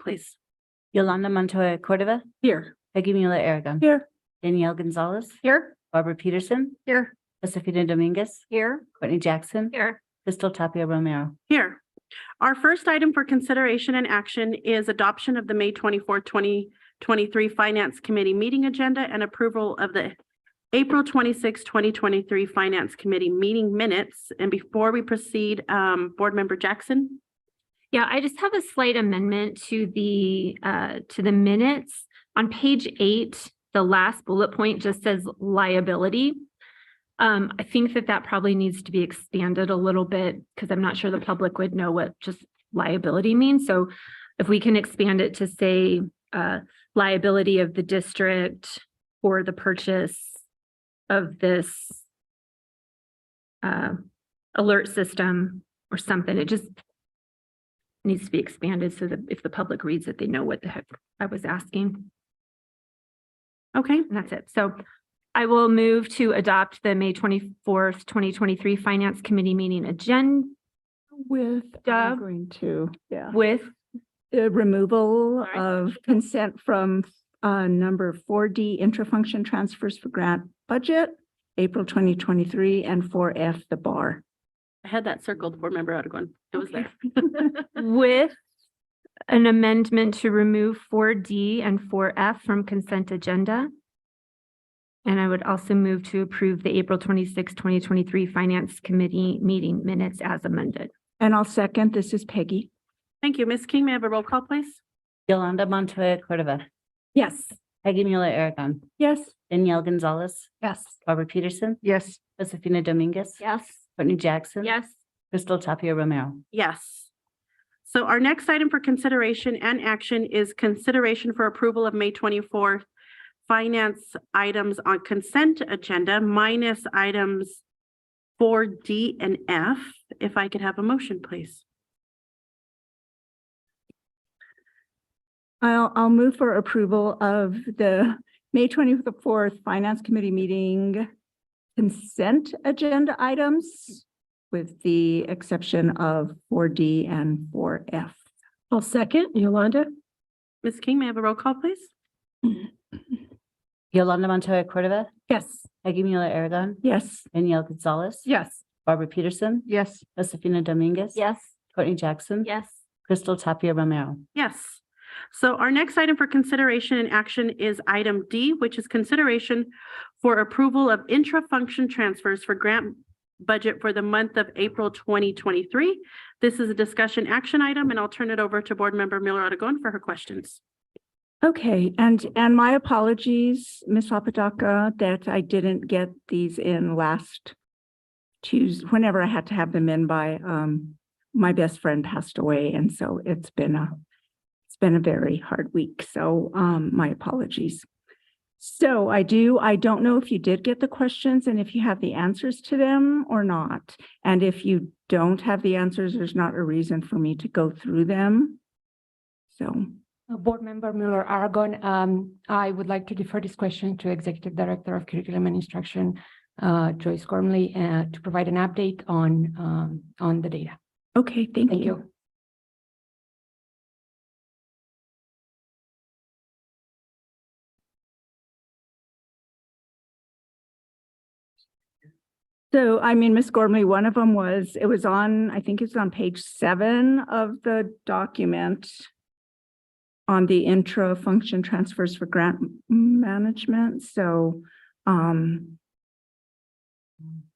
please. Yolanda Montoya Cordova, Here. Peggy Mueller Aragon, Here. Danielle Gonzalez, Here. Barbara Peterson, Here. Josefina Dominguez, Here. Courtney Jackson, Here. Crystal Tapia Romero. Here. Our first item for consideration and action is adoption of the May 24th, 2023 Finance Committee meeting agenda and approval of the April 26th, 2023 Finance Committee meeting minutes. And before we proceed, Board Member Jackson. Yeah, I just have a slight amendment to the minutes. On page 8, the last bullet point just says liability. I think that probably needs to be expanded a little bit because I'm not sure the public would know what just liability means. So if we can expand it to say liability of the district for the purchase of this alert system or something, it just needs to be expanded so that if the public reads it, they know what the heck I was asking. Okay. And that's it. So I will move to adopt the May 24th, 2023 Finance Committee meeting agenda With, I'm going to, with, the removal right. of consent from number 4D intra-function transfers for grant budget, April 2023, and 4F the bar. I had that circled, Board Member Aragon. It was there. with an amendment to remove 4D and 4F from consent agenda. And I would also move to approve the April 26, 2023 Finance Committee meeting minutes as amended. And I'll second. This is Peggy. Thank you. Ms. King, may I have a roll call, please? Yolanda Montoya Cordova, Yes. Peggy Mueller Aragon, Yes. Danielle Gonzalez, Yes. Barbara Peterson, Yes. Josefina Dominguez, Yes. Courtney Jackson, Yes. Crystal Tapia Romero. Yes. So our next item for consideration and action is consideration for approval of May 24th finance items on consent agenda minus items 4D and F. If I could have a motion, please. I'll move for approval of the May 24th Finance Committee meeting consent agenda items with the exception of 4D and 4F. I'll second. Yolanda? Ms. King, may I have a roll call, please? Yolanda Montoya Cordova, Yes. Peggy Mueller Aragon, Yes. Danielle Gonzalez, Yes. Barbara Peterson, Yes. Josefina Dominguez, Yes. Courtney Jackson, Yes. Crystal Tapia Romero. Yes. So our next item for consideration and action is item D, which is consideration for approval of intra-function transfers for grant budget for the month of April 2023. This is a discussion action item, and I'll turn it over to Board Member Mueller Aragon for her questions. Okay, and my apologies, Ms. Papadaka, that I didn't get these in last Tuesday, whenever I had to have them in by, my best friend passed away, and so it's been a very hard week, so, my apologies. So I don't know if you did get the questions and if you have the answers to them or not. And if you don't have the answers, there's not a reason for me to go through them. So. Board Member Mueller Aragon, I would like to defer this question to Executive Director of Curriculum and Instruction, Joyce Gormley, to provide an update on the data. Okay, thank Thank you. you. So, I mean, Ms. Gormley, one of them was, I think it's on page 7 of the document on the intra-function transfers for grant management. So,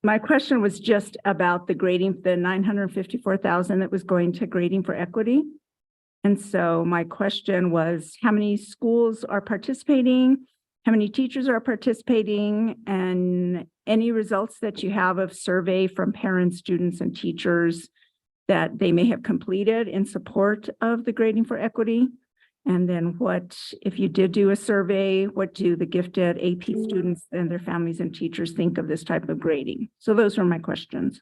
my question was just about the grading, the $954,000 that was going to grading for equity. And so my question was, how many schools are participating? How many teachers are participating, and any results that you have of survey from parents, students, and teachers that they may have completed in support of the grading for equity? And then what, if you did do a survey, what do the gifted AP students and their families and teachers think of this type of grading? So those are my questions.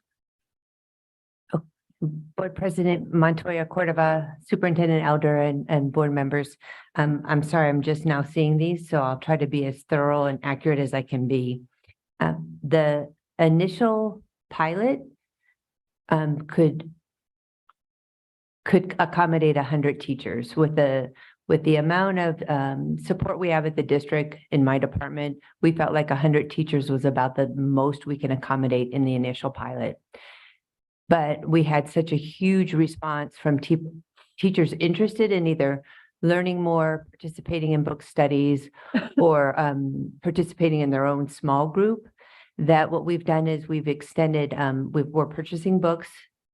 Board President Montoya Cordova, Superintendent Elder, and board members. I'm sorry, I'm just now seeing these, so I'll try to be as thorough and accurate as I can be. The initial pilot could could accommodate 100 teachers with the amount of support we have at the district in my department. We felt like 100 teachers was about the most we can accommodate in the initial pilot. But we had such a huge response from teachers interested in either learning more, participating in book studies, or participating in their own small group, that what we've done is we've extended, we're purchasing books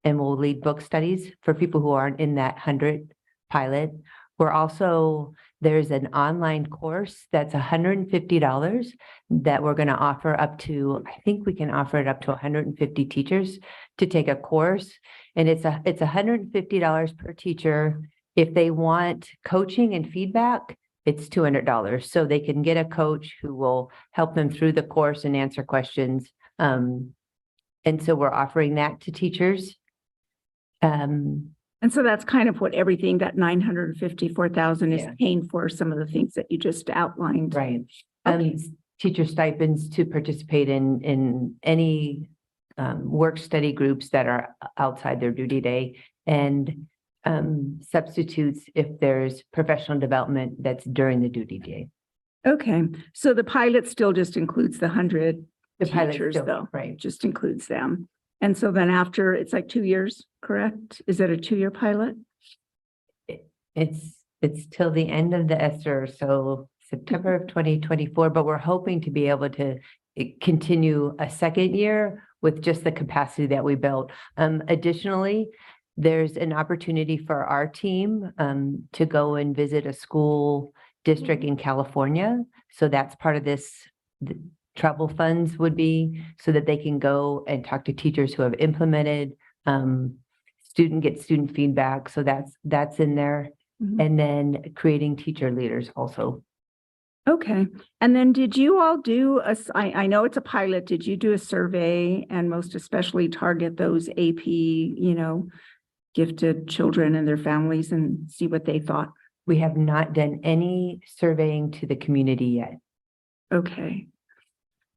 and we'll lead book studies for people who aren't in that 100 pilot. We're also, there's an online course that's $150 that we're going to offer up to, I think we can offer it up to 150 teachers to take a course. And it's $150 per teacher. If they want coaching and feedback, it's $200. So they can get a coach who will help them through the course and answer questions. And so we're offering that to teachers. And so that's kind of what everything, that 954,000 is Yeah. paying for, some of the things that you just outlined. Right. Okay. Teacher stipends to participate in any work study groups that are outside their duty day, and substitutes if there's professional development that's during the duty day. Okay, so the pilot still just includes the 100 The pilot teachers, still, though. right? Just includes them. And so then after, it's like 2 years, correct? Is it a 2-year pilot? It's till the end of the ESSER, so September of 2024, but we're hoping to be able to continue a second year with just the capacity that we built. Additionally, there's an opportunity for our team to go and visit a school district in California. So that's part of this. The travel funds would be so that they can go and talk to teachers who have implemented, get student feedback. So that's in there. Mhm. And then creating teacher leaders also. Okay, and then did you all do I know it's a pilot, did you do a survey and most especially target those AP, gifted children and their families and see what they thought? We have not done any surveying to the community yet. Okay.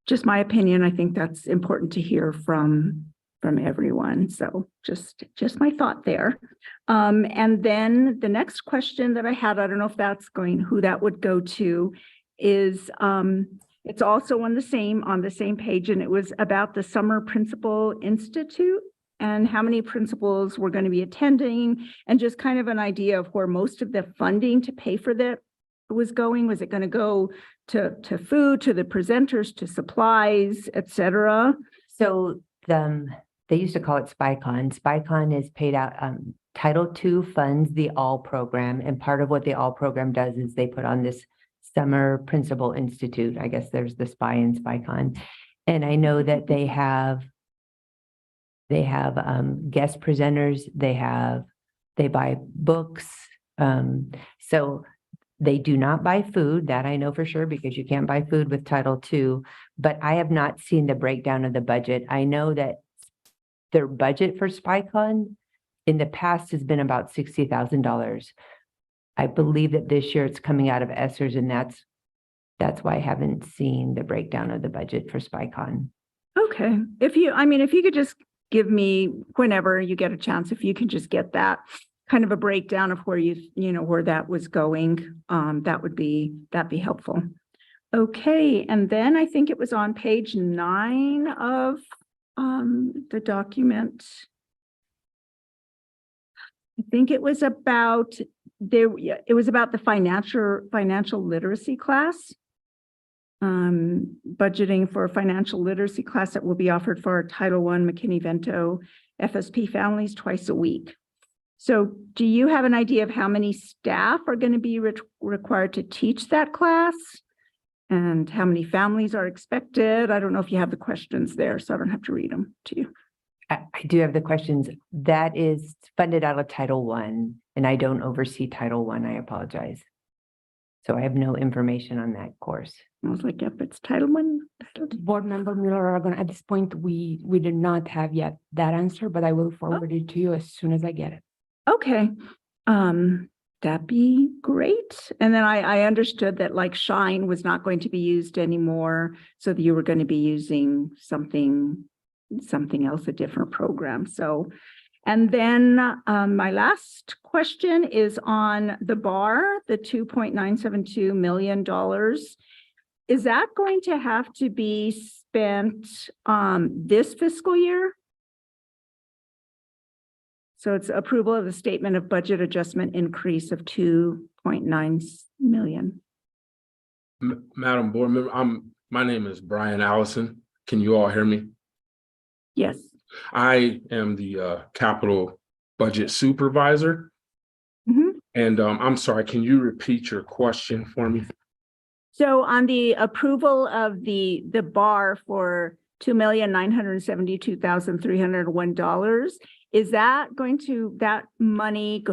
Just my opinion, I think that's important to hear from everyone. So just my thought there. And then the next question that I had, I don't know if that's who that would go to, is it's also on the same page, and it was about the Summer Principal Institute and how many principals were going to be attending, and just kind of an idea of where most of the funding to pay for that was going. Was it going to go to food, to the presenters, to supplies, et cetera? So they used to call it SpyCon. SpyCon is paid out Title II funds the ALL program, and part of what the ALL program does is they put on this Summer Principal Institute. I guess there's the SPY and SpyCon, and I know that they have guest presenters. They buy books. So they do not buy food, that I know for sure, because you can't buy food with Title II, but I have not seen the breakdown of the budget. I know that their budget for SpyCon in the past has been about $60,000. I believe that this year it's coming out of ESSER's, and that's why I haven't seen the breakdown of the budget for SpyCon. Okay, if you could just give me, whenever you get a chance, if you can just get that kind of a breakdown of where where that was going, that'd be helpful. Okay, and then I think it was on page 9 of the document. I think it was about the financial literacy class. Budgeting for a financial literacy class that will be offered for our Title I McKinney-Vento FSP families twice a week. So do you have an idea of how many staff are going to be required to teach that class? And how many families are expected? I don't know if you have the questions there, so I don't have to read them to you. I do have the questions. That is funded out of Title I, and I don't oversee Title I. I apologize. So I have no information on that course. I was like, yep, it's Title I. Board Member Mueller-Aragon, at this point, we do not have yet that answer, but I will forward it to you as soon as I get it. Okay, that'd be great. And then I understood that like Shine was not going to be used anymore, so that you were going to be using something else, a different program. So, And then my last question is on the bar, the $2.972 million. Is that going to have to be spent this fiscal year? So it's approval of the statement of budget adjustment increase of 2.9 million. Madam Board Member, my name is Brian Allison. Can you all hear me? Yes. I am the capital budget supervisor. Mhm. And I'm sorry, can you repeat your question for me? So on the approval of the bar for $2,972,301, is that money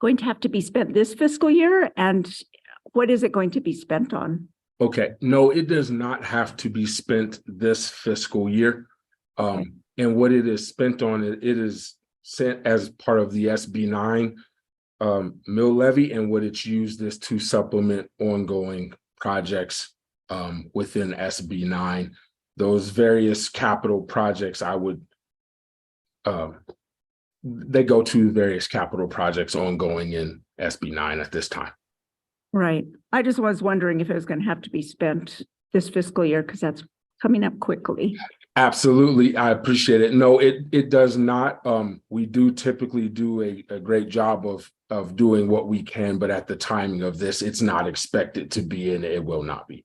going to have to be spent this fiscal year? And what is it going to be spent on? Okay, no, it does not have to be spent this fiscal year. And what it is spent on, it is sent as part of the SB9 mill levy, and what it's used is to supplement ongoing projects within SB9. Those various capital projects they go to various capital projects ongoing in SB9 at this time. Right. I just was wondering if it was going to have to be spent this fiscal year because that's coming up quickly. Absolutely. I appreciate it. No, it does not. We do typically do a great job of doing what we can, but at the timing of this, it's not expected to be, and it will not be.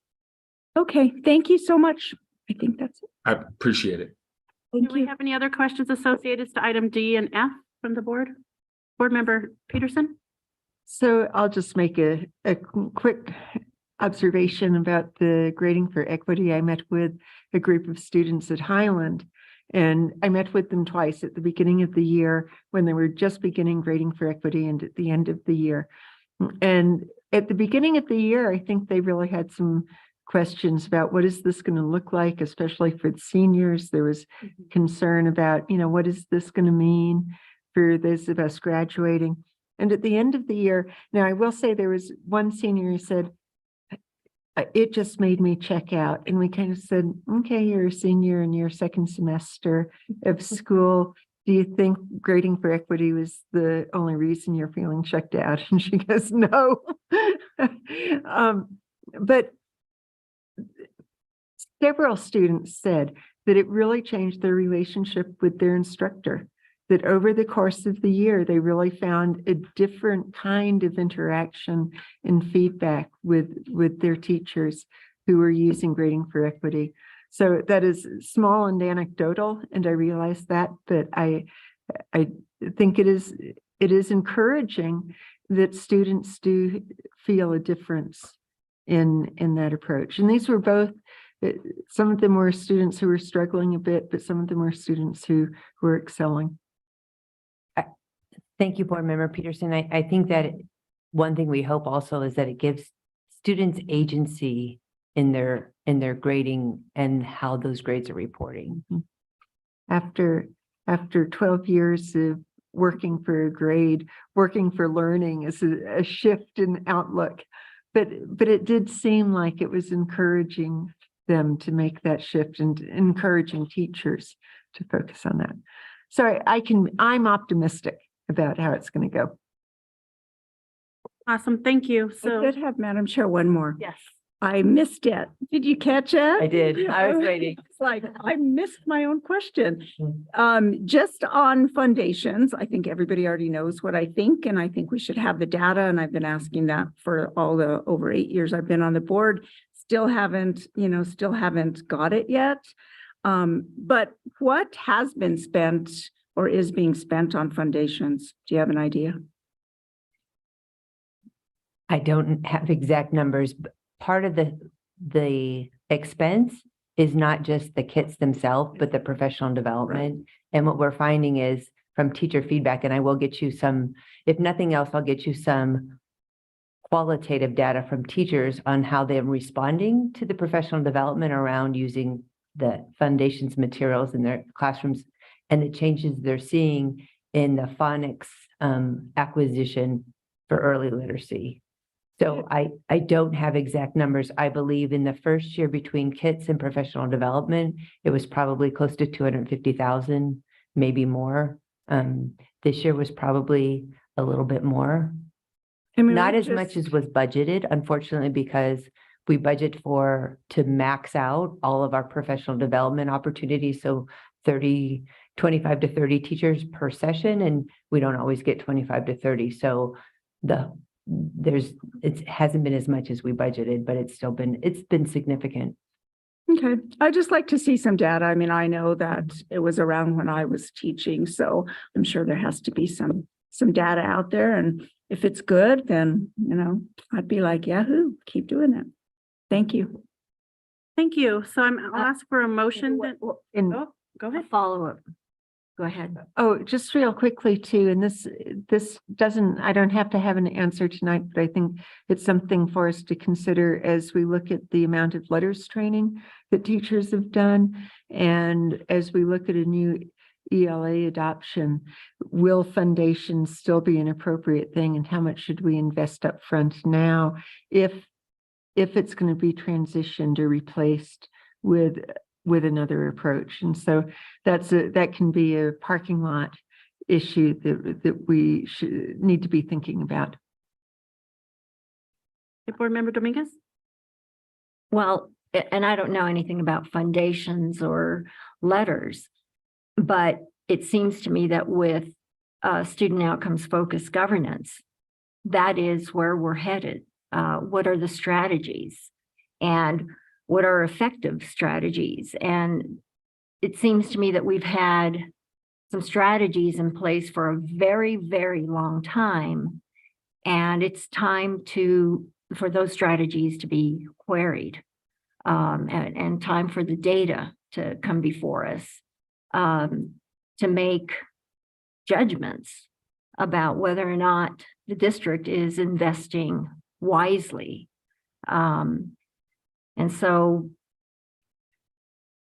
Okay. Thank you so much. I think that's it. I appreciate it. Thank Do we you. have any other questions associated to item D and F from the board? Board Member Peterson? So I'll just make a quick observation about the grading for equity. I met with a group of students at Highland, and I met with them twice at the beginning of the year when they were just beginning grading for equity and at the end of the year. And at the beginning of the year, I think they really had some questions about what is this going to look like, especially for the seniors. There was concern about, what is this going to mean for those of us graduating? And at the end of the year, now I will say there was one senior who said, it just made me check out. And we kind of said, okay, you're a senior in your second semester of school. Do you think grading for equity was the only reason you're feeling checked out? And she goes, no. But several students said that it really changed their relationship with their instructor, that over the course of the year, they really found a different kind of interaction and feedback with their teachers who were using grading for equity. So that is small and anecdotal, and I realize that, but I think it is encouraging that students do feel a difference in that approach. And these were both, some of them were students who were struggling a bit, but some of them were students who were excelling. Thank you, Board Member Peterson. I think that one thing we hope also is that it gives students agency in their grading and how those grades are reporting. After 12 years of working for a grade, working for learning is a shift in outlook, but it did seem like it was encouraging them to make that shift and encouraging teachers to focus on that. So I'm optimistic about how it's going to go. Awesome. Thank you. I So, did have, Madam Chair, one more. yes. I missed it. Did you catch it? I did. I was waiting. It's like, I missed my own question. Just on foundations, I think everybody already knows what I think, and I think we should have the data, and I've been asking that for all the over 8 years I've been on the board. Still haven't got it yet. But what has been spent or is being spent on foundations? Do you have an idea? I don't have exact numbers, but part of the expense is not just the kits themselves, but the professional development. And what we're finding is from teacher feedback, and I will get you some, if nothing else, I'll get you some qualitative data from teachers on how they're responding to the professional development around using the foundations materials in their classrooms and the changes they're seeing in the phonics acquisition for early literacy. So I don't have exact numbers. I believe in the first year between kits and professional development, it was probably close to 250,000, maybe more. This year was probably a little bit more. And we Not were as much just- as was budgeted, unfortunately, because we budget to max out all of our professional development opportunities. So 25 to 30 teachers per session, and we don't always get 25 to 30. So it hasn't been as much as we budgeted, but it's been significant. Okay, I'd just like to see some data. I mean, I know that it was around when I was teaching, so I'm sure there has to be some data out there. And if it's good, then, I'd be like, yahoo, keep doing it. Thank you. Thank you. So I'll ask for a motion that, And, oh, go ahead. follow-up. Go ahead. Oh, just real quickly too, and this doesn't, I don't have to have an answer tonight, but I think it's something for us to consider as we look at the amount of letters training that teachers have done. And as we look at a new ELA adoption, will foundations still be an appropriate thing? And how much should we invest up front now if it's going to be transitioned or replaced with another approach? And so that can be a parking lot issue that we need to be thinking about. Board Member Dominguez? Well, and I don't know anything about foundations or letters, but it seems to me that with student outcomes focused governance, that is where we're headed. What are the strategies and what are effective strategies? And it seems to me that we've had some strategies in place for a very, very long time. And it's time for those strategies to be queried, and time for the data to come before us, to make judgments about whether or not the district is investing wisely. And so,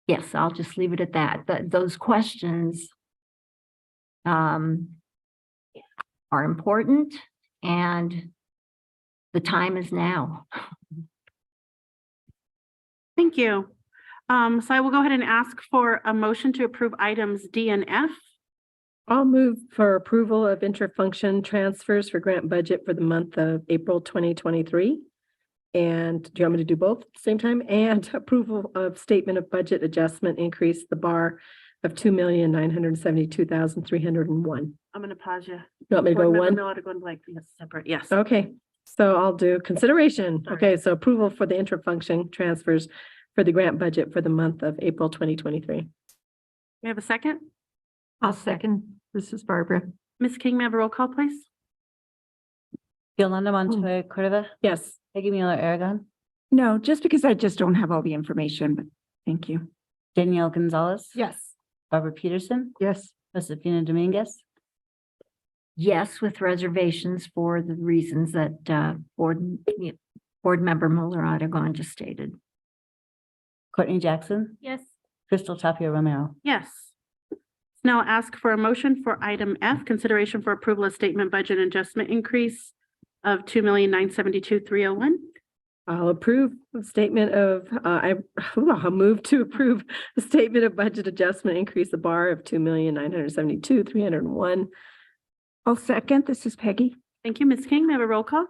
yes, I'll just leave it at that. Those questions are important, and the time is now. Thank you. So I will go ahead and ask for a motion to approve items D and F. I'll move for approval of interfunction transfers for grant budget for the month of April 2023. And do you want me to do both at the same time? And approval of statement of budget adjustment increase the bar of $2,972,301. I'm going to pause you. You want me to go Board Member one? Miller to go in blank. Yes, separate. Yes. Okay, so I'll do consideration. Sorry. Okay, so approval for the interfunction transfers for the grant budget for the month of April 2023. We have a second? I'll second. This is Barbara. Ms. King, may I have a roll call, please? Yolanda Montoya Cordova, Yes. Peggy Mueller Aragon, No, just because I just don't have all the information, but thank you. Danielle Gonzalez. Yes. Barbara Peterson, Yes. Josefina Dominguez, Yes, with reservations for the reasons that board member Muller Aragon just stated. Courtney Jackson, Yes. Crystal Tapia Romero. Yes. Now ask for a motion for item F, consideration for approval of statement budget adjustment increase of $2,972,301. I'll approve a statement of, I'll move to approve a statement of budget adjustment, increase the bar of $2,972,301. I'll second. This is Peggy. Thank you, Ms. King. May I have a roll call?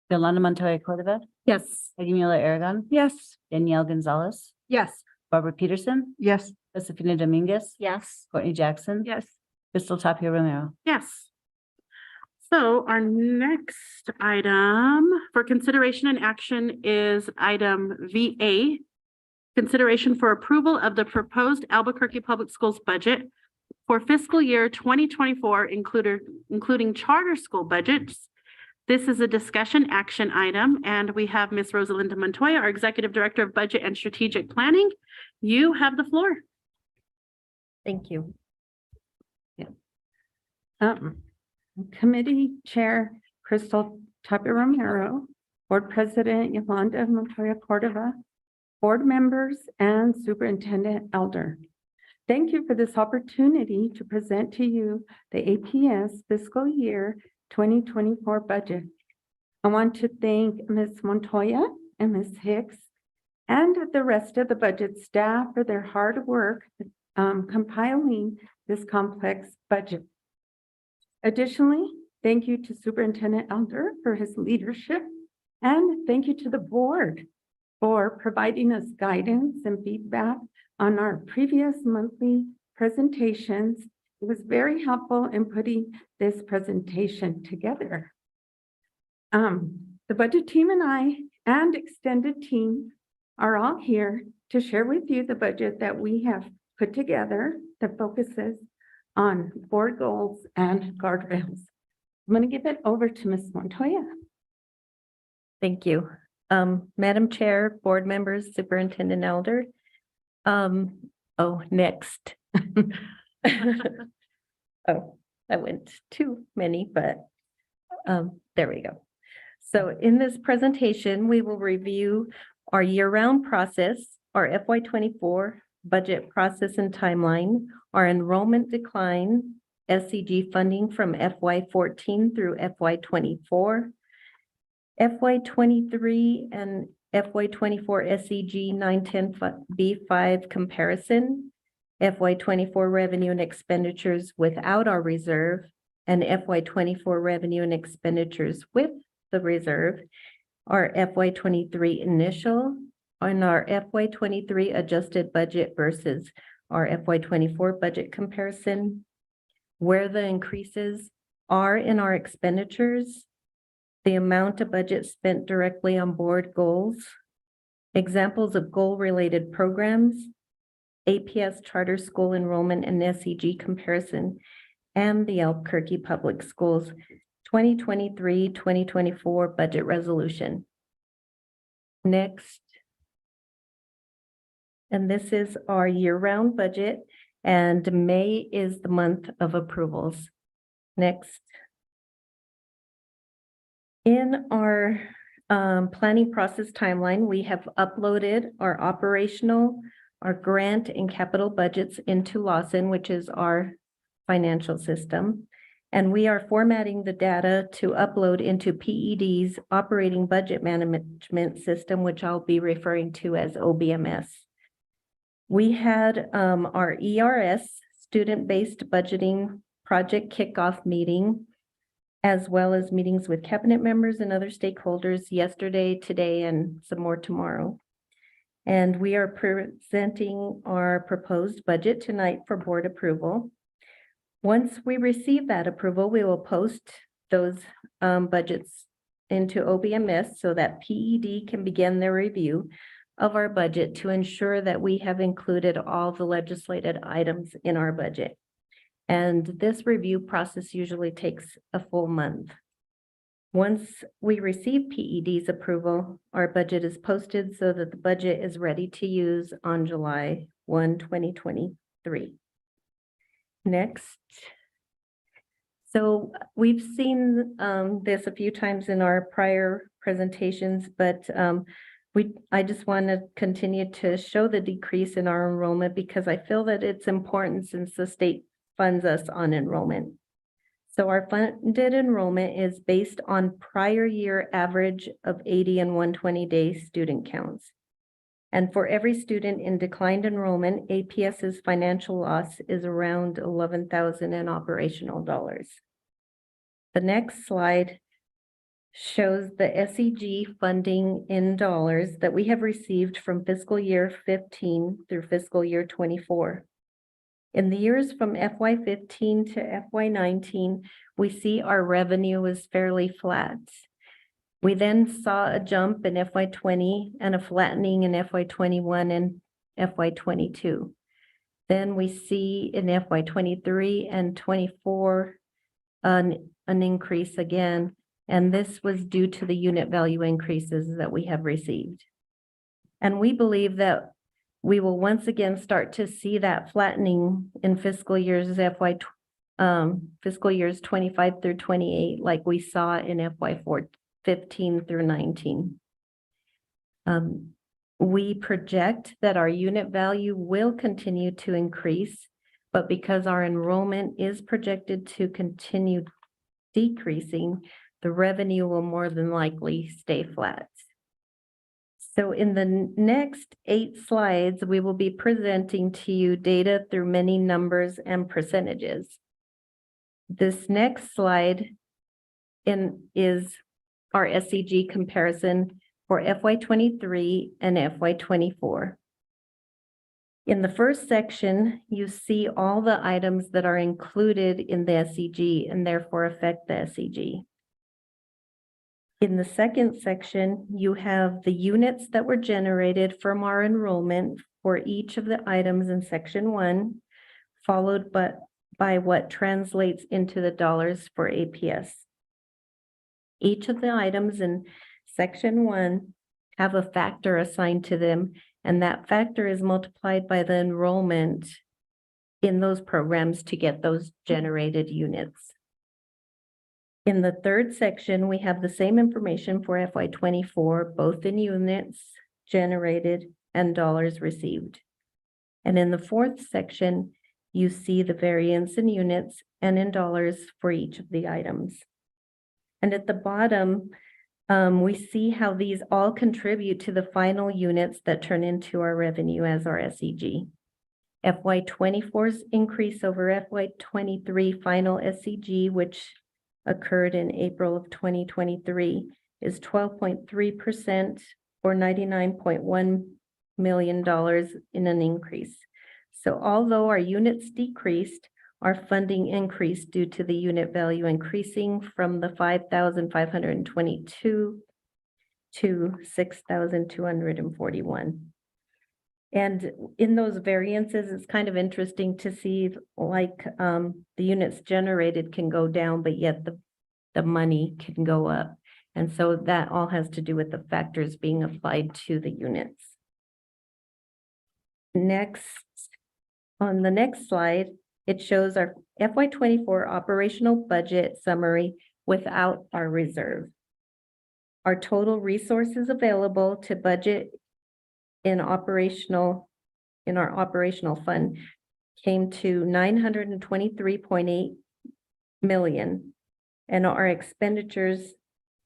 Yolanda Montoya Cordova, Yes. Peggy Mueller Aragon, Yes. Danielle Gonzalez, Yes. Barbara Peterson, Yes. Josefina Dominguez, Yes. Courtney Jackson, Yes. Crystal Tapia Romero. Yes. So our next item for consideration and action is item VA. Consideration for approval of the proposed Albuquerque Public Schools budget for fiscal year 2024, including charter school budgets. This is a discussion action item, and we have Ms. Rosalinda Montoya, our Executive Director of Budget and Strategic Planning. You have the floor. Thank you. Committee Chair Crystal Tapia Romero, Board President Yolanda Montoya Cordova, board members, and Superintendent Elder. Thank you for this opportunity to present to you the APS fiscal year 2024 budget. I want to thank Ms. Montoya and Ms. Hicks and the rest of the budget staff for their hard work compiling this complex budget. Additionally, thank you to Superintendent Elder for his leadership, and thank you to the board for providing us guidance and feedback on our previous monthly presentations. It was very helpful in putting this presentation together. The budget team and I and extended team are all here to share with you the budget that we have put together that focuses on board goals and guardrails. I'm going to give it over to Ms. Montoya. Thank you. Madam Chair, board members, Superintendent Elder. Next. Oh, I went too many, but there we go. So in this presentation, we will review our year-round process, our FY24 budget process and timeline, our enrollment decline, SCG funding from FY14 through FY24, FY23 and FY24 SCG 910B5 comparison, FY24 revenue and expenditures without our reserve, and FY24 revenue and expenditures with the reserve, our FY23 initial, and our FY23 adjusted budget versus our FY24 budget comparison, where the increases are in our expenditures, the amount of budget spent directly on board goals, examples of goal-related programs, APS charter school enrollment and SEG comparison, and the Albuquerque Public Schools 2023-2024 budget resolution. Next. And this is our year-round budget, and May is the month of approvals. Next. In our planning process timeline, we have uploaded our operational, our grant and capital budgets into Lawson, which is our financial system. And we are formatting the data to upload into PED's operating budget management system, which I'll be referring to as OBMS. We had our ERS, student-based budgeting project kickoff meeting, as well as meetings with cabinet members and other stakeholders yesterday, today, and some more tomorrow. And we are presenting our proposed budget tonight for board approval. Once we receive that approval, we will post those budgets into OBMS so that PED can begin their review of our budget to ensure that we have included all the legislated items in our budget. And this review process usually takes a full month. Once we receive PED's approval, our budget is posted so that the budget is ready to use on July 1, 2023. Next. So we've seen this a few times in our prior presentations, but I just want to continue to show the decrease in our enrollment because I feel that it's important since the state funds us on enrollment. So our funded enrollment is based on prior year average of 80 and 120 day student counts. And for every student in declined enrollment, APS's financial loss is around $11,000 in operational dollars. The next slide shows the SEG funding in dollars that we have received from fiscal year 15 through fiscal year 24. In the years from FY15 to FY19, we see our revenue was fairly flat. We then saw a jump in FY20 and a flattening in FY21 and FY22. Then we see in FY23 and 24 an increase again, and this was due to the unit value increases that we have received. And we believe that we will once again start to see that flattening in fiscal years fiscal years 25 through 28, like we saw in FY15 through 19. We project that our unit value will continue to increase, but because our enrollment is projected to continue decreasing, the revenue will more than likely stay flat. So in the next 8 slides, we will be presenting to you data through many numbers and percentages. This next slide is our SEG comparison for FY '23 and FY '24. In the first section, you see all the items that are included in the SEG and therefore affect the SEG. In the second section, you have the units that were generated from our enrollment for each of the items in section 1, followed by what translates into the dollars for APS. Each of the items in section 1 have a factor assigned to them, and that factor is multiplied by the enrollment in those programs to get those generated units. In the third section, we have the same information for FY '24, both in units generated and dollars received. And in the fourth section, you see the variance in units and in dollars for each of the items. And at the bottom, we see how these all contribute to the final units that turn into our revenue as our SEG. FY '24's increase over FY '23 final SEG, which occurred in April of 2023, is 12.3% or $99.1 million in an increase. So although our units decreased, our funding increased due to the unit value increasing from the 5,522 to 6,241. And in those variances, it's kind of interesting to see like the units generated can go down, but yet the money can go up. And so that all has to do with the factors being applied to the units. Next, on the next slide, it shows our FY '24 operational budget summary without our reserve. Our total resources available to budget in our operational fund came to $923.8 million, and our expenditures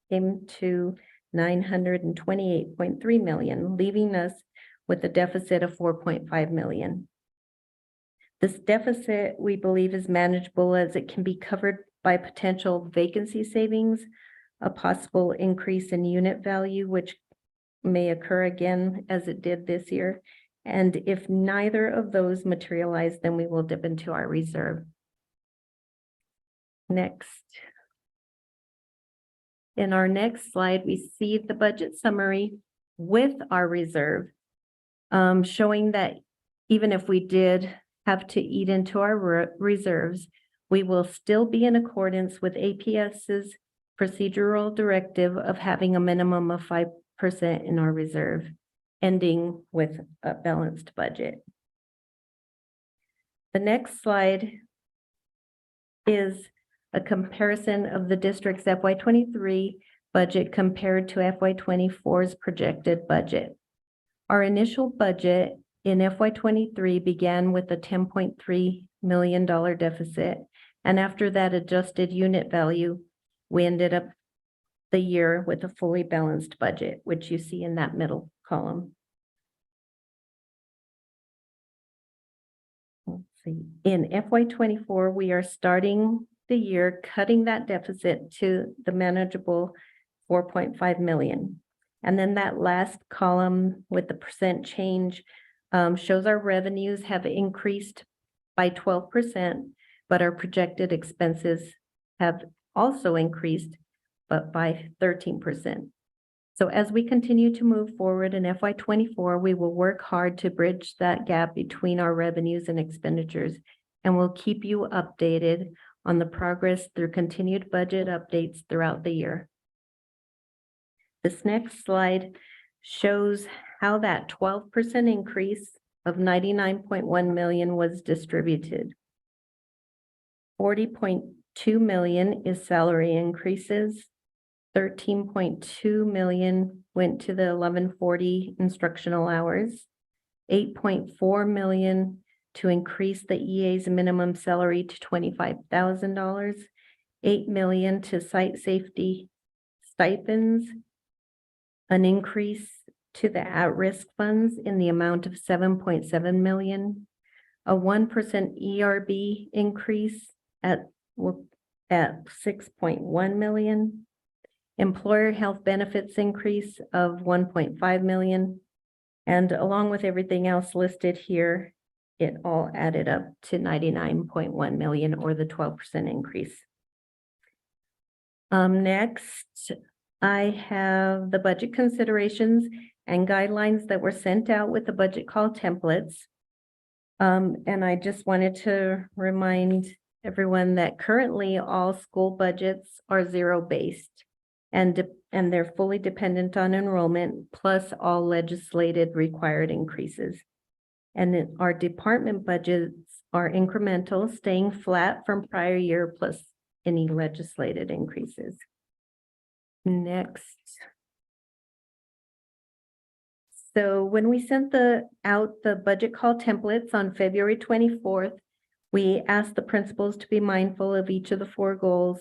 came to $928.3 million, leaving us with a deficit of $4.5 million. This deficit, we believe, is manageable as it can be covered by potential vacancy savings, a possible increase in unit value, which may occur again as it did this year. And if neither of those materialize, then we will dip into our reserve. Next. In our next slide, we see the budget summary with our reserve, showing that even if we did have to eat into our reserves, we will still be in accordance with APS's procedural directive of having a minimum of 5% in our reserve, ending with a balanced budget. The next slide is a comparison of the district's FY '23 budget compared to FY '24's projected budget. Our initial budget in FY '23 began with a $10.3 million deficit, and after that adjusted unit value, we ended up the year with a fully balanced budget, which you see in that middle column. Let's see. In FY '24, we are starting the year cutting that deficit to the manageable $4.5 million. And then that last column with the percent change shows our revenues have increased by 12%, but our projected expenses have also increased, but by 13%. So as we continue to move forward in FY '24, we will work hard to bridge that gap between our revenues and expenditures, and we'll keep you updated on the progress through continued budget updates throughout the year. This next slide shows how that 12% increase of $99.1 million was distributed. $40.2 million is salary increases. $13.2 million went to the 1140 instructional hours. $8.4 million to increase the EA's minimum salary to $25,000. $8 million to site safety stipends. An increase to the at-risk funds in the amount of 7.7 million, a 1% ERB increase at 6.1 million, employer health benefits increase of 1.5 million, and along with everything else listed here, it all added up to 99.1 million, or the 12% increase. Next, I have the budget considerations and guidelines that were sent out with the budget call templates. And I just wanted to remind everyone that currently all school budgets are zero-based and they're fully dependent on enrollment plus all legislated required increases. And then our department budgets are incremental, staying flat from prior year plus any legislated increases. Next. So when we sent out the budget call templates on February 24th, we asked the principals to be mindful of each of the 4 goals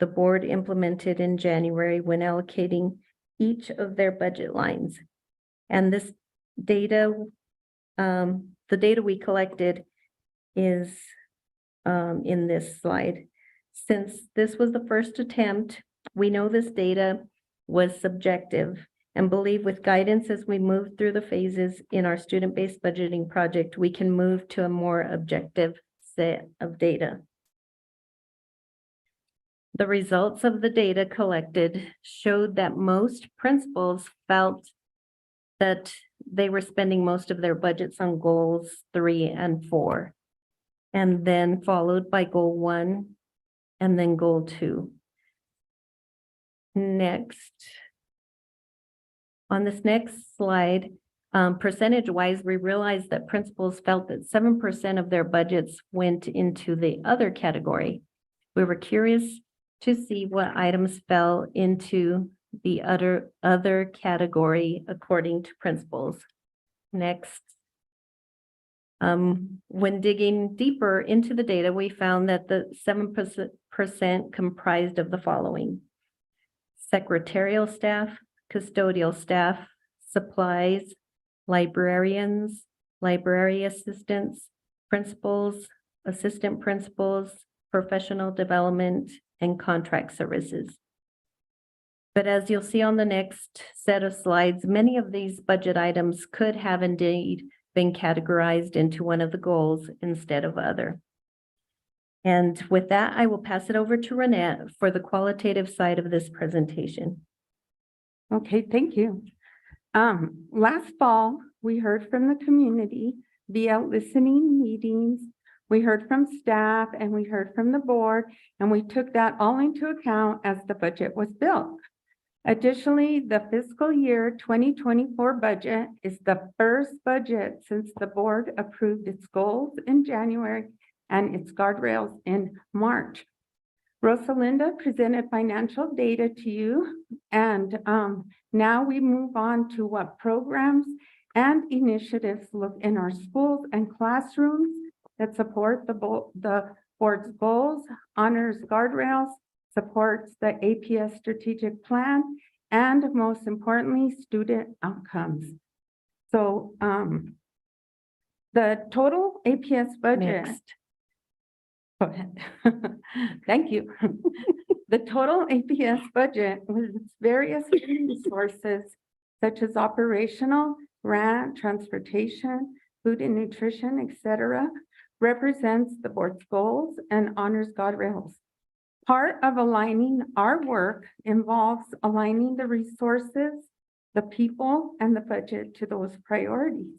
the board implemented in January when allocating each of their budget lines. And this data, the data we collected is in this slide. Since this was the first attempt, we know this data was subjective and believe with guidance as we move through the phases in our student-based budgeting project, we can move to a more objective set of data. The results of the data collected showed that most principals felt that they were spending most of their budgets on goals 3 and 4, and then followed by goal 1 and then goal 2. Next. On this next slide, percentage-wise, we realized that principals felt that 7% of their budgets went into the other category. We were curious to see what items fell into the other category according to principals. Next. When digging deeper into the data, we found that the 7% comprised of the following: secretarial staff, custodial staff, supplies, librarians, library assistants, principals, assistant principals, professional development, and contract services. But as you'll see on the next set of slides, many of these budget items could have indeed been categorized into one of the goals instead of other. And with that, I will pass it over to Renette for the qualitative side of this presentation. Okay, thank you. Last fall, we heard from the community via listening meetings. We heard from staff and we heard from the board, and we took that all into account as the budget was built. Additionally, the fiscal year 2024 budget is the first budget since the board approved its goals in January and its guardrails in March. Rosalinda presented financial data to you, and now we move on to what programs and initiatives look in our schools and classrooms that support the board's goals, honors guardrails, supports the APS strategic plan, and most importantly, student outcomes. So the total APS budget. Next. Go ahead. Thank you. The total APS budget with its various resources such as operational, grant, transportation, food and nutrition, etc., represents the board's goals and honors guardrails. Part of aligning our work involves aligning the resources, the people, and the budget to those priorities.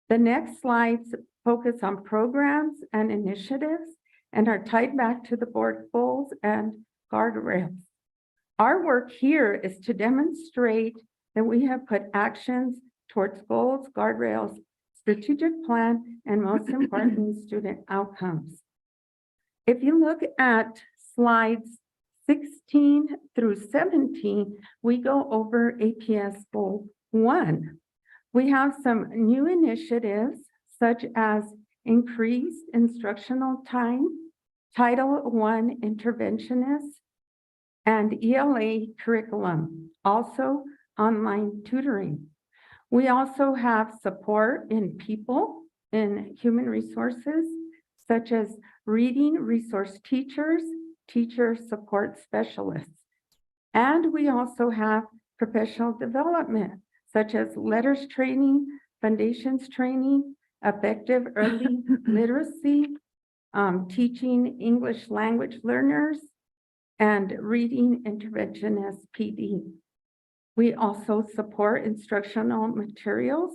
The next slides focus on programs and initiatives and are tied back to the board goals and guardrails. Our work here is to demonstrate that we have put actions towards goals, guardrails, strategic plan, and most importantly, student outcomes. If you look at slides 16 through 17, we go over APS Goal 1. We have some new initiatives such as increased instructional time, Title I interventionist, and ELA curriculum, also online tutoring. We also have support in people, in human resources, such as reading resource teachers, teacher support specialists. And we also have professional development, such as letters training, foundations training, effective early literacy, teaching English language learners, and reading interventionist PD. We also support instructional materials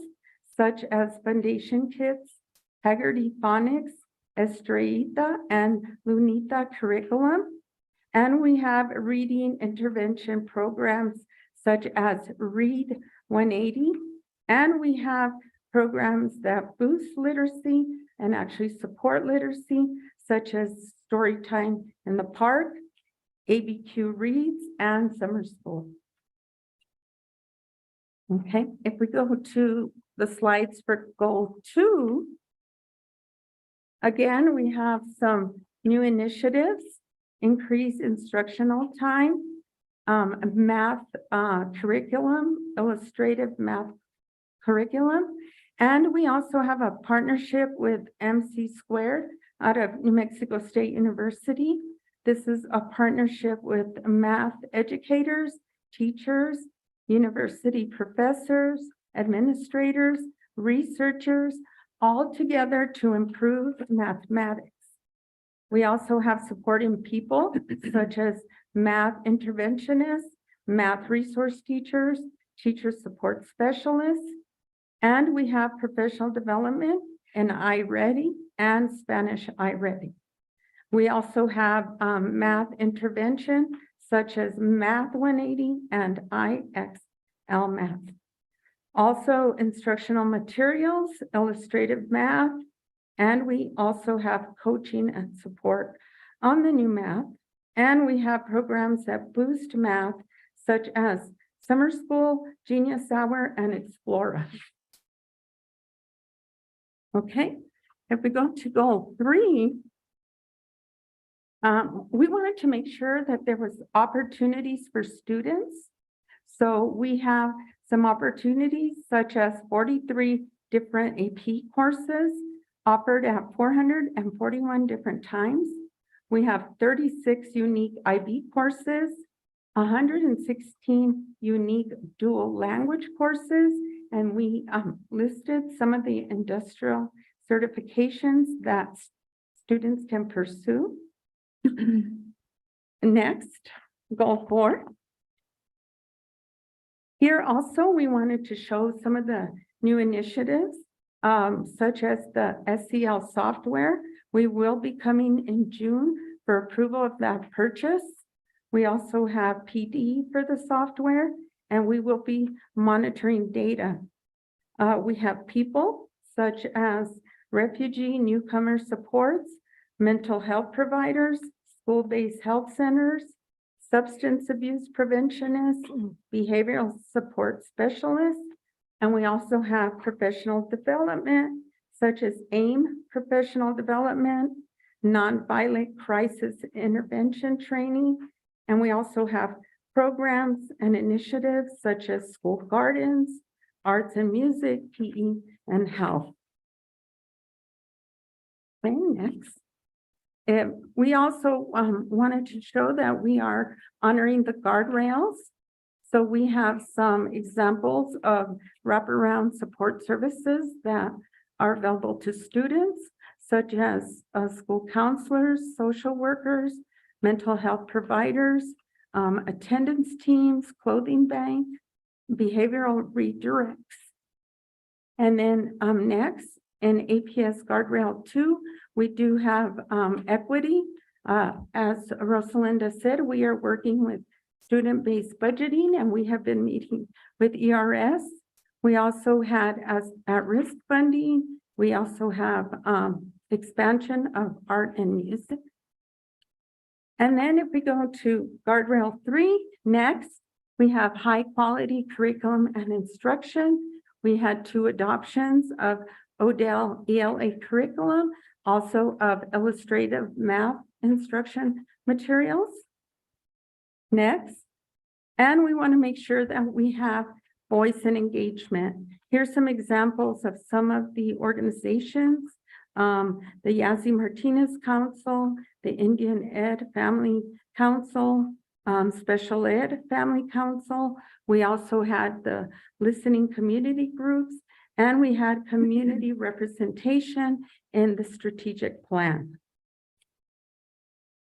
such as foundation kits, Haggerty Phonics, Estrella, and Lunita curriculum. And we have reading intervention programs such as Read 180. And we have programs that boost literacy and actually support literacy, such as Storytime in the Park, ABQ Reads, and Summer School. Okay, if we go to the slides for goal 2, again, we have some new initiatives, increase instructional time, math curriculum, illustrative math curriculum, and we also have a partnership with MC Squared out of New Mexico State University. This is a partnership with math educators, teachers, university professors, administrators, researchers, all together to improve mathematics. We also have supporting people such as math interventionists, math resource teachers, teacher support specialists, and we have professional development in iReady and Spanish iReady. We also have math intervention such as Math 180 and IXL Math. Also instructional materials, illustrative math, and we also have coaching and support on the new math. And we have programs that boost math such as Summer School, Genius Hour, and Explora. Okay, if we go to goal 3, we wanted to make sure that there was opportunities for students. So we have some opportunities such as 43 different AP courses offered at 441 different times. We have 36 unique IB courses, 116 unique dual language courses, and we listed some of the industrial certifications that students can pursue. Next, goal 4. Here also, we wanted to show some of the new initiatives, such as the SEL software. We will be coming in June for approval of that purchase. We also have PD for the software, and we will be monitoring data. We have people such as refugee newcomer supports, mental health providers, school-based health centers, substance abuse preventionists, behavioral support specialists, and we also have professional development such as AIM professional development, nonviolent crisis intervention training, and we also have programs and initiatives such as school gardens, arts and music, PE, and health. And next. We also wanted to show that we are honoring the guardrails. So we have some examples of wraparound support services that are available to students, such as school counselors, social workers, mental health providers, attendance teams, clothing bank, behavioral redirects. And then next, in APS Guardrail 2, we do have equity. As Rosalinda said, we are working with student-based budgeting, and we have been meeting with ERS. We also had as at-risk funding. We also have expansion of art and music. And then if we go to Guardrail 3, next, we have high-quality curriculum and instruction. We had 2 adoptions of Odell ELA curriculum, also of illustrative math instruction materials. Next, and we want to make sure that we have voice and engagement. Here's some examples of some of the organizations. The Yazzie Martinez Council, the Indian Ed Family Council, Special Ed Family Council. We also had the listening community groups, and we had community representation in the strategic plan.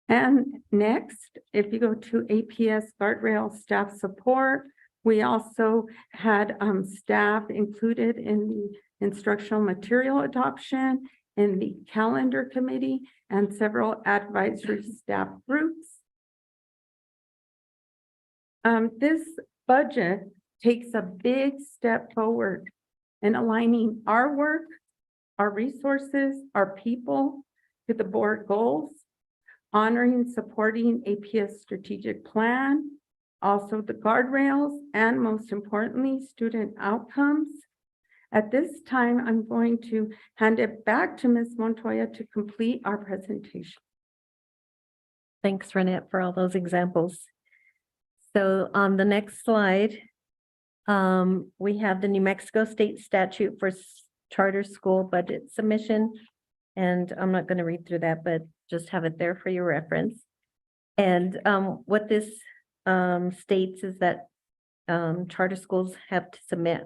And next, if you go to APS Guardrail Staff Support, we also had staff included in the instructional material adoption, in the calendar committee, and several advisory staff groups. This budget takes a big step forward in aligning our work, our resources, our people to the board goals, honoring and supporting APS strategic plan, also the guardrails, and most importantly, student outcomes. At this time, I'm going to hand it back to Ms. Montoya to complete our presentation. Thanks, Renette, for all those examples. So on the next slide, we have the New Mexico State Statute for Charter School Budget Submission. And I'm not going to read through that, but just have it there for your reference. And what this states is that charter schools have to submit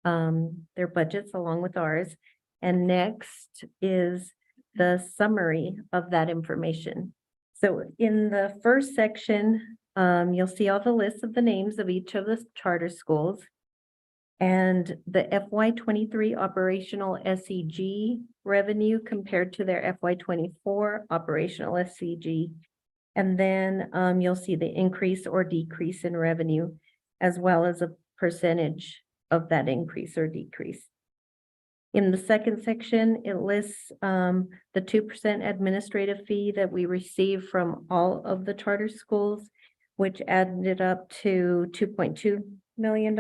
their budgets along with ours. And next is the summary of that information. So in the first section, you'll see all the lists of the names of each of the charter schools and the FY23 operational SEG revenue compared to their FY24 operational SEG. And then you'll see the increase or decrease in revenue, as well as a percentage of that increase or decrease. In the second section, it lists the 2% administrative fee that we receive from all of the charter schools, which added up to $2.2 million.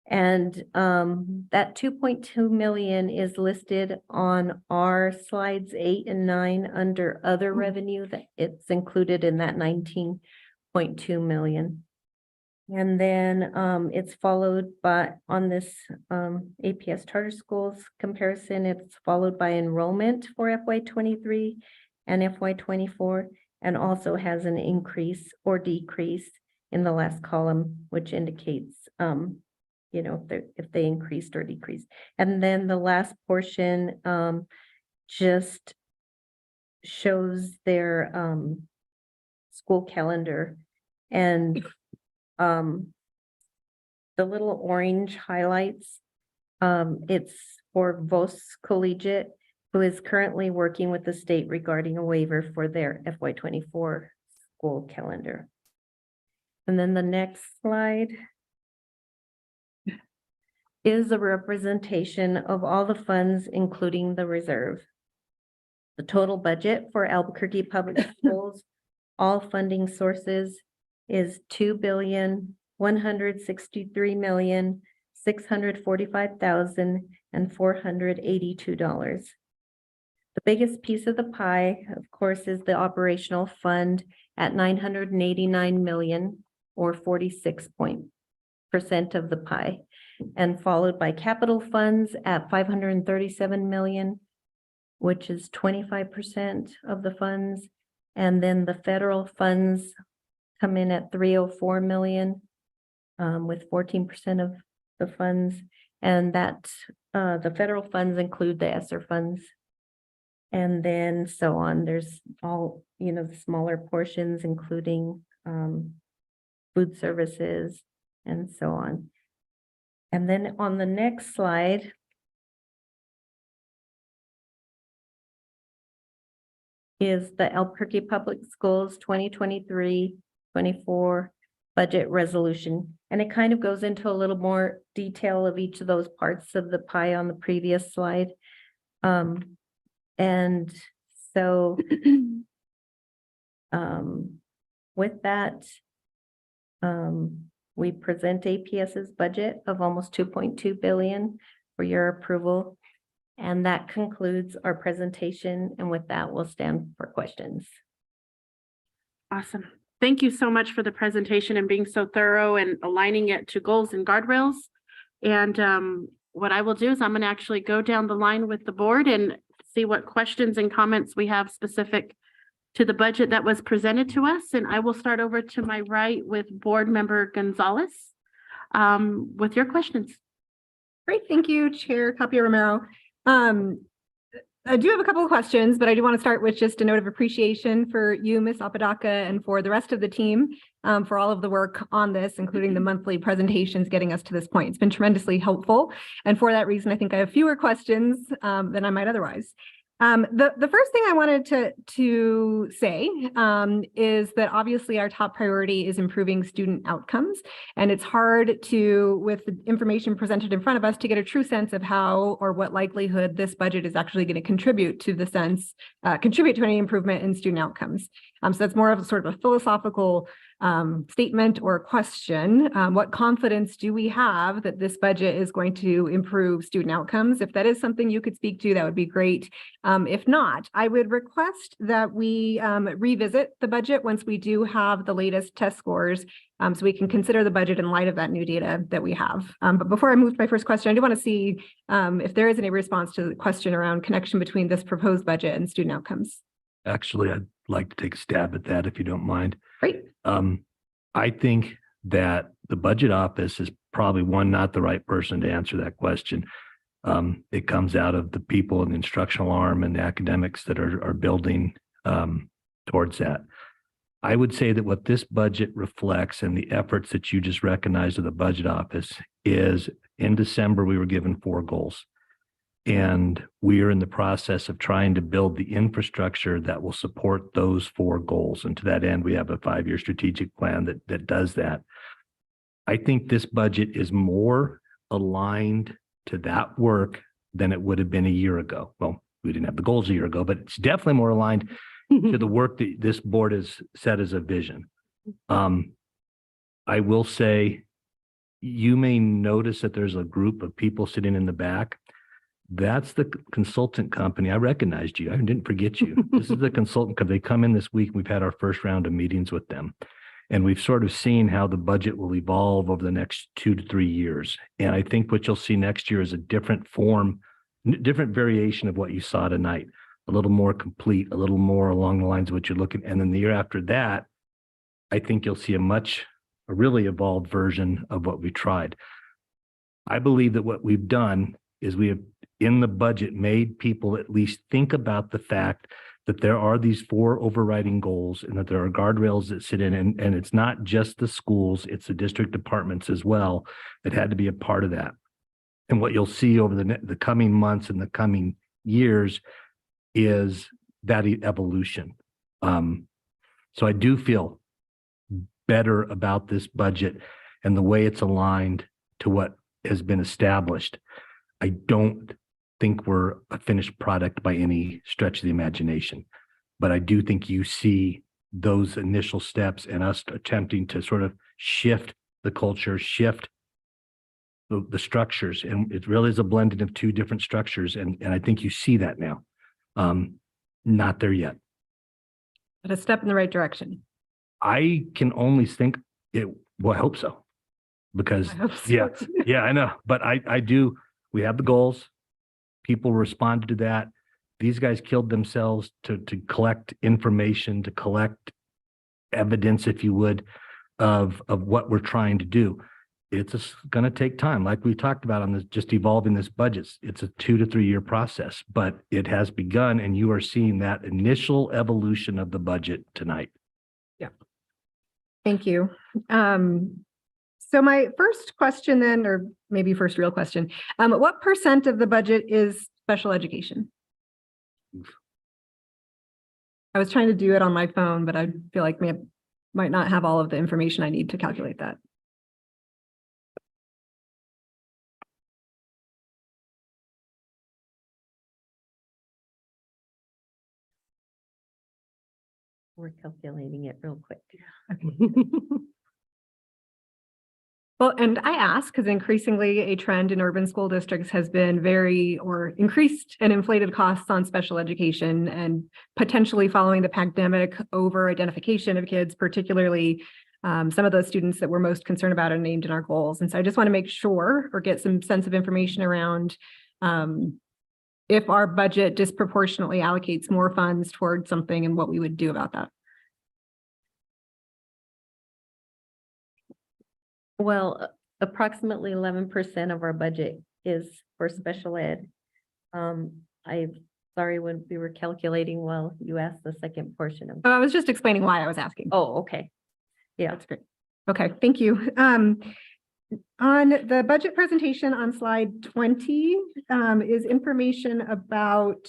And that 2.2 million is listed on our slides 8 and 9 under other revenue, that it's included in that 19.2 million. And then it's followed by, on this APS charter schools comparison, it's followed by enrollment for FY23 and FY24, and also has an increase or decrease in the last column, which indicates you know, if they increased or decreased. And then the last portion just shows their school calendar, and the little orange highlights, it's for Vos Collegiate, who is currently working with the state regarding a waiver for their FY24 school calendar. And then the next slide is a representation of all the funds, including the reserve. The total budget for Albuquerque Public Schools, all funding sources, is $2,163,645,482. The biggest piece of the pie, of course, is the operational fund at 989 million, or 46% of the pie, and followed by capital funds at 537 million, which is 25% of the funds. And then the federal funds come in at 304 million, with 14% of the funds. And that the federal funds include the ESSER funds. And then so on, there's all, you know, the smaller portions, including food services and so on. And then on the next slide, is the Albuquerque Public Schools 2023-24 budget resolution. And it kind of goes into a little more detail of each of those parts of the pie on the previous slide. And so with that, we present APS's budget of almost 2.2 billion for your approval. And that concludes our presentation. And with that, we'll stand for questions. Awesome. thank you so much for the presentation and being so thorough and aligning it to goals and guardrails. And what I will do is I'm going to actually go down the line with the board and see what questions and comments we have specific to the budget that was presented to us. And I will start over to my right with Board Member Gonzalez with your questions. Great, thank you, Chair Tapia Romero. I do have a couple of questions, but I do want to start with just a note of appreciation for you, Ms. Apodaca, and for the rest of the team for all of the work on this, including the monthly presentations getting us to this point. It's been tremendously helpful. And for that reason, I think I have fewer questions than I might otherwise. The first thing I wanted to say is that obviously our top priority is improving student outcomes, and it's hard to, with the information presented in front of us, to get a true sense of how or what likelihood this budget is actually going to contribute to any improvement in student outcomes. So that's more of a sort of a philosophical statement or question. What confidence do we have that this budget is going to improve student outcomes? If that is something you could speak to, that would be great. If not, I would request that we revisit the budget once we do have the latest test scores, so we can consider the budget in light of that new data that we have. But before I move to my first question, I do want to see if there is any response to the question around connection between this proposed budget and student outcomes. Actually, I'd like to take a stab at that if you don't mind. Great. I think that the budget office is probably not the right person to answer that question. It comes out of the people in the instructional arm and the academics that are building towards that. I would say that what this budget reflects and the efforts that you just recognized of the budget office is in December, we were given 4 goals. And we are in the process of trying to build the infrastructure that will support those 4 goals. And to that end, we have a 5-year strategic plan that does that. I think this budget is more aligned to that work than it would have been a year ago. Well, we didn't have the goals a year ago, but it's definitely more aligned to the work that this board has set as a vision. I will say, you may notice that there's a group of people sitting in the back. That's the consultant company. I recognized you. I didn't forget you. This is the consultant company. They come in this week. We've had our first round of meetings with them. And we've sort of seen how the budget will evolve over the next 2 to 3 years. And I think what you'll see next year is a different form, different variation of what you saw tonight, a little more complete, a little more along the lines of what you're looking. And then the year after that, I think you'll see a really evolved version of what we tried. I believe that what we've done is we have, in the budget, made people at least think about the fact that there are these 4 overriding goals and that there are guardrails that sit in, and it's not just the schools, it's the district departments as well that had to be a part of that. And what you'll see over the coming months and the coming years is that evolution. So I do feel better about this budget and the way it's aligned to what has been established. I don't think we're a finished product by any stretch of the imagination, but I do think you see those initial steps and us attempting to sort of shift the culture, shift the structures. And it really is a blending of 2 different structures. And I think you see that now. Not there yet. But a step in the right direction. I can only think I hope so. Because I hope so. yeah, I know. But I do, we have the goals. People responded to that. These guys killed themselves to collect information, to collect evidence, if you would, of what we're trying to do. It's going to take time. Like we talked about on this, just evolving this budget. It's a 2 to 3 year process, but it has begun, and you are seeing that initial evolution of the budget tonight. Yeah. Thank you. So my first question then, or maybe first real question, what % of the budget is special education? I was trying to do it on my phone, but I feel like I might not have all of the information I need to calculate that. We're calculating it real quick. Okay. Well, and I ask because increasingly a trend in urban school districts has been increased and inflated costs on special education, and potentially following the pandemic, over identification of kids, particularly some of those students that we're most concerned about are named in our goals. And so I just want to make sure or get some sense of information around if our budget disproportionately allocates more funds towards something and what we would do about that. Well, approximately 11% of our budget is for special ed. I'm sorry, when we were calculating, well, you asked the second portion of. Oh, I was just explaining why I was asking. Oh, okay. Yeah. That's great. Okay, thank you. On the budget presentation on slide 20 is information about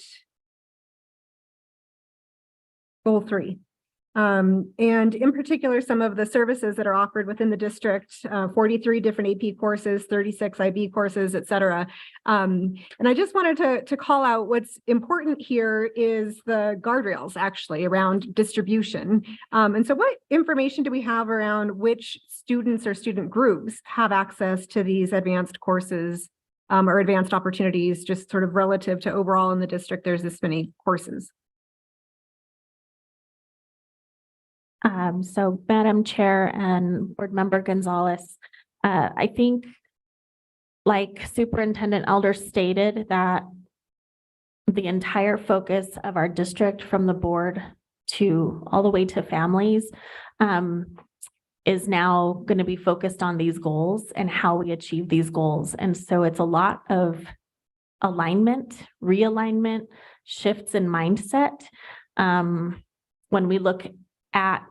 goal 3. And in particular, some of the services that are offered within the district, 43 different AP courses, 36 IB courses, et cetera. And I just wanted to call out what's important here is the guardrails actually around distribution. And so what information do we have around which students or student groups have access to these advanced courses or advanced opportunities, just sort of relative to overall in the district, there's this many courses? So Madam Chair and Board Member Gonzalez, I think like Superintendent Elder stated that the entire focus of our district from the board to all the way to families is now going to be focused on these goals and how we achieve these goals. And so it's a lot of alignment, realignment, shifts in mindset. When we look at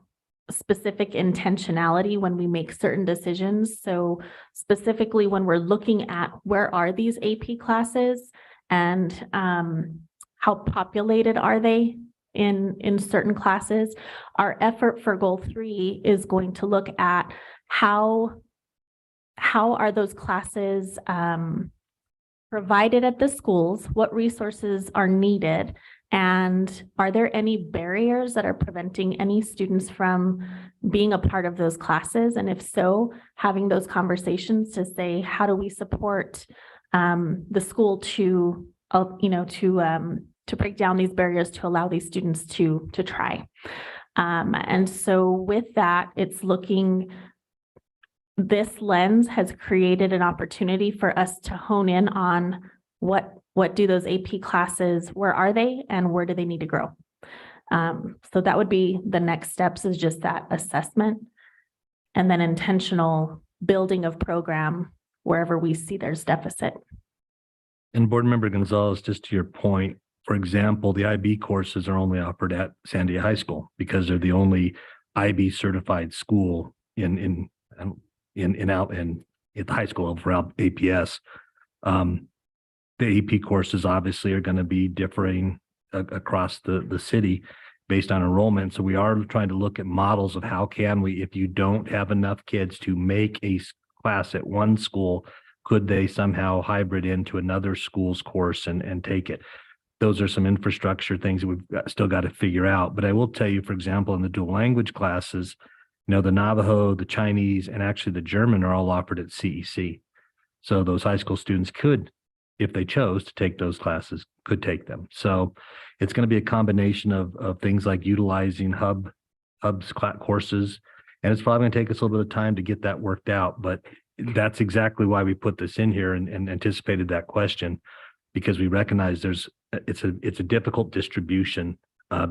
specific intentionality when we make certain decisions. So specifically when we're looking at where are these AP classes and how populated are they in certain classes, our effort for goal 3 is going to look at how are those classes provided at the schools, what resources are needed, and are there any barriers that are preventing any students from being a part of those classes? And if so, having those conversations to say, how do we support the school to break down these barriers to allow these students to try. And so with that, it's looking, this lens has created an opportunity for us to hone in on what do those AP classes, where are they and where do they need to grow? So that would be the next steps, is just that assessment and then intentional building of program wherever we see there's deficit. And Board Member Gonzalez, just to your point, for example, the IB courses are only offered at Sandia High School because they're the only IB certified school at the high school for APS. The AP courses obviously are going to be differing across the city based on enrollment. So we are trying to look at models of how can we, if you don't have enough kids to make a class at one school, could they somehow hybrid into another school's course and take it? Those are some infrastructure things that we've still got to figure out. But I will tell you, for example, in the dual language classes, the Navajo, the Chinese, and actually the German are all offered at CEC. So those high school students could, if they chose to take those classes, could take them. So it's going to be a combination of things like utilizing hubs courses. And it's probably going to take us a little bit of time to get that worked out. But that's exactly why we put this in here and anticipated that question, because we recognize it's a difficult distribution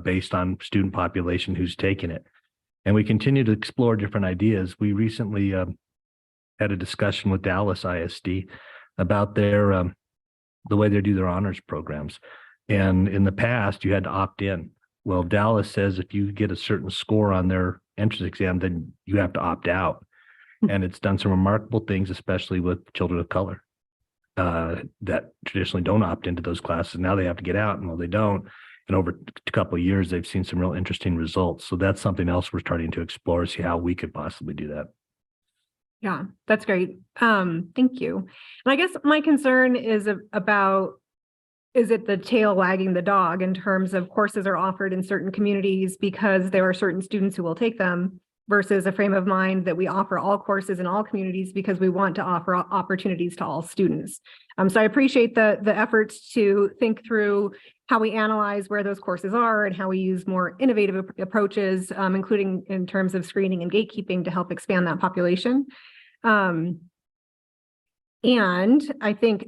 based on student population who's taken it. And we continue to explore different ideas. We recently had a discussion with Dallas ISD about their the way they do their honors programs. And in the past, you had to opt in. Well, Dallas says if you get a certain score on their entrance exam, then you have to opt out. And it's done some remarkable things, especially with children of color that traditionally don't opt into those classes. Now they have to get out, and well, they don't. And over a couple of years, they've seen some real interesting results. So that's something else we're starting to explore, see how we could possibly do that. Yeah, that's great. Thank you. And I guess my concern is about, is it the tail wagging the dog in terms of courses are offered in certain communities because there are certain students who will take them, versus a frame of mind that we offer all courses in all communities because we want to offer opportunities to all students. So I appreciate the efforts to think through how we analyze where those courses are and how we use more innovative approaches, including in terms of screening and gatekeeping to help expand that population. And I think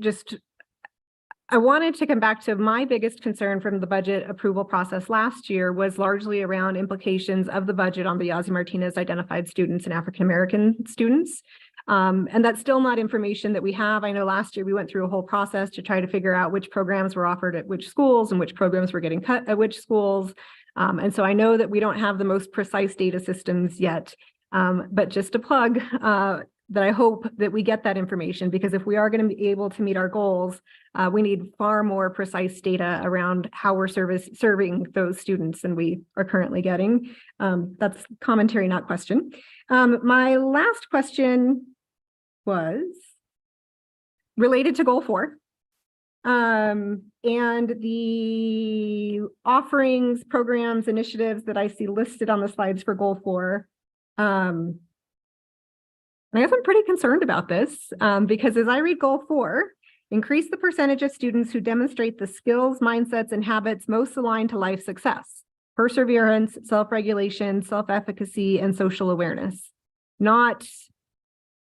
I wanted to come back to my biggest concern from the budget approval process last year was largely around implications of the budget on the Yazzie Martinez identified students and African-American students. And that's still not information that we have. I know last year we went through a whole process to try to figure out which programs were offered at which schools and which programs were getting cut at which schools. And so I know that we don't have the most precise data systems yet, but just a plug, that I hope that we get that information, because if we are going to be able to meet our goals, we need far more precise data around how we're serving those students than we are currently getting. That's commentary, not question. My last question was related to Goal 4. And the offerings, programs, initiatives that I see listed on the slides for Goal 4. I guess I'm pretty concerned about this because as I read Goal 4, increase the percentage of students who demonstrate the skills, mindsets, and habits most aligned to life success, perseverance, self-regulation, self-efficacy, and social awareness. Not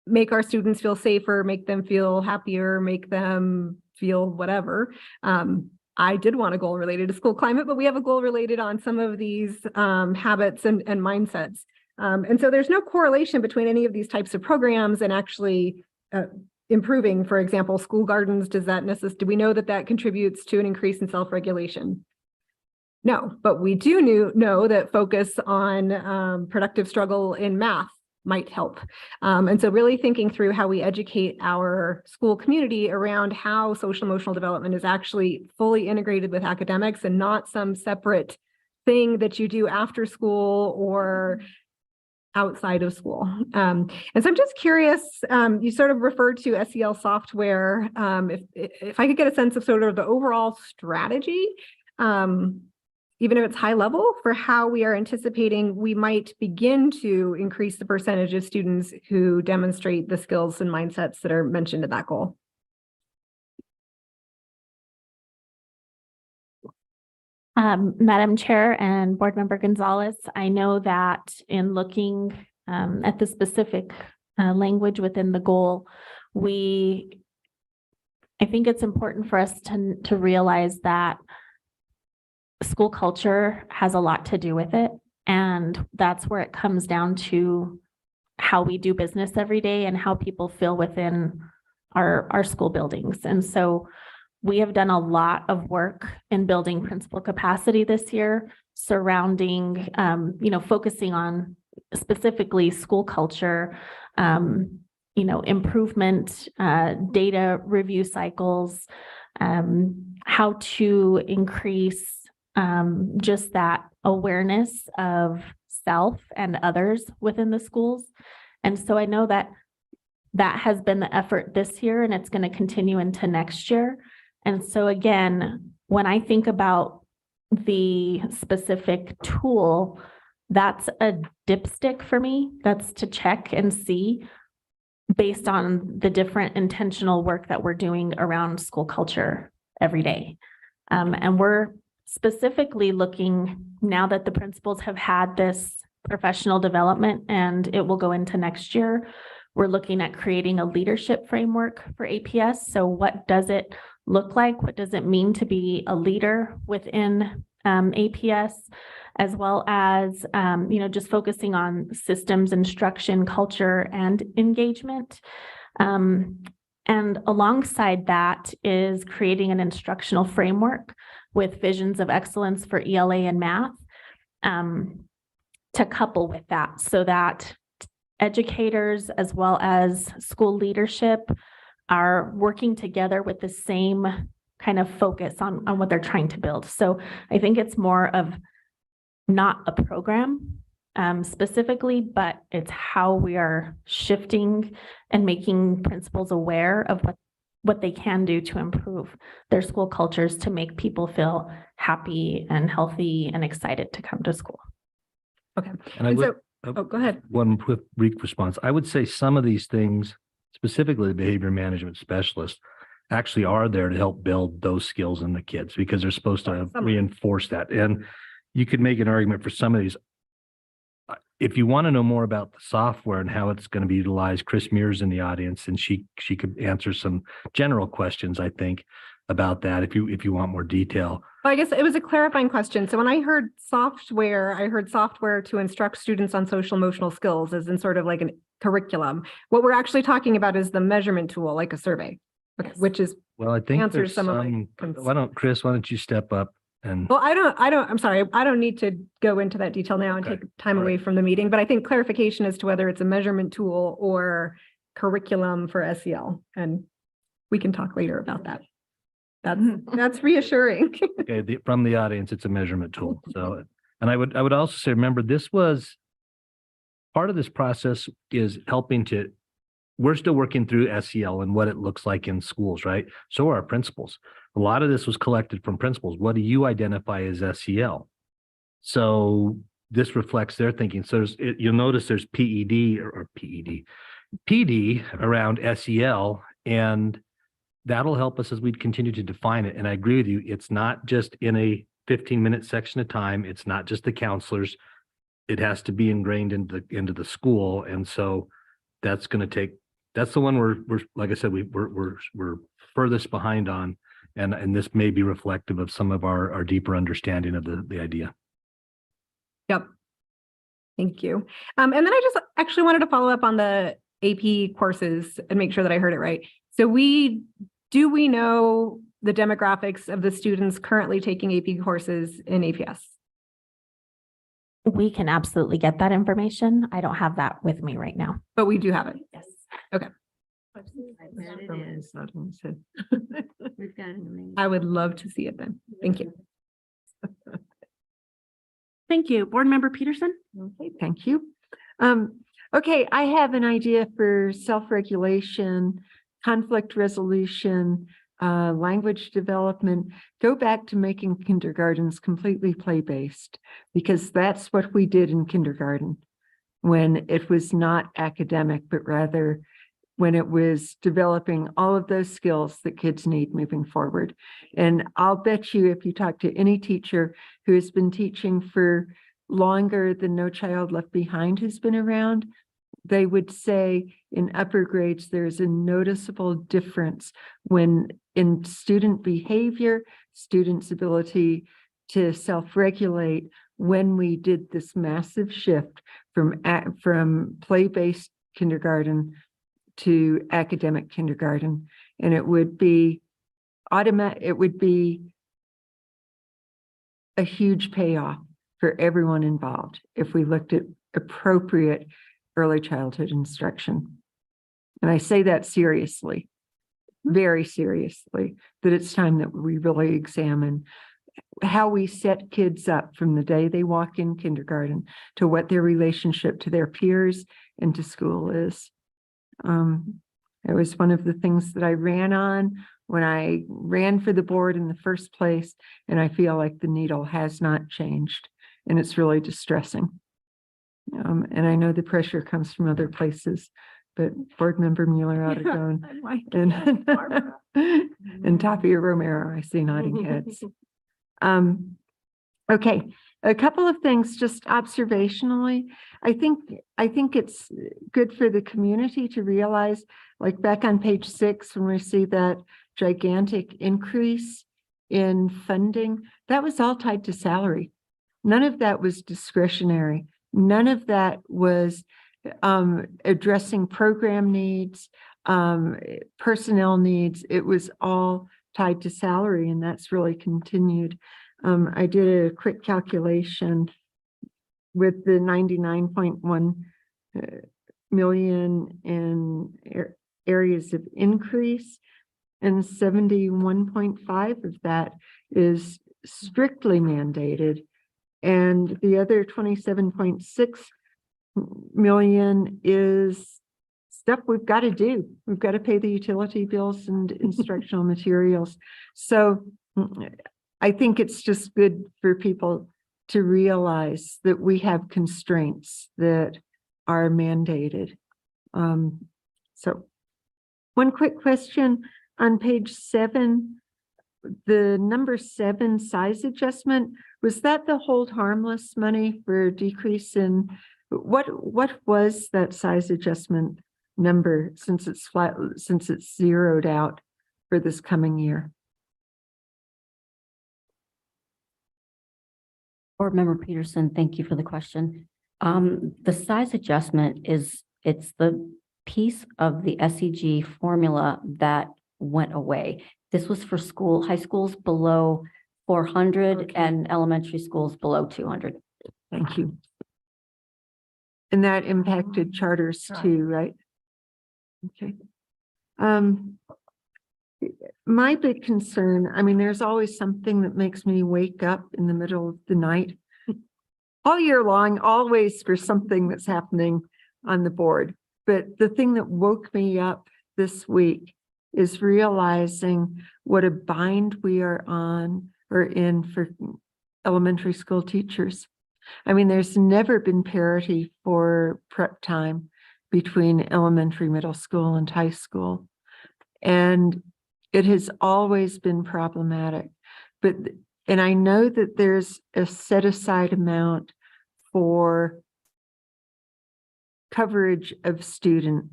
make our students feel safer, make them feel happier, make them feel whatever. I did want a goal related to school climate, but we have a goal related on some of these habits and mindsets. And so there's no correlation between any of these types of programs and actually improving, for example, school gardens. Do we know that that contributes to an increase in self-regulation? No, but we do know that focus on productive struggle in math might help. And so really thinking through how we educate our school community around how social emotional development is actually fully integrated with academics and not some separate thing that you do after school or outside of school. And so I'm just curious, you sort of referred to SEL software. If I could get a sense of sort of the overall strategy, even if it's high level, for how we are anticipating we might begin to increase the percentage of students who demonstrate the skills and mindsets that are mentioned in that goal. Madam Chair and Board Member Gonzalez, I know that in looking at the specific language within the goal, I think it's important for us to realize that school culture has a lot to do with it. And that's where it comes down to how we do business every day and how people feel within our school buildings. And so we have done a lot of work in building principal capacity this year surrounding, focusing on specifically school culture, improvement, data review cycles, how to increase just that awareness of self and others within the schools. And so I know that has been the effort this year, and it's going to continue into next year. And so again, when I think about the specific tool, that's a dipstick for me. That's to check and see based on the different intentional work that we're doing around school culture every day. And we're specifically looking, now that the principals have had this professional development and it will go into next year, we're looking at creating a leadership framework for APS. So what does it look like? What does it mean to be a leader within APS, as well as, just focusing on systems, instruction, culture, and engagement. And alongside that is creating an instructional framework with visions of excellence for ELA and math to couple with that, so that educators as well as school leadership are working together with the same kind of focus on what they're trying to build. So I think it's more of not a program specifically, but it's how we are shifting and making principals aware of what they can do to improve their school cultures to make people feel happy and healthy and excited to come to school. Okay. And Oh, go ahead. One quick brief response. I would say some of these things, specifically the behavior management specialist, actually are there to help build those skills in the kids because they're supposed to reinforce that. And you could make an argument for some of these. If you want to know more about the software and how it's going to be utilized, Chris Mears in the audience, and she could answer some general questions, I think, about that if you want more detail. Well, I guess it was a clarifying question. So when I heard software, I heard software to instruct students on social emotional skills as in sort of like a curriculum. What we're actually talking about is the measurement tool, like a survey, which is, Well, I think answers there's some of my why don't you step up and well, I'm sorry, I don't need to go into that detail now and Okay. take time away from the meeting, but I think clarification as to whether it's a measurement tool or curriculum for SEL, and we can talk later about that. That's reassuring. okay, from the audience, it's a measurement tool. So, and I would also say, remember, this was part of this process is helping to, we're still working through SEL and what it looks like in schools, right? So are our principals. A lot of this was collected from principals. What do you identify as SEL? So this reflects their thinking. So you'll notice there's PD around SEL, and that'll help us as we continue to define it. And I agree with you. It's not just in a 15-minute section of time. It's not just the counselors. It has to be ingrained into the school. And so that's going to take, that's the one we're like I said, we're furthest behind on. And this may be reflective of some of our deeper understanding of the idea. Yep. Thank you. And then I just actually wanted to follow up on the AP courses and make sure that I heard it right. So do we know the demographics of the students currently taking AP courses in APS? We can absolutely get that information. I don't have that with me right now. But we do have it. Yes. Okay. We've got it. I would love to see it then. Thank you. Thank you. Board Member Peterson? Okay, thank you. Okay, I have an idea for self-regulation, conflict resolution, language development. Go back to making kindergartens completely play-based, because that's what we did in kindergarten when it was not academic, but rather when it was developing all of those skills that kids need moving forward. And I'll bet you if you talk to any teacher who has been teaching for longer than No Child Left Behind has been around, they would say in upper grades, there's a noticeable difference when in student behavior, students' ability to self-regulate, when we did this massive shift from play-based kindergarten to academic kindergarten. And it would be it would be a huge payoff for everyone involved if we looked at appropriate early childhood instruction. And I say that seriously, very seriously, that it's time that we really examine how we set kids up from the day they walk in kindergarten to what their relationship to their peers and to school is. It was one of the things that I ran on when I ran for the board in the first place, and I feel like the needle has not changed, and it's really distressing. And I know the pressure comes from other places, but Board Member Mueller-Aragon and Tapia Romero, I see nodding heads. Okay, a couple of things just observationally. I think it's good for the community to realize, like back on page 6, when we see that gigantic increase in funding, that was all tied to salary. None of that was discretionary. None of that was addressing program needs, personnel needs. It was all tied to salary, and that's really continued. I did a quick calculation with the 99.1 million in areas of increase, and 71.5 of that is strictly mandated. And the other 27.6 million is stuff we've got to do. We've got to pay the utility bills and instructional materials. So I think it's just good for people to realize that we have constraints that are mandated. So one quick question on page 7, the number 7 size adjustment, was that the hold harmless money for decrease in, what was that size adjustment number since it's flat, since it's zeroed out for this coming year? Board Member Peterson, thank you for the question. The size adjustment it's the piece of the SEG formula that went away. This was for high schools below 400 and elementary schools below 200. Thank you. And that impacted charters too, right? Okay. My big concern, I mean, there's always something that makes me wake up in the middle of the night. All year long, always for something that's happening on the board. But the thing that woke me up this week is realizing what a bind we are on or in for elementary school teachers. I mean, there's never been parity for prep time between elementary, middle school, and high school. And it has always been problematic. And I know that there's a set aside amount for coverage of student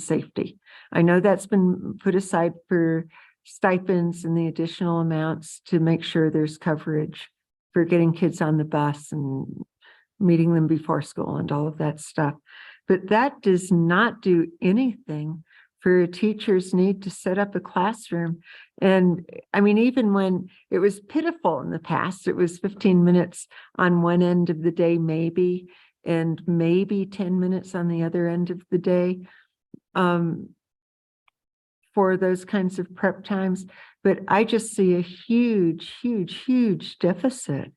safety. I know that's been put aside for stipends and the additional amounts to make sure there's coverage for getting kids on the bus and meeting them before school and all of that stuff. But that does not do anything for a teacher's need to set up a classroom. And I mean, even when it was pitiful in the past, it was 15 minutes on one end of the day, maybe, and maybe 10 minutes on the other end of the day for those kinds of prep times. But I just see a huge, huge, huge deficit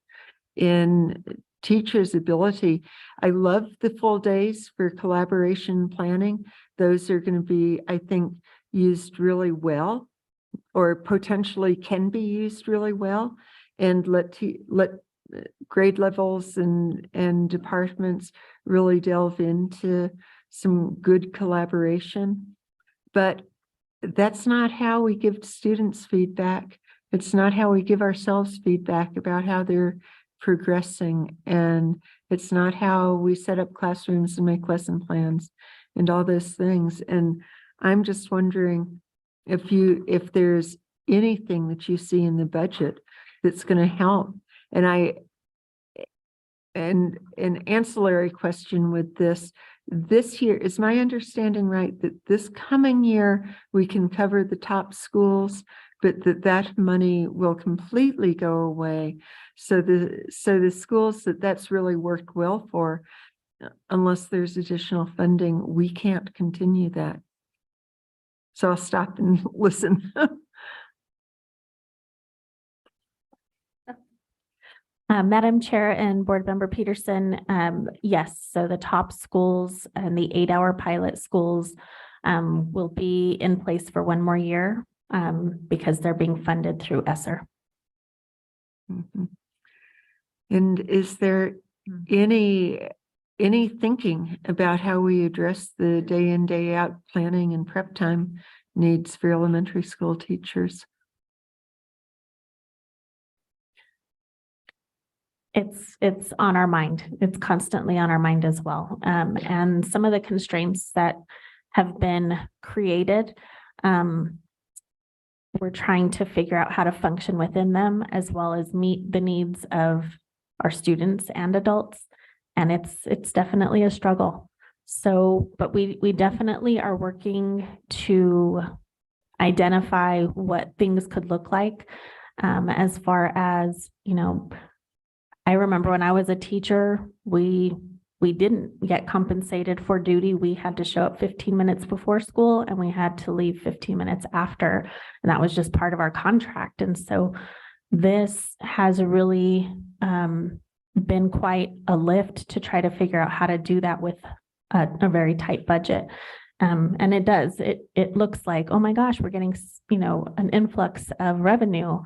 in teachers' ability. I love the full days for collaboration planning. Those are going to be, I think, used really well, or potentially can be used really well, and let grade levels and departments really delve into some good collaboration. But that's not how we give students feedback. It's not how we give ourselves feedback about how they're progressing. And it's not how we set up classrooms and make lesson plans and all those things. And I'm just wondering if there's anything that you see in the budget that's going to help. And an ancillary question with this year, is my understanding right that this coming year we can cover the top schools, but that money will completely go away? So the schools that's really worked well for, unless there's additional funding, we can't continue that. So I'll stop and listen. Madam Chair and Board Member Peterson, yes, so the top schools and the 8-hour pilot schools will be in place for one more year because they're being funded through ESSER. Mm-hmm. And is there any thinking about how we address the day in, day out planning and prep time needs for elementary school teachers? It's on our mind. It's constantly on our mind as well. And some of the constraints that have been created, we're trying to figure out how to function within them, as well as meet the needs of our students and adults. And it's definitely a struggle. So, but we definitely are working to identify what things could look like, as far as, I remember when I was a teacher, we didn't get compensated for duty. We had to show up 15 minutes before school and we had to leave 15 minutes after. And that was just part of our contract. And so this has really been quite a lift to try to figure out how to do that with a very tight budget. And it does. It looks like, oh my gosh, we're getting, an influx of revenue,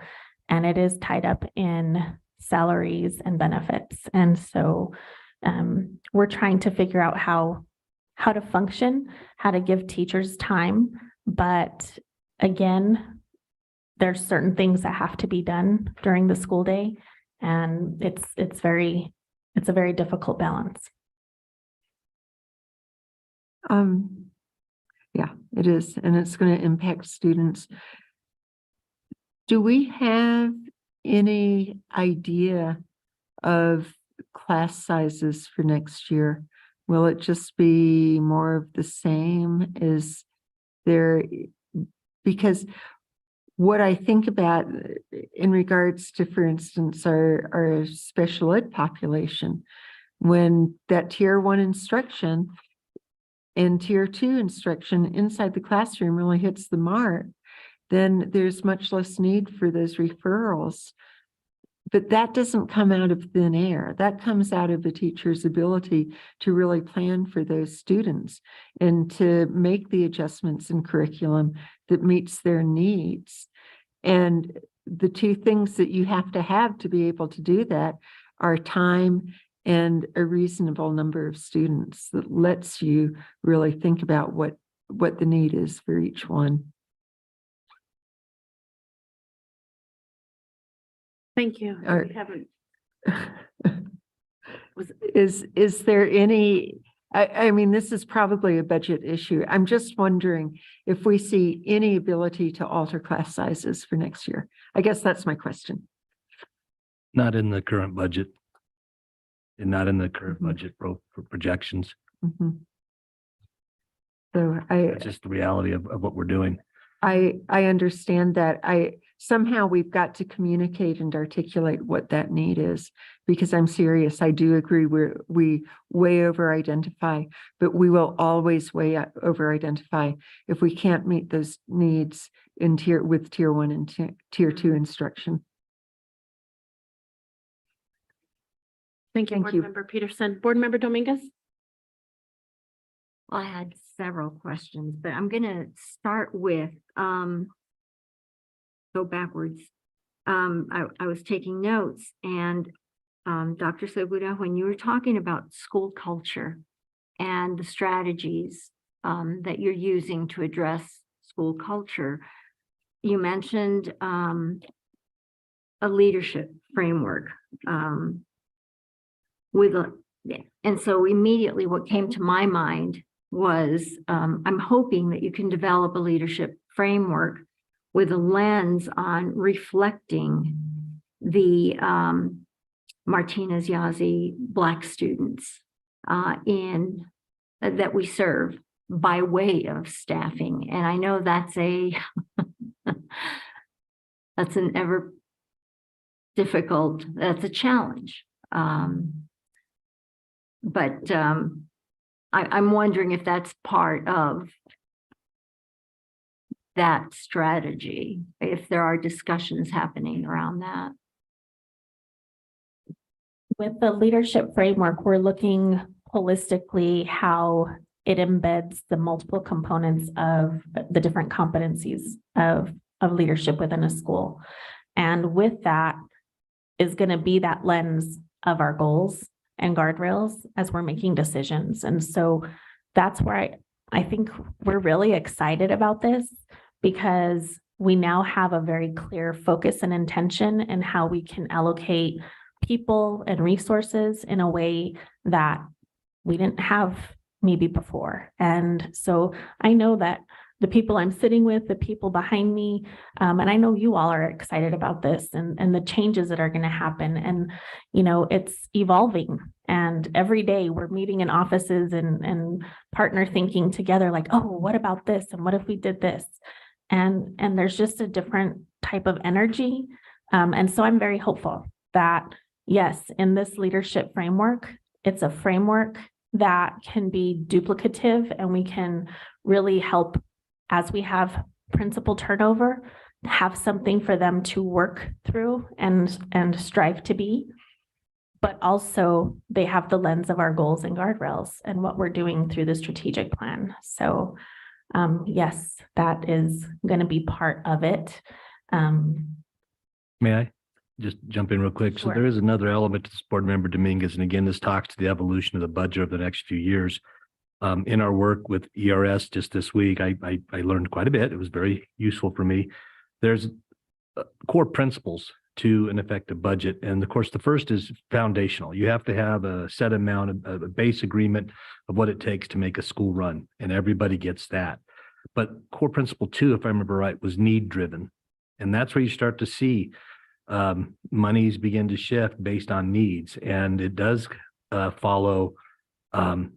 and it is tied up in salaries and benefits. And so we're trying to figure out how to function, how to give teachers time. But again, there's certain things that have to be done during the school day. And it's a very difficult balance. Yeah, it is, and it's going to impact students. Do we have any idea of class sizes for next year? Will it just be more of the same? Is there, because what I think about in regards to, for instance, our special ed population, when that tier 1 instruction and tier 2 instruction inside the classroom really hits the mark, then there's much less need for those referrals. But that doesn't come out of thin air. That comes out of the teacher's ability to really plan for those students and to make the adjustments in curriculum that meets their needs. And the two things that you have to be able to do that are time and a reasonable number of students that lets you really think about what the need is for each one. Thank you. Or- We haven't. Is there any, I mean, this is probably a budget issue. I'm just wondering if we see any ability to alter class sizes for next year. I guess that's my question. Not in the current budget. And not in the current Mhm. budget for projections. Mhm. So That's just the reality of what we're doing. I understand that. Somehow we've got to communicate and articulate what that need is, because I'm serious. I do agree we way over identify, but we will always way over identify if we can't meet those needs in tier 1 and tier 2 instruction. Thank you, Thank Board you. Member Peterson. Board Member Dominguez? I had several questions, but I'm going to start with, go backwards. I was taking notes, and Dr. Segura, when you were talking about school culture and the strategies that you're using to address school culture, you mentioned a leadership framework and so immediately what came to my mind was I'm hoping that you can develop a leadership framework with a lens on reflecting the Martinez Yazzie Black students that we serve by way of staffing. And I know that's that's an ever difficult, that's a challenge. But I'm wondering if that's part of that strategy, if there are discussions happening around that. With the leadership framework, we're looking holistically how it embeds the multiple components of the different competencies of leadership within a school. And with that is going to be that lens of our goals and guardrails as we're making decisions. And so that's where I think we're really excited about this, because we now have a very clear focus and intention in how we can allocate people and resources in a way that we didn't have maybe before. And so I know that the people I'm sitting with, the people behind me, and I know you all are excited about this and the changes that are going to happen. And, it's evolving. And every day we're meeting in offices and partner thinking together like, oh, what about this? And what if we did this? And there's just a different type of energy. And so I'm very hopeful that, yes, in this leadership framework, it's a framework that can be duplicative, and we can really help as we have principal turnover, have something for them to work through and strive to be. But also they have the lens of our goals and guardrails and what we're doing through the strategic plan. So yes, that is going to be part of it. May I? just jump in real quick. So Sure. there is another element to this, Board Member Dominguez, and again, this talks to the evolution of the budget over the next few years. In our work with ERS just this week, I learned quite a bit. It was very useful for me. There's core principles to an effective budget. And of course, the first is foundational. You have to have a set amount of a base agreement of what it takes to make a school run, and everybody gets that. But core principle 2, if I remember right, was need driven. And that's where you start to see monies begin to shift based on needs. And it does follow the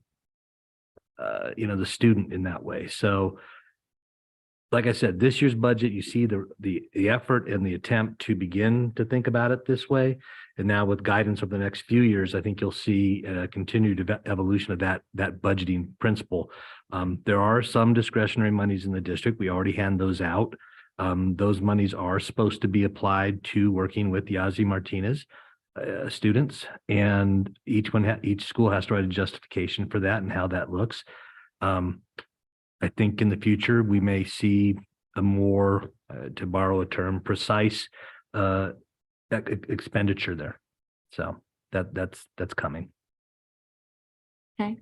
student in that way. So like I said, this year's budget, you see the effort and the attempt to begin to think about it this way. And now with guidance over the next few years, I think you'll see a continued evolution of that budgeting principle. There are some discretionary monies in the district. We already hand those out. Those monies are supposed to be applied to working with Yazzie Martinez students, and each school has to write a justification for that and how that looks. I think in the future, we may see a more, to borrow a term, precise expenditure there. So that's coming. Okay,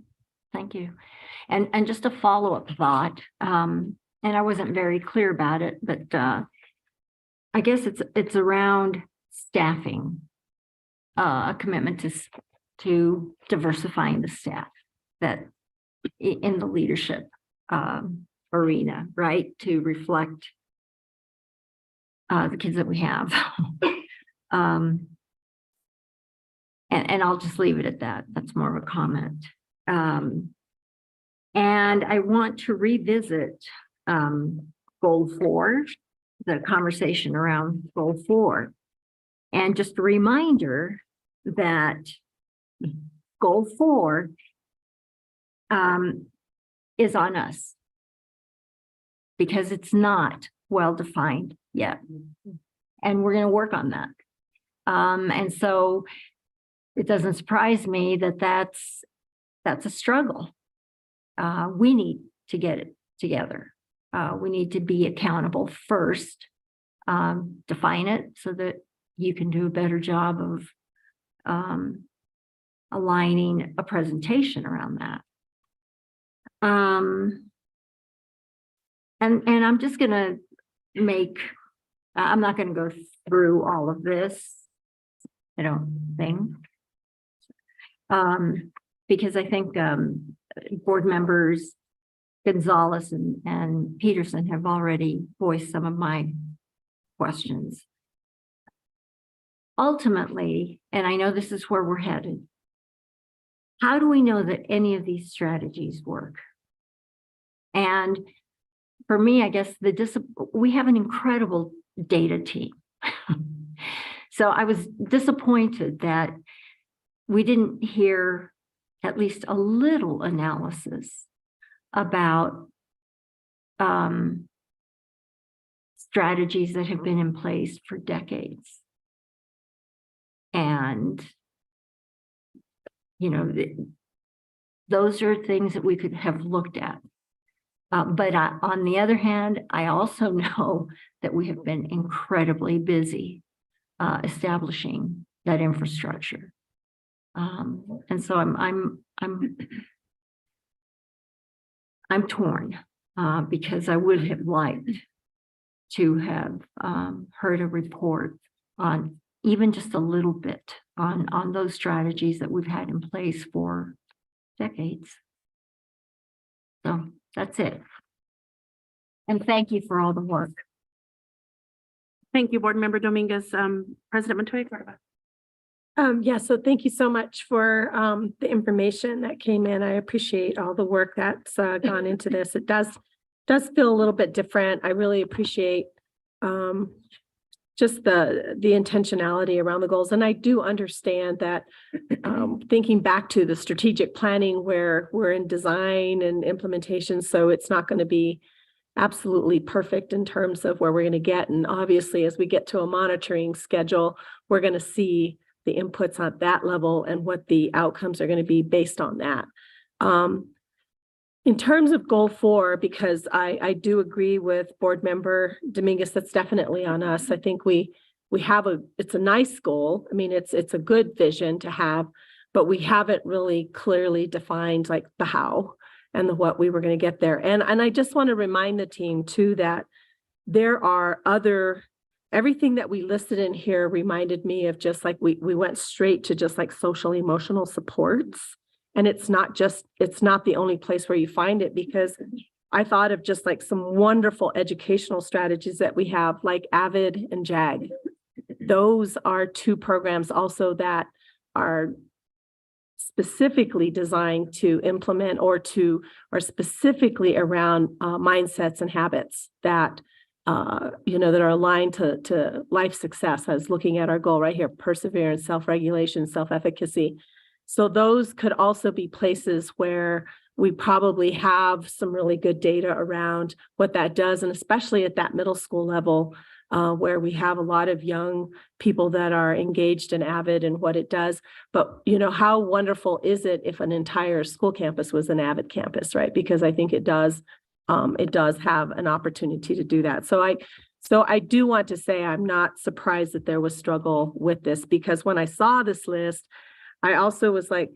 thank you. And just a follow-up thought, and I wasn't very clear about it, but I guess it's around staffing, a commitment to diversifying the staff that in the leadership arena, right? To reflect the kids that we have. And I'll just leave it at that. That's more of a comment. And I want to revisit goal 4, the conversation around goal 4. And just a reminder that goal 4 is on us because it's not well-defined yet. And we're going to work on that. And so it doesn't surprise me that that's a struggle. We need to get it together. We need to be accountable first, define it so that you can do a better job of aligning a presentation around that. And I'm just going to I'm not going to go through all of this, I don't think, because I think board members Gonzalez and Peterson have already voiced some of my questions. Ultimately, and I know this is where we're headed, how do we know that any of these strategies work? And for me, I guess we have an incredible data team. So I was disappointed that we didn't hear at least a little analysis about strategies that have been in place for decades. And, those are things that we could have looked at. But on the other hand, I also know that we have been incredibly busy establishing that infrastructure. And so I'm torn because I would have liked to have heard a report on even just a little bit on those strategies that we've had in place for decades. So that's it. And thank you for all the work. Thank you, Board Member Dominguez. President Montoya Cordova. Yeah, so thank you so much for the information that came in. I appreciate all the work that's gone into this. It does feel a little bit different. I really appreciate just the intentionality around the goals. And I do understand that thinking back to the strategic planning where we're in design and implementation, so it's not going to be absolutely perfect in terms of where we're going to get. And obviously, as we get to a monitoring schedule, we're going to see the inputs on that level and what the outcomes are going to be based on that. In terms of goal 4, because I do agree with Board Member Dominguez, that's definitely on us. I think we it's a nice goal. I mean, it's a good vision to have, but we haven't really clearly defined like the how and the what we were going to get there. And I just want to remind the team too, that there are everything that we listed in here reminded me of just like, we went straight to just like social emotional supports. And it's not the only place where you find it, because I thought of just like some wonderful educational strategies that we have, like AVID and JAG. Those are two programs also that are specifically designed to implement or specifically around mindsets and habits that that are aligned to life success, as looking at our goal right here: perseverance, self-regulation, self-efficacy. So those could also be places where we probably have some really good data around what that does, and especially at that middle school level, where we have a lot of young people that are engaged in AVID and what it does. But, how wonderful is it if an entire school campus was an AVID campus, right? Because I think it does have an opportunity to do that. So I do want to say I'm not surprised that there was struggle with this, because when I saw this list, I also was like,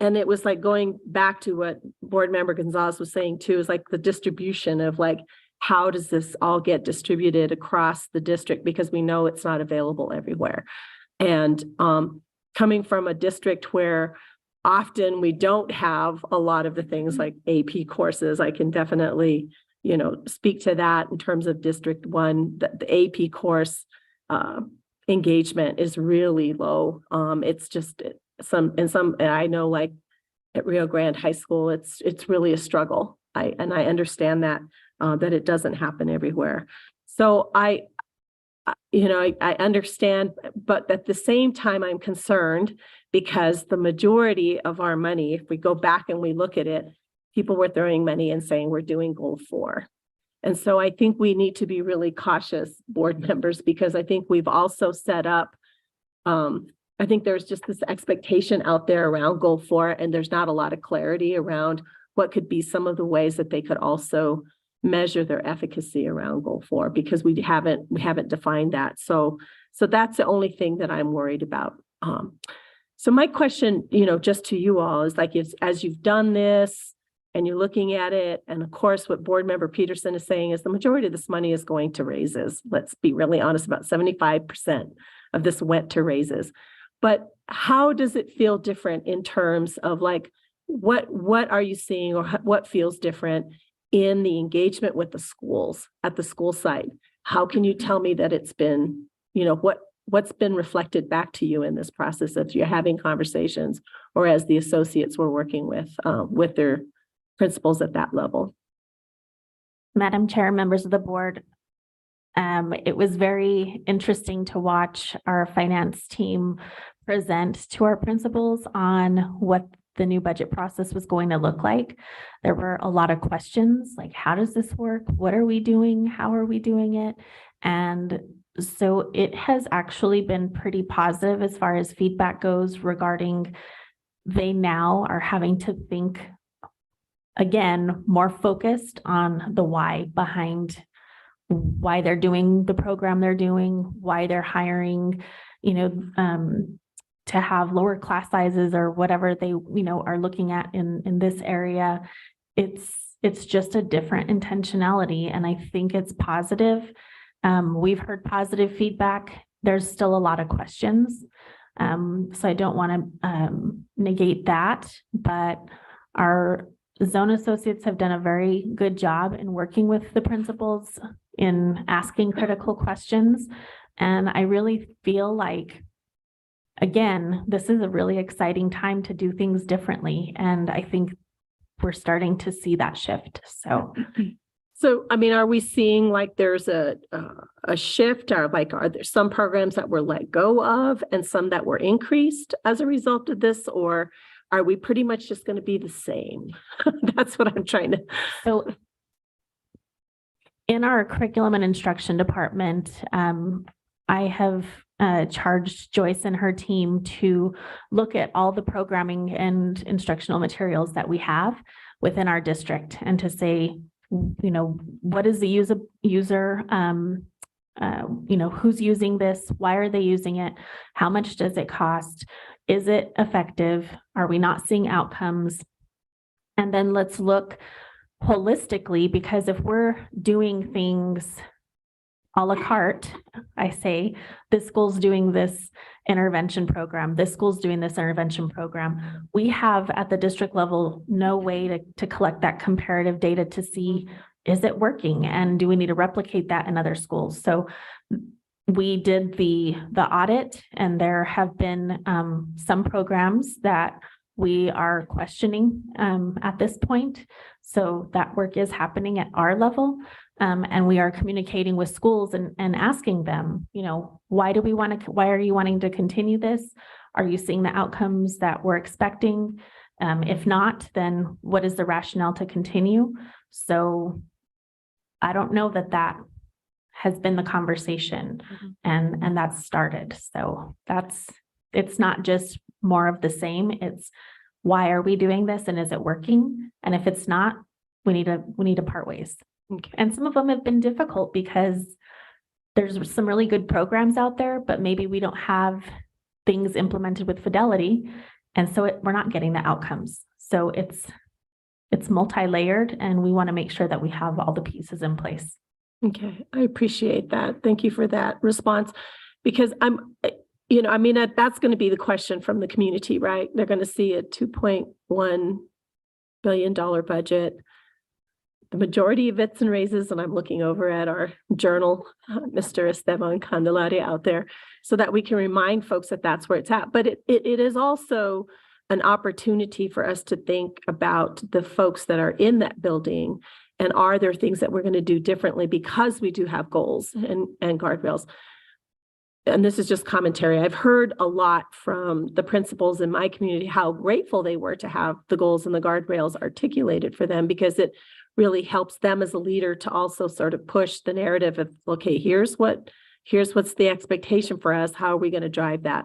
and it was like going back to what Board Member Gonzalez was saying too, is like the distribution of like, how does this all get distributed across the district? Because we know it's not available everywhere. And coming from a district where often we don't have a lot of the things like AP courses, I can definitely, speak to that in terms of District 1, the AP course engagement is really low. It's just I know like at Rio Grande High School, it's really a struggle. I understand that it doesn't happen everywhere. So I understand, but at the same time, I'm concerned because the majority of our money, if we go back and we look at it, people were throwing money and saying we're doing goal 4. And so I think we need to be really cautious, board members, because I think we've also set up, I think there's just this expectation out there around goal 4, and there's not a lot of clarity around what could be some of the ways that they could also measure their efficacy around goal 4, because we haven't defined that. So that's the only thing that I'm worried about. So my question, just to you all is like, as you've done this and you're looking at it, and of course, what Board Member Peterson is saying is the majority of this money is going to raises. Let's be really honest, about 75% of this went to raises. But how does it feel different in terms of like, what are you seeing, or what feels different in the engagement with the schools at the school site? How can you tell me that it's been, what's been reflected back to you in this process as you're having conversations, or as the associates were working with their principals at that level? Madam Chair, members of the board, it was very interesting to watch our finance team present to our principals on what the new budget process was going to look like. There were a lot of questions like, how does this work? What are we doing? How are we doing it? And so it has actually been pretty positive as far as feedback goes, regarding they now are having to think again, more focused on the why behind why they're doing the program they're doing, why they're hiring, to have lower class sizes or whatever they, are looking at in this area. It's just a different intentionality, and I think it's positive. We've heard positive feedback. There's still a lot of questions. So I don't want to negate that, but our zone associates have done a very good job in working with the principals in asking critical questions. And I really feel like, again, this is a really exciting time to do things differently. And I think we're starting to see that shift. So, are we seeing like there's a shift, or like, are there some programs that were let go of and some that were increased as a result of this? Or are we pretty much just going to be the same? That's what I'm trying to. So in our curriculum and instruction department, I have charged Joyce and her team to look at all the programming and instructional materials that we have within our district, and to say, what is the user who's using this? Why are they using it? How much does it cost? Is it effective? Are we not seeing outcomes? And then let's look holistically, because if we're doing things a la carte, I say, this school's doing this intervention program, this school's doing this intervention program. We have at the district level no way to collect that comparative data to see, is it working? And do we need to replicate that in other schools? So we did the audit, and there have been some programs that we are questioning at this point. So that work is happening at our level. And we are communicating with schools and asking them, why are you wanting to continue this? Are you seeing the outcomes that we're expecting? If not, then what is the rationale to continue? So I don't know that has been the conversation, and that's started. So it's not just more of the same. It's why are we doing this, and is it working? And if it's not, we need to part ways. Okay. And some of them have been difficult because there's some really good programs out there, but maybe we don't have things implemented with fidelity. And so we're not getting the outcomes. So it's multi-layered, and we want to make sure that we have all the pieces in place. Okay, I appreciate that. Thank you for that response, because that's going to be the question from the community, right? They're going to see a $2.1 billion budget. The majority of it's in raises, and I'm looking over at our journal, Mr. Esteban Candelaria out there, so that we can remind folks that that's where it's at. But it is also an opportunity for us to think about the folks that are in that building, and are there things that we're going to do differently because we do have goals and guardrails. And this is just commentary. I've heard a lot from the principals in my community how grateful they were to have the goals and the guardrails articulated for them, because it really helps them as a leader to also sort of push the narrative of, okay, here's what's the expectation for us. How are we going to drive that?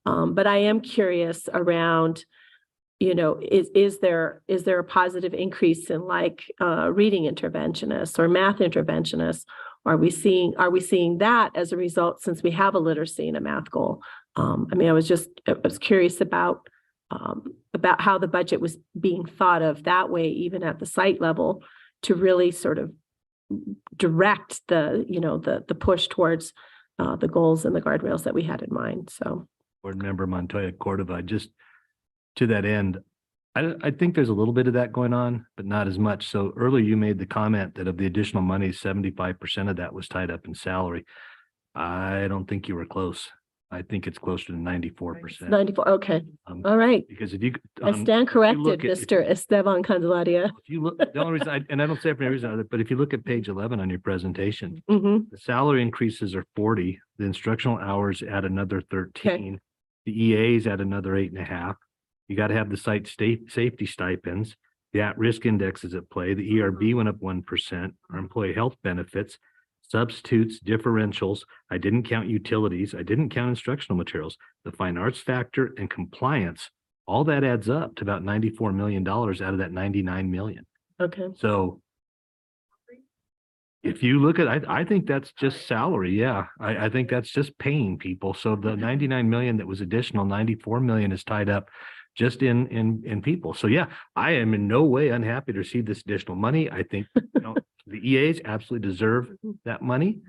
But I am curious around, is there a positive increase in reading interventionists or math interventionists? Are we seeing that as a result, since we have a literacy and a math goal? I was curious about how the budget was being thought of that way, even at the site level, to really sort of direct the push towards the goals and the guardrails that we had in mind. So, Board Member Montoya Cordova, just to that end, I think there's a little bit of that going on, but not as much. So earlier you made the comment that of the additional money, 75% of that was tied up in salary. I don't think you were close. I think it's closer to 94%. 94. Okay. All right. Because if you, I stand corrected, look at- Mr. Esteban Candelaria. if you look, the only reason, and I don't say it for any reason, but if you look at page 11 on your presentation, Mhm. the salary increases are 40, the instructional hours add another 13, the EAs add another 8.5. You got to have the site safety stipends, the at-risk index is at play, the ERB went up 1%, our employee health benefits, substitutes, differentials. I didn't count utilities. I didn't count instructional materials, the fine arts factor and compliance. All that adds up to about $94 million out of that 99 million. Okay. So if you look at, I think that's just salary. Yeah. I think that's just paying people. So the 99 million that was additional, 94 million is tied up just in people. So yeah, I am in no way unhappy to receive this additional money. I think, the EAs absolutely deserve that money.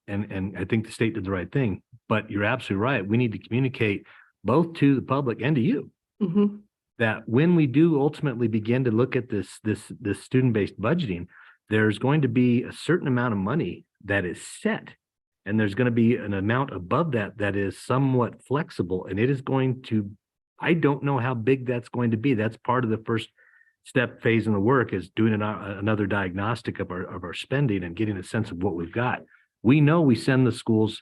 And I think the state did the right thing, but you're absolutely right. We need to communicate both to the public and to you that when we do ultimately begin to look at this student-based budgeting, there's going to be a certain amount of money that is set, and there's going to be an amount above that that is somewhat flexible, and it is going to, I don't know how big that's going to be. That's part of the first step phase in the work, is doing another diagnostic of our spending and getting a sense of what we've got. We know we send the schools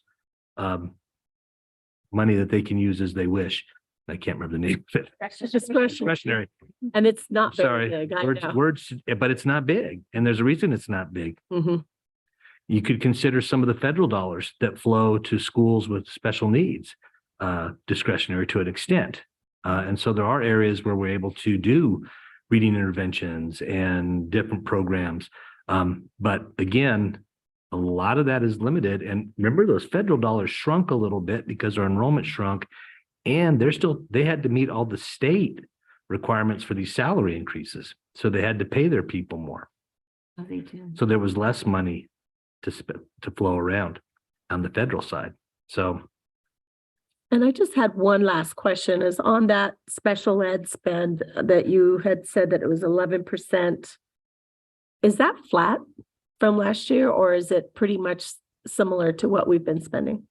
money that they can use as they wish. I can't remember the name of it. Discretionary. And it's not Sorry, very big. I know. words, but it's not big. And there's a reason it's not big. You could consider some of the federal dollars that flow to schools with special needs discretionary to an extent. And so there are areas where we're able to do reading interventions and different programs. But again, A lot of that is limited. And remember, those federal dollars shrunk a little bit because our enrollment shrunk. And they had to meet all the state requirements for these salary increases. So they had to pay their people more. Oh, they do. So there was less money to flow around on the federal side. So And I just had one last question is on that special ed spend that you had said that it was 11%. Is that flat from last year or is it pretty much similar to what we've been spending?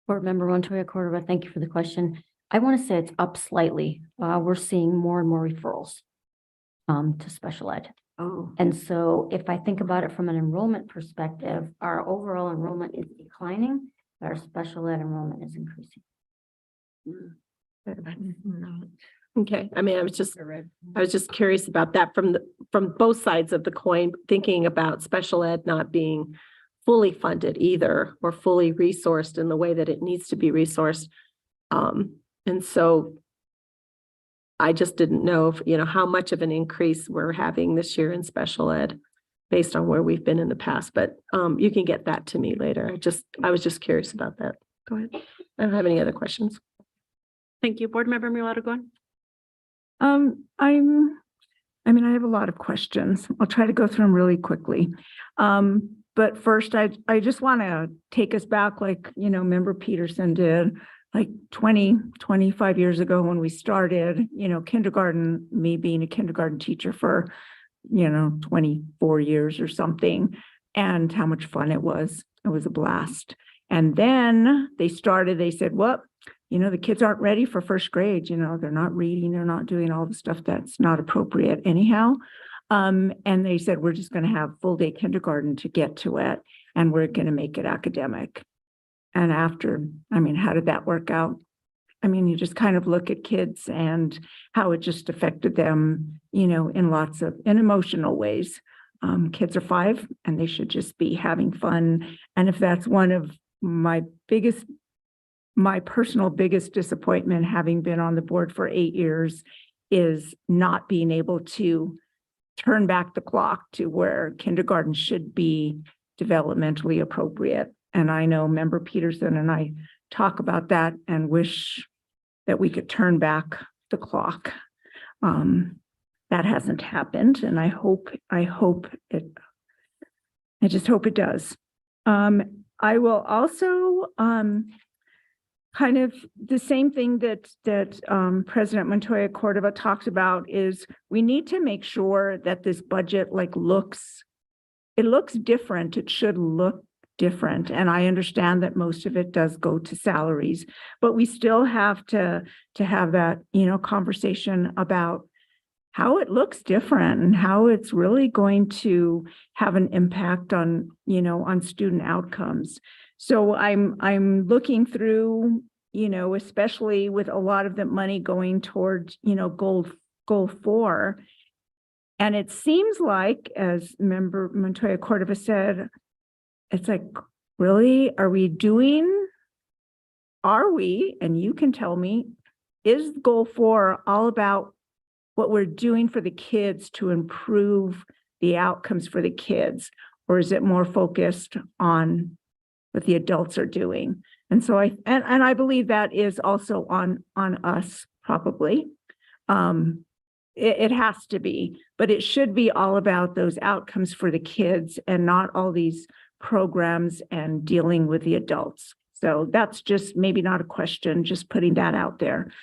Board Member Montoya Cordova, thank you for the question. I want to say it's up slightly. We're seeing more and more referrals to special ed. Oh, And so if I think about it from an enrollment perspective, our overall enrollment is declining, but our special ed enrollment is increasing. Okay, I mean, I was just curious about that from both sides of the coin, thinking about special ed not being fully funded either, or fully resourced in the way that it needs to be resourced. And so I just didn't know if, how much of an increase we're having this year in special ed based on where we've been in the past, but you can get that to me later. I was just curious about that. Go ahead. I don't have any other questions. Thank you. Board Member Mulatto. I have a lot of questions. I'll try to go through them really quickly. But first, I just want to take us back like, Member Peterson did, like 25 years ago when we started, kindergarten, me being a kindergarten teacher for, 24 years or something, and how much fun it was. It was a blast. And then they said, well, the kids aren't ready for first grade, they're not reading, they're not doing all the stuff that's not appropriate anyhow. And they said, we're just going to have full day kindergarten to get to it, and we're going to make it academic. And after, how did that work out? You just kind of look at kids and how it just affected them, in emotional ways. Kids are 5 and they should just be having fun. And if that's one of my personal biggest disappointment, having been on the board for 8 years, is not being able to turn back the clock to where kindergarten should be developmentally appropriate. And I know Member Peterson and I talk about that and wish that we could turn back the clock. That hasn't happened, and I just hope it does. I will also kind of the same thing that President Montoya Cordova talked about is we need to make sure that this budget looks different. It should look different. And I understand that most of it does go to salaries, but we still have to have that, conversation about how it looks different and how it's really going to have an impact on, on student outcomes. So I'm looking through, especially with a lot of the money going towards, goal 4. And it seems like, as Member Montoya Cordova said, it's like, really, are we, and you can tell me, is goal 4 all about what we're doing for the kids to improve the outcomes for the kids? Or is it more focused on what the adults are doing? And so I believe that is also on us, probably. It has to be, but it should be all about those outcomes for the kids and not all these programs and dealing with the adults. So that's just maybe not a question, just putting that out there.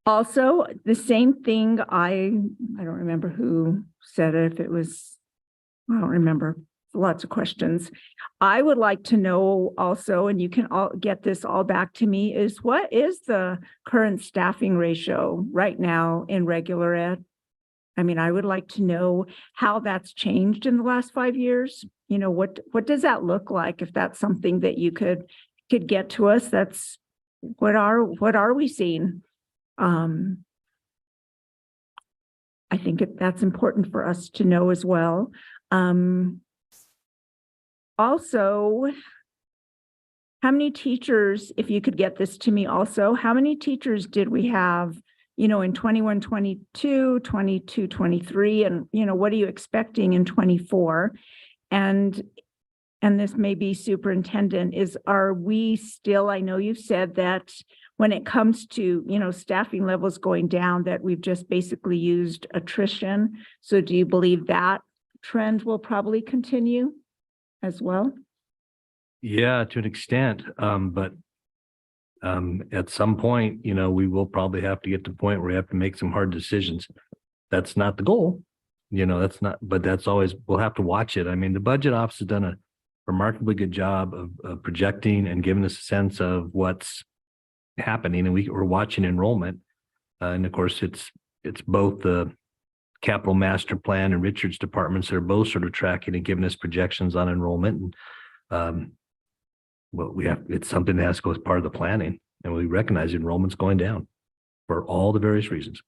Also, the same thing, I don't remember who said it, if it was, I don't remember, lots of questions. I would like to know also, and you can all get this all back to me, is what is the current staffing ratio right now in regular ed? I would like to know how that's changed in the last 5 years. What does that look like? If that's something that you could get to us, that's what are we seeing? I think that's important for us to know as well. Also, how many teachers, if you could get this to me also, how many teachers did we have, in 21, 22, 22, 23, and, what are you expecting in 24? And this may be superintendent, are we still, I know you've said that when it comes to, staffing levels going down, that we've just basically used attrition. So do you believe that trend will probably continue as well? Yeah, to an extent, but at some point, we will probably have to get to the point where we have to make some hard decisions. That's not the goal, that's not, but that's always, we'll have to watch it. I mean, the budget office has done a remarkably good job of projecting and giving us a sense of what's happening, and we're watching enrollment. And of course, it's both the capital master plan and Richard's departments that are both sort of tracking and giving us projections on enrollment. And it's something that has to go as part of the planning, and we recognize enrollment's going down for all the various reasons.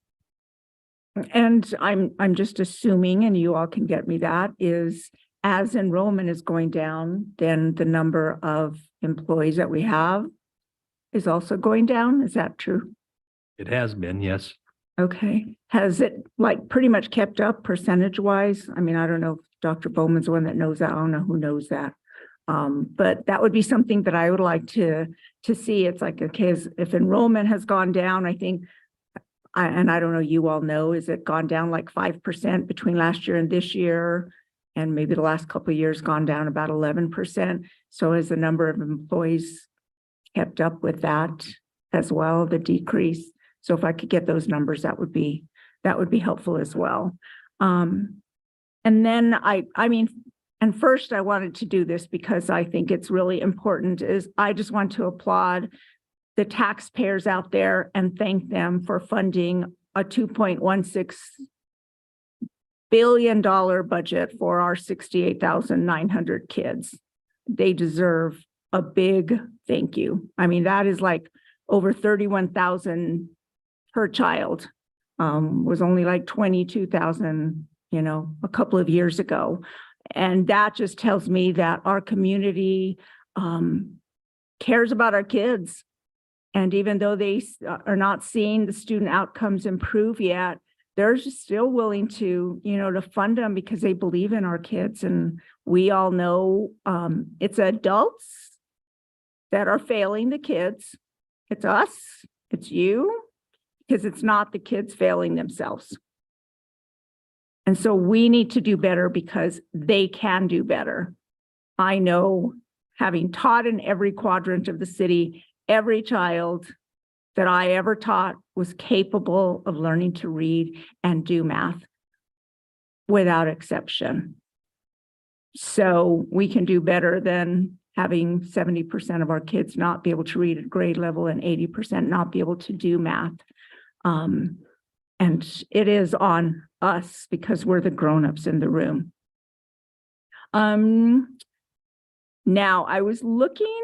And I'm just assuming, and you all can get me that, is as enrollment is going down, then the number of employees that we have is also going down. Is that true? It has been, yes. Okay. Has it pretty much kept up percentage wise? I mean, I don't know if Dr. Bowman's the one that knows that. I don't know who knows that. But that would be something that I would like to see. It's like, okay, if enrollment has gone down, I think, and I don't know, you all know, is it gone down like 5% between last year and this year? And maybe the last couple of years gone down about 11%. So has the number of employees kept up with that as well, the decrease? So if I could get those numbers, that would be helpful as well. And then and first I wanted to do this because I think it's really important, is I just want to applaud the taxpayers out there and thank them for funding a $2.16 billion budget for our 68,900 kids. They deserve a big thank you. I mean, that is like over 31,000 per child. Was only like 22,000, a couple of years ago. And that just tells me that our community cares about our kids. And even though they are not seeing the student outcomes improve yet, they're just still willing to, to fund them because they believe in our kids. And we all know it's adults that are failing the kids. It's us, it's you, because it's not the kids failing themselves. And so we need to do better because they can do better. I know, having taught in every quadrant of the city, every child that I ever taught was capable of learning to read and do math without exception. So we can do better than having 70% of our kids not be able to read at grade level and 80% not be able to do math. And it is on us because we're the grownups in the room. Now I was looking,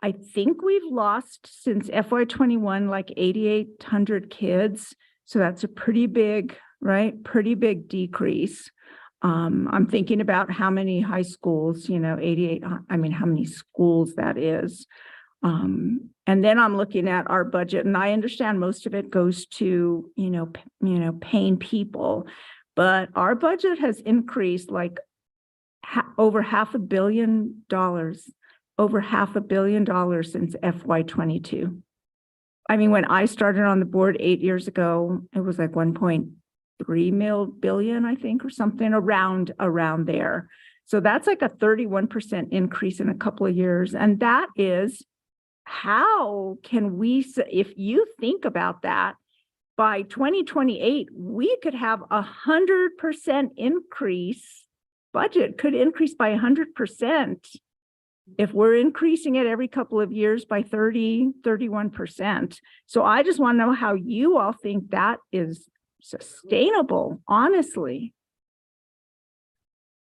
I think we've lost since FY21, like 8,800 kids. So that's a pretty big, right? Pretty big decrease. I'm thinking about how many high schools, 88, how many schools that is. And then I'm looking at our budget, and I understand most of it goes to, paying people, but our budget has increased like over $500 million, over $500 million since FY22. I mean, when I started on the board 8 years ago, it was like 1.3 billion, I think, or something around there. So that's like a 31% increase in a couple of years. And that is, how can we, if you think about that, by 2028, we could have 100% increase, budget could increase by 100%. If we're increasing it every couple of years by 31%. So I just want to know how you all think that is sustainable, honestly.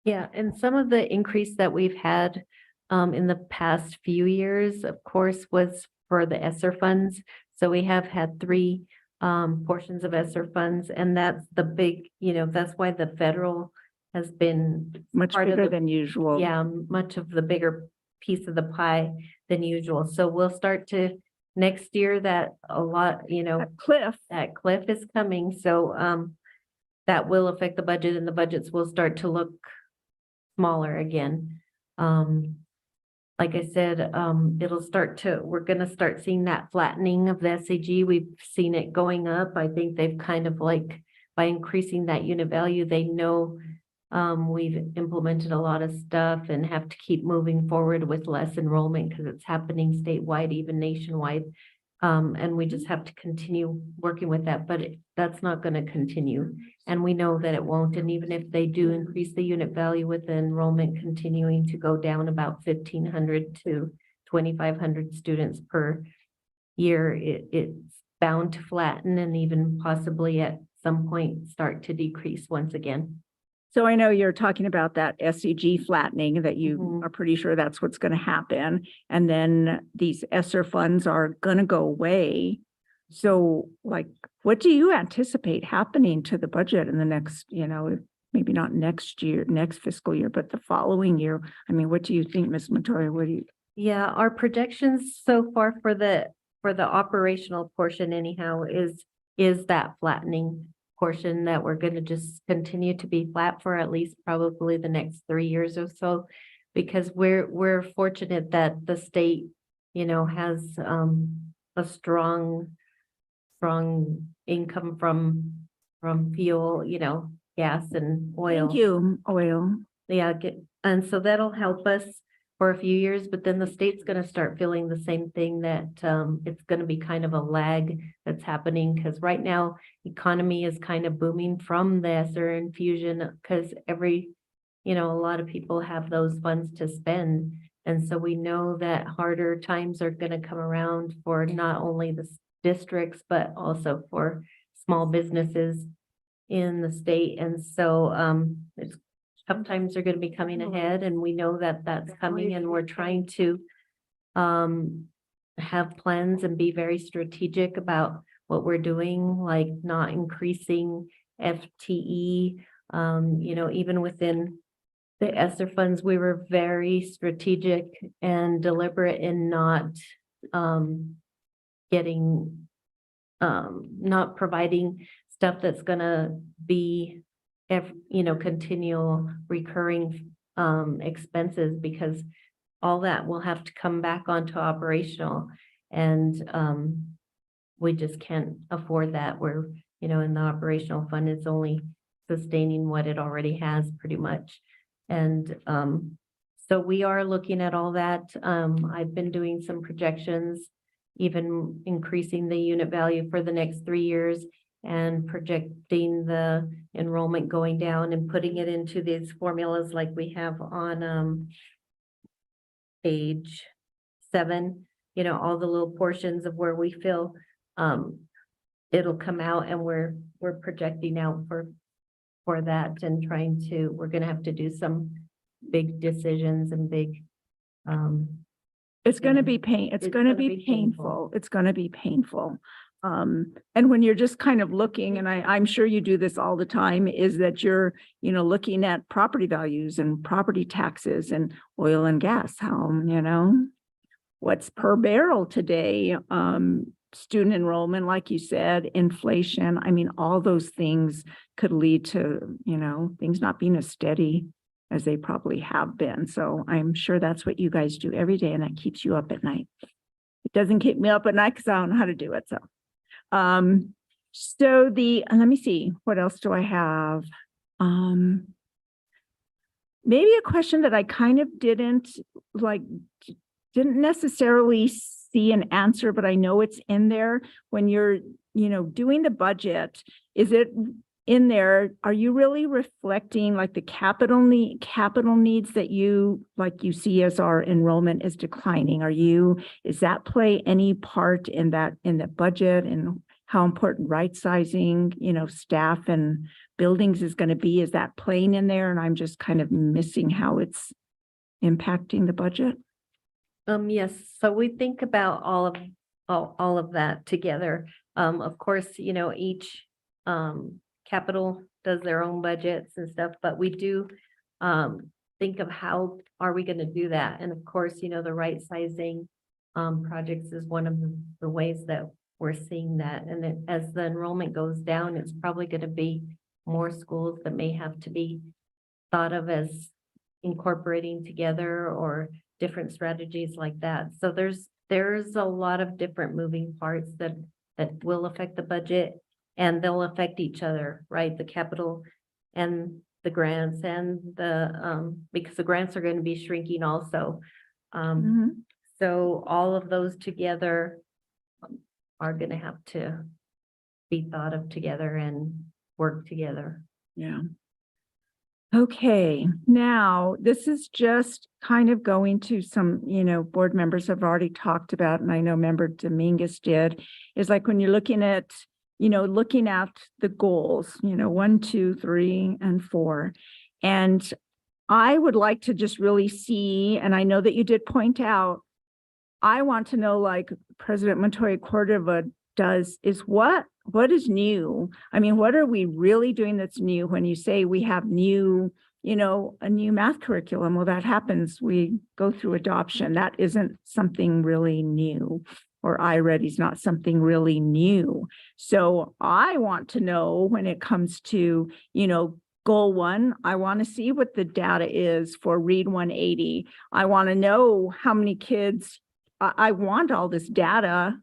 Yeah, and some of the increase that we've had in the past few years, of course, was for the ESSER funds. So we have had 3 portions of ESSER funds, and that's the big, that's why the federal has been much bigger than usual. Yeah, much of the bigger piece of the pie than usual. So we'll start to next year that a lot, that cliff is coming. So, that will affect the budget and the budgets will start to look smaller again. Like I said, we're gonna start seeing that flattening of the SAG. We've seen it going up. I think they've kind of like, by increasing that unit value, they know we've implemented a lot of stuff and have to keep moving forward with less enrollment because it's happening statewide, even nationwide. And we just have to continue working with that, but that's not gonna continue. And we know that it won't. And even if they do increase the unit value with the enrollment continuing to go down about 1,500 to 2,500 students per year, it's bound to flatten and even possibly at some point start to decrease once again. So I know you're talking about that SEG flattening, that you Mhm. are pretty sure that's what's going to happen. And then these ESSER funds are going to go away. So like, what do you anticipate happening to the budget in the next, maybe not next year, next fiscal year, but the following year? I mean, what do you think, Ms. Montoya? What do you? Yeah, our projections so far for the operational portion anyhow is that flattening portion that we're going to just continue to be flat for at least probably the next 3 years or so, because we're fortunate that the state, has a strong income from fuel, gas and oil. Thank you, oil. Yeah, and so that'll help us for a few years, but then the state's gonna start feeling the same thing, that it's gonna be kind of a lag that's happening, because right now economy is kind of booming from the ESSER infusion, because a lot of people have those funds to spend. And so we know that harder times are gonna come around for not only the districts, but also for small businesses in the state. And so it's sometimes they're going to be coming ahead, and we know that that's coming, and we're trying to have plans and be very strategic about what we're doing, like not increasing FTE. Even within the ESSER funds, we were very strategic and deliberate in not not providing stuff that's gonna be continual recurring expenses, because all that will have to come back onto operational, and we just can't afford that. We're, in the operational fund, it's only sustaining what it already has pretty much. And so we are looking at all that. I've been doing some projections, even increasing the unit value for the next 3 years, and projecting the enrollment going down and putting it into these formulas like we have on page 7, all the little portions of where we feel it'll come out, and we're projecting out for that, and we're gonna have to do some big decisions and big It's going to be it's going to be painful. It's going to be painful. And when you're just kind of looking, and I'm sure you do this all the time, is that you're, looking at property values and property taxes and oil and gas, what's per barrel today, student enrollment, like you said, inflation. I mean, all those things could lead to, things not being as steady as they probably have been. So I'm sure that's what you guys do every day, and that keeps you up at night. It doesn't keep me up at night because I don't know how to do it. So, let me see, what else do I have? Maybe a question that I kind of didn't necessarily see an answer, but I know it's in there. When you're, doing the budget, is it in there? Are you really reflecting like the capital needs that you see as our enrollment is declining? Is that play any part in the budget, and how important right sizing, staff and buildings is going to be? Is that playing in there? And I'm just kind of missing how it's impacting the budget. Yes, so we think about all of that together. Of course, each capital does their own budgets and stuff, but we do think of how are we going to do that. And of course, the right sizing projects is one of the ways that we're seeing that. And as the enrollment goes down, it's probably going to be more schools that may have to be thought of as incorporating together or different strategies like that. So there's a lot of different moving parts that will affect the budget, and they'll affect each other, right? The capital and the grants and because the grants are going to be shrinking also. So all of those together are going to have to be thought of together and work together. Yeah. Okay, now this is just kind of going to some, board members have already talked about, and I know Member Dominguez did, is like when you're looking at the goals, 1, 2, 3, and 4. And I would like to just really see, and I know that you did point out, I want to know, like President Montoya Cordova does, is what is new? I mean, what are we really doing that's new when you say we have new, a new math curriculum? Well, that happens. We go through adoption. That isn't something really new, or iReady is not something really new. So I want to know when it comes to, goal 1, I want to see what the data is for Read 180. I want to know how many kids, I want all this data.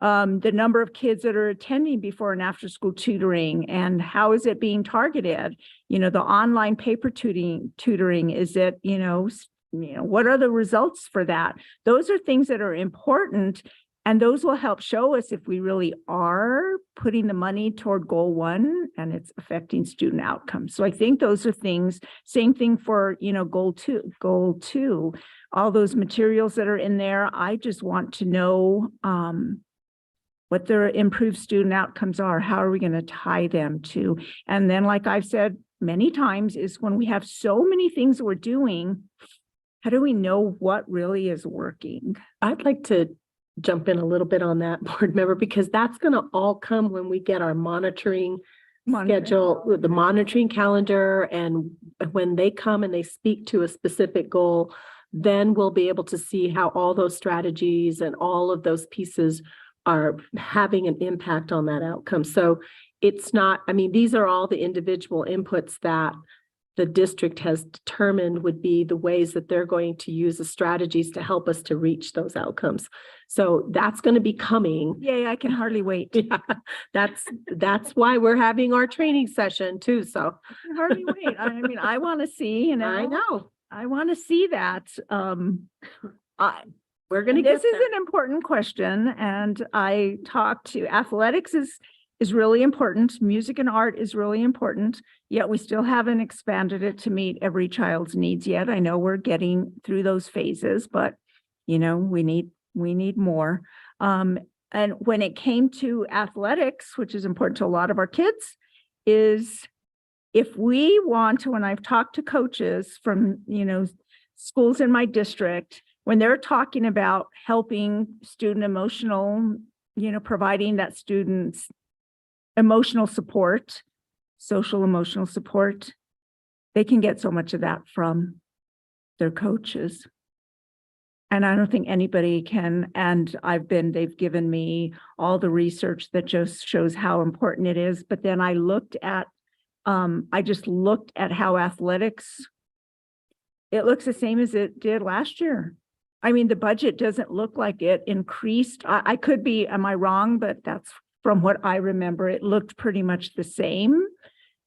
The number of kids that are attending before and after school tutoring, and how is it being targeted? The online paper tutoring, is it, what are the results for that? Those are things that are important, and those will help show us if we really are putting the money toward goal 1 and it's affecting student outcomes. So I think those are things, same thing for, goal 2, all those materials that are in there. I just want to know, what their improved student outcomes are. How are we going to tie them to? And then, like I've said many times, is when we have so many things we're doing, how do we know what really is working? I'd like to jump in a little bit on that, board member, because that's going to all come when we get our monitoring schedule, the monitoring calendar, and when they come and they speak to a specific goal, then we'll be able to see how all those strategies and all of those pieces are having an impact on that outcome. So it's not, these are all the individual inputs that the district has determined would be the ways that they're going to use the strategies to help us to reach those outcomes. So that's going to be coming. Yay, I can hardly wait. Yeah, that's why we're having our training session too. So I can hardly wait. I want to see, I know. I want to see that. We're going to This is an important question, and I talked to athletics is really important. Music and art is really important, yet we still haven't expanded it to meet every child's needs yet. I know we're getting through those phases, but we need more. And when it came to athletics, which is important to a lot of our kids, is if we want to, when I've talked to coaches from, schools in my district, when they're talking about helping student emotional, providing that student's emotional support, social emotional support, they can get so much of that from their coaches. And I don't think anybody can, and they've given me all the research that just shows how important it is. But then I just looked at how athletics, it looks the same as it did last year. The budget doesn't look like it increased. I could be, am I wrong? But that's from what I remember. It looked pretty much the same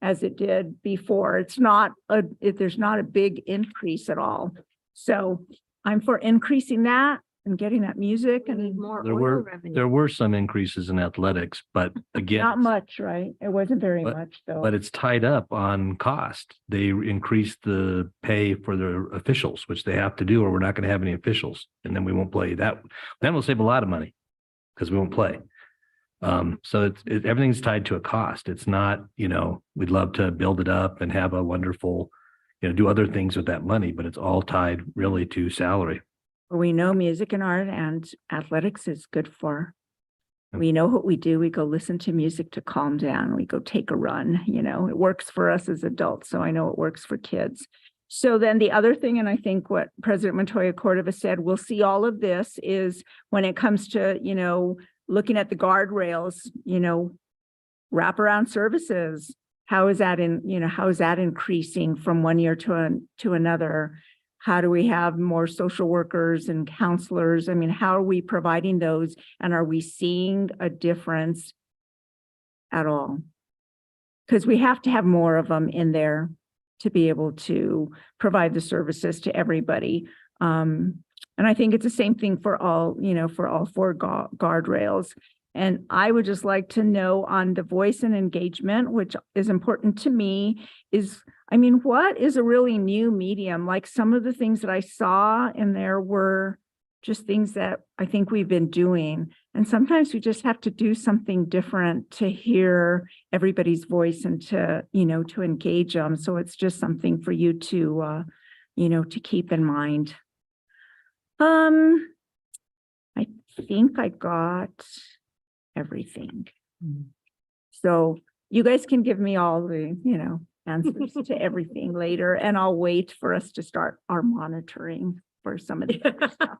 as it did before. There's not a big increase at all. So I'm for increasing that and getting that music and More There oil were, revenue. there were some increases in athletics, but again. not much, right? It wasn't very much though. But it's tied up on cost. They increased the pay for their officials, which they have to do, or we're not going to have any officials. And then we won't play that. Then we'll save a lot of money because we won't play. So everything's tied to a cost. It's not, we'd love to build it up and have a wonderful, do other things with that money, but it's all tied really to salary. We know music and art and athletics is good for. We know what we do. We go listen to music to calm down. We go take a run, it works for us as adults. So I know it works for kids. So then the other thing, and I think what President Montoya Cordova said, we'll see all of this is when it comes to, looking at the guardrails, wraparound services. How is that increasing from one year to another? How do we have more social workers and counselors? I mean, how are we providing those? And are we seeing a difference at all? Because we have to have more of them in there to be able to provide the services to everybody. And I think it's the same thing for all, for all four guardrails. And I would just like to know on the voice and engagement, which is important to me, what is a really new medium? Like some of the things that I saw in there were just things that I think we've been doing. And sometimes we just have to do something different to hear everybody's voice and to engage them. So it's just something for you to, to keep in mind. I think I got everything. So you guys can give me all the, answers to everything later, and I'll wait for us to start our monitoring for some of the other stuff.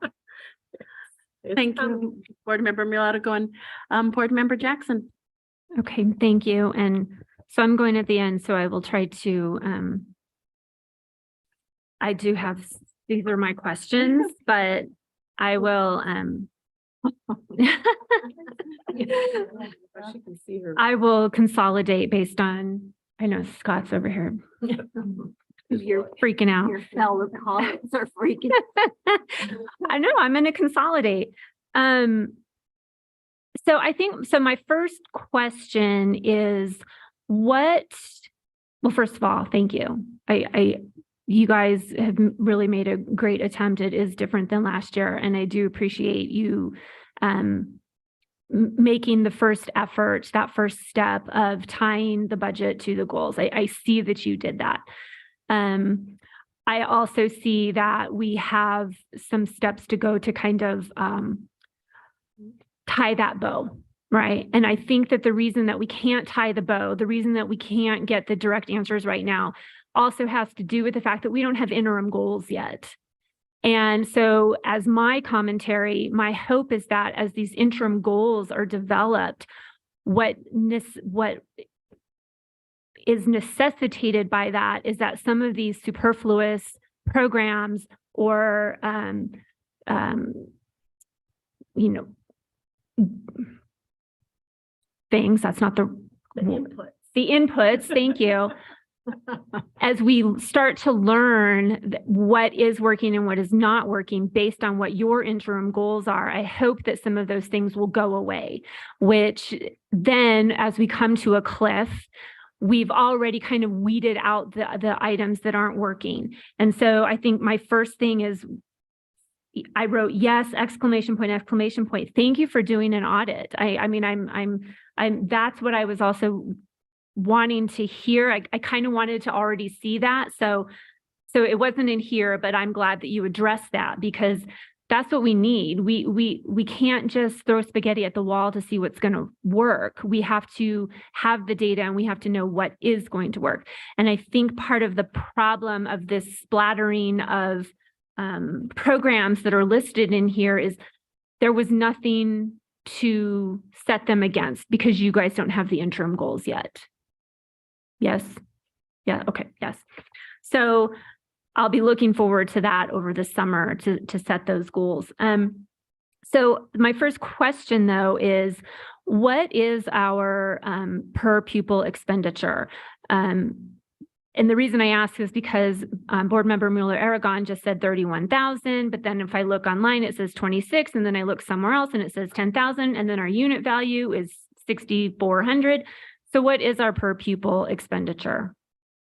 Thank you, Board Member Mulatto. Board Member Jackson. Okay, thank you. And so I'm going at the end, so I will try to, I do have, these are my questions, but I will, I will consolidate based on, I know Scott's over here. You're freaking out. Your fellow colleagues are freaking. I know, I'm going to consolidate. So I think, so my first question is well, first of all, thank you. You guys have really made a great attempt. It is different than last year. And I do appreciate you making the first effort, that first step of tying the budget to the goals. I see that you did that. I also see that we have some steps to go to kind of tie that bow, right? And I think that the reason that we can't tie the bow, the reason that we can't get the direct answers right now also has to do with the fact that we don't have interim goals yet. And so as my commentary, my hope is that as these interim goals are developed, what is necessitated by that is that some of these superfluous programs or, things, that's not the inputs, thank you. As we start to learn what is working and what is not working based on what your interim goals are, I hope that some of those things will go away, which then as we come to a cliff, we've already kind of weeded out the items that aren't working. And so I think my first thing is I wrote, yes, exclamation point, exclamation point. Thank you for doing an audit. I'm that's what I was also wanting to hear. I kind of wanted to already see that. So it wasn't in here, but I'm glad that you addressed that because that's what we need. We can't just throw spaghetti at the wall to see what's going to work. We have to have the data and we have to know what is going to work. And I think part of the problem of this splattering of programs that are listed in here is there was nothing to set them against because you guys don't have the interim goals yet. Yes. Yeah. Okay. Yes. So I'll be looking forward to that over the summer to set those goals. So my first question though is what is our per pupil expenditure? And the reason I ask is because Board Member Mueller-Aragon just said 31,000, but then if I look online, it says 26, and then I look somewhere else and it says 10,000, and then our unit value is 6,400. So what is our per pupil expenditure?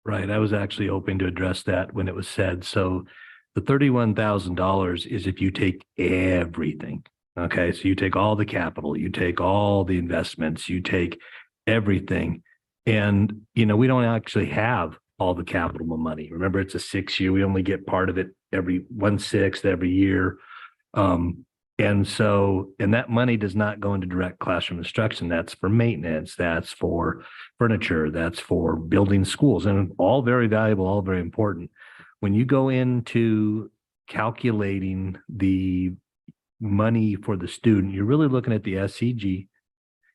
Right. I was actually hoping to address that when it was said. So the $31,000 is if you take everything. Okay. So you take all the capital, you take all the investments, you take everything. And, we don't actually have all the capital money. Remember, it's a 6-year. We only get part of it every 1/6 every year. And that money does not go into direct classroom instruction. That's for maintenance. That's for furniture. That's for building schools, and all very valuable, all very important. when you go into calculating the money for the student, you're really looking at the SCG.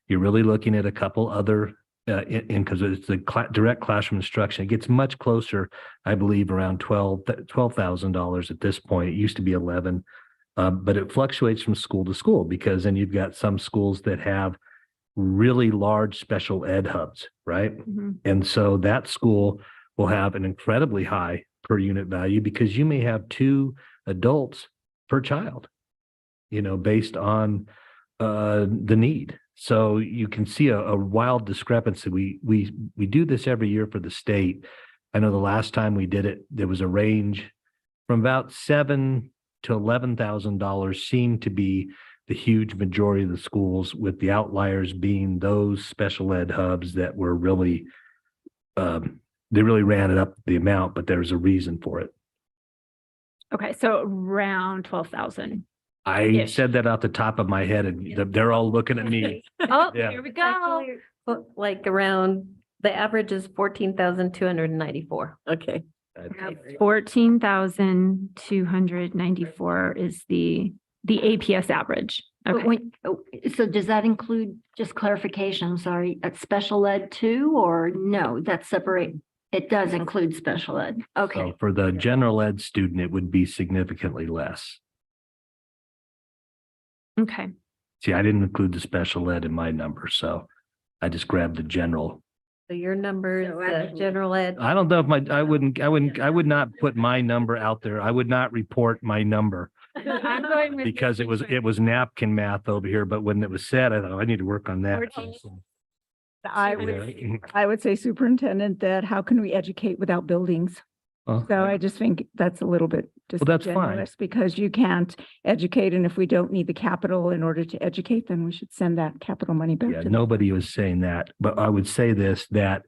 You're really looking at a couple other, because it's the direct classroom instruction. It gets much closer, I believe, around $12,000 at this point. It used to be 11, but it fluctuates from school to school, because then you've got some schools that have really large special ed hubs, right? And so that school will have an incredibly high per unit value, because you may have 2 adults per child, based on the need. So you can see a wild discrepancy. We do this every year for the state. I know the last time we did it, there was a range from about $7,000 to $11,000 seemed to be the huge majority of the schools, with the outliers being those special ed hubs that were really, they really ran it up the amount, but there's a reason for it. Okay, so around 12,000. I Ish. said that off the top of my head, and they're all looking at me. Oh, Yeah. here we go. Like around, the average is 14,294. Okay. 14,294 is the APS average. But Okay. so does that include, just clarification, I'm sorry, at special ed too, or no, that's separate? It does include special ed. Okay. So for the general ed student, it would be significantly less. Okay. See, I didn't include the special ed in my number, so I just grabbed the general. So your number is So the actually- general ed. I don't know if I would not put my number out there. I would not report my number I'm going with because it was napkin math over here, but when it was said, I thought, I need to work on that. 14. I would say, Superintendent, that how can we educate without buildings? Oh, So I just think that's a little bit that's fine. disingenuous, because you can't educate, and if we don't need the capital in order to educate, then we should send that capital money back Yeah, to them. nobody was saying that, but I would say this, that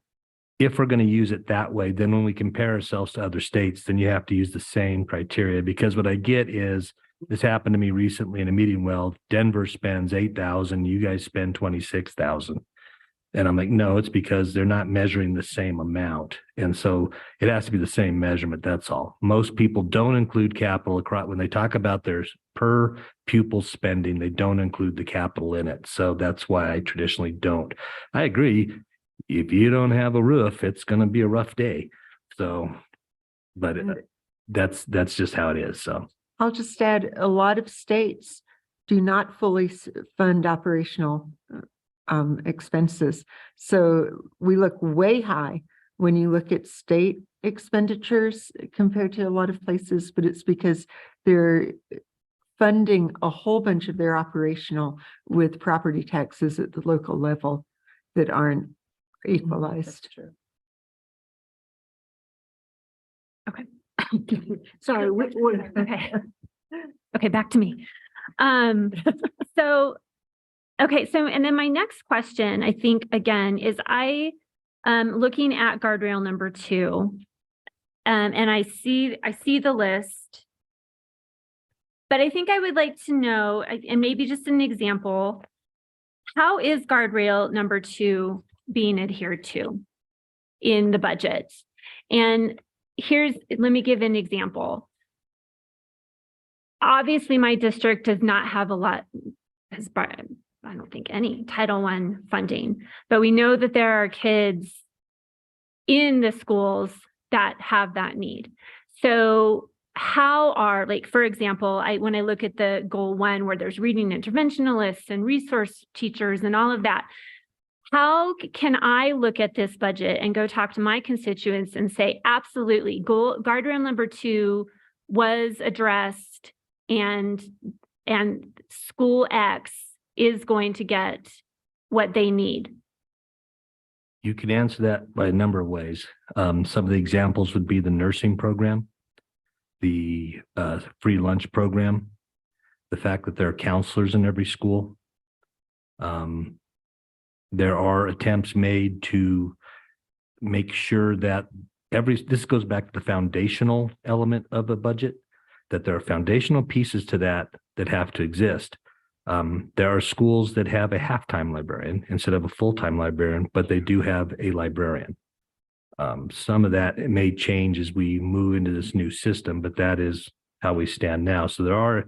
if we're going to use it that way, then when we compare ourselves to other states, then you have to use the same criteria, because what I get is, this happened to me recently in a meeting. Well, Denver spends 8,000, you guys spend 26,000. And I'm like, no, it's because they're not measuring the same amount. And so it has to be the same measurement. That's all. Most people don't include capital across when they talk about their per pupil spending, they don't include the capital in it. So that's why I traditionally don't. I agree. If you don't have a roof, it's going to be a rough day. So, but that's just how it is. So I'll just add, a lot of states do not fully fund operational expenses. So we look way high when you look at state expenditures compared to a lot of places, but it's because they're funding a whole bunch of their operational with property taxes at the local level that aren't equalized. Okay. Sorry, Okay. Okay, back to me. So, okay, so, and then my next question, I think, again, is looking at guardrail number 2. And I see the list. But I think I would like to know, and maybe just an example, how is guardrail number 2 being adhered to in the budget? And let me give an example. Obviously, my district does not have a lot, I don't think any Title I funding, but we know that there are kids in the schools that have that need. So how are, like, for example, when I look at the goal 1 where there's reading interventionalists and resource teachers and all of that, how can I look at this budget and go talk to my constituents and say, absolutely, guardrail number 2 was addressed, and school X is going to get what they need? you can answer that by a number of ways. Some of the examples would be the nursing program, the free lunch program, the fact that there are counselors in every school. There are attempts made to make sure that this goes back to the foundational element of a budget, that there are foundational pieces to that have to exist. There are schools that have a half-time librarian instead of a full-time librarian, but they do have a librarian. Some of that it may change as we move into this new system, but that is how we stand now. So there are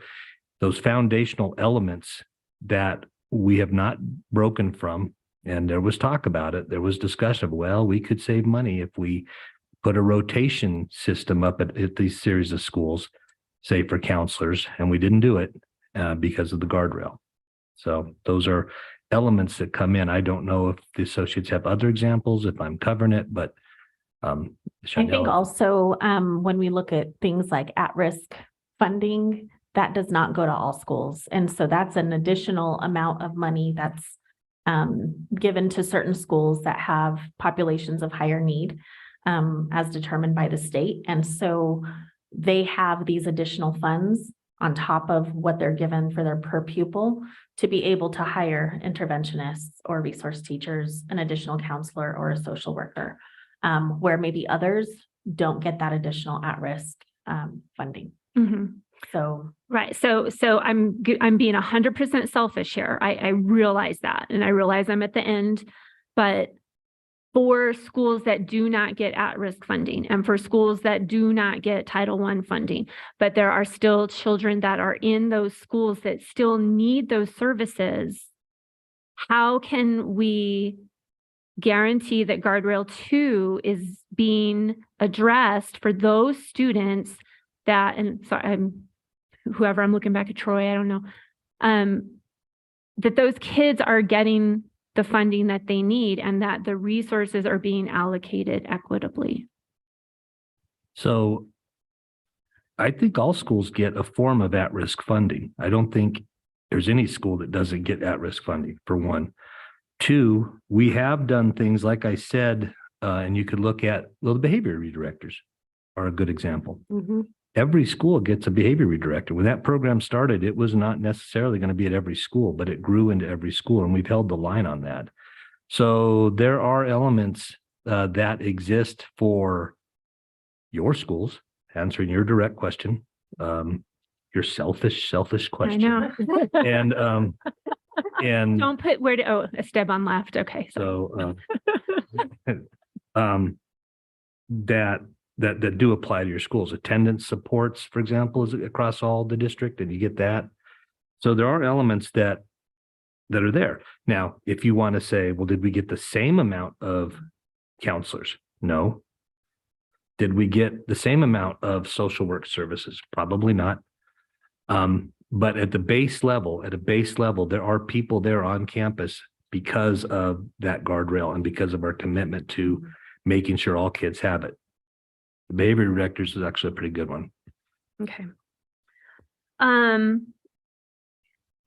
those foundational elements that we have not broken from. And there was talk about it. There was discussion of, well, we could save money if we put a rotation system up at these series of schools, say for counselors, and we didn't do it because of the guardrail. So those are elements that come in. I don't know if the associates have other examples, if I'm covering it, but I think Chanel, also, when we look at things like at-risk funding, that does not go to all schools. And so that's an additional amount of money that's given to certain schools that have populations of higher need, as determined by the state. And so they have these additional funds on top of what they're given for their per pupil to be able to hire interventionists or resource teachers, an additional counselor or a social worker, where maybe others don't get that additional at-risk funding. So Right. So I'm being 100% selfish here. I realize that, and I realize I'm at the end, but for schools that do not get at-risk funding and for schools that do not get Title I funding, but there are still children that are in those schools that still need those services, how can we guarantee that Guardrail 2 is being addressed for those students that, and sorry, whoever, I'm looking back at Troy, I don't know, that those kids are getting the funding that they need and that the resources are being allocated equitably? so I think all schools get a form of at-risk funding. I don't think there's any school that doesn't get at-risk funding, for one. Two, we have done things, like I said, and you could look at, well, the behavior redirectors are a good example. Every school gets a behavior redirector. When that program started, it was not necessarily going to be at every school, but it grew into every school, and we've held the line on that. So there are elements that exist for your schools, answering your direct question, your selfish question. I know. And Don't put where to, oh, Esteban left. Okay. so that do apply to your schools. Attendance supports, for example, is across all the district, and you get that. So there are elements that are there. Now, if you want to say, well, did we get the same amount of counselors? No. Did we get the same amount of social work services? Probably not. But at a base level, there are people there on campus because of that guardrail and because of our commitment to making sure all kids have it. The behavior directors is actually a pretty good one. Okay.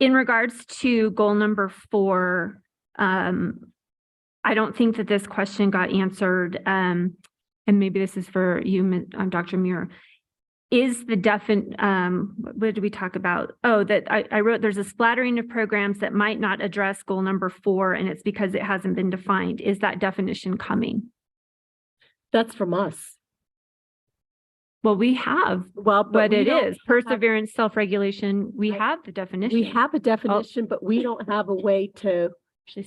In regards to goal number 4, I don't think that this question got answered. And maybe this is for you, Dr. Muir. Is the what did we talk about? Oh, that I wrote, there's a splattering of programs that might not address goal number 4, and it's because it hasn't been defined. Is that definition coming? That's from us. Well, we have, Well, but we it don't is perseverance, self-regulation. We have the definition. We have a definition, but we don't have a way to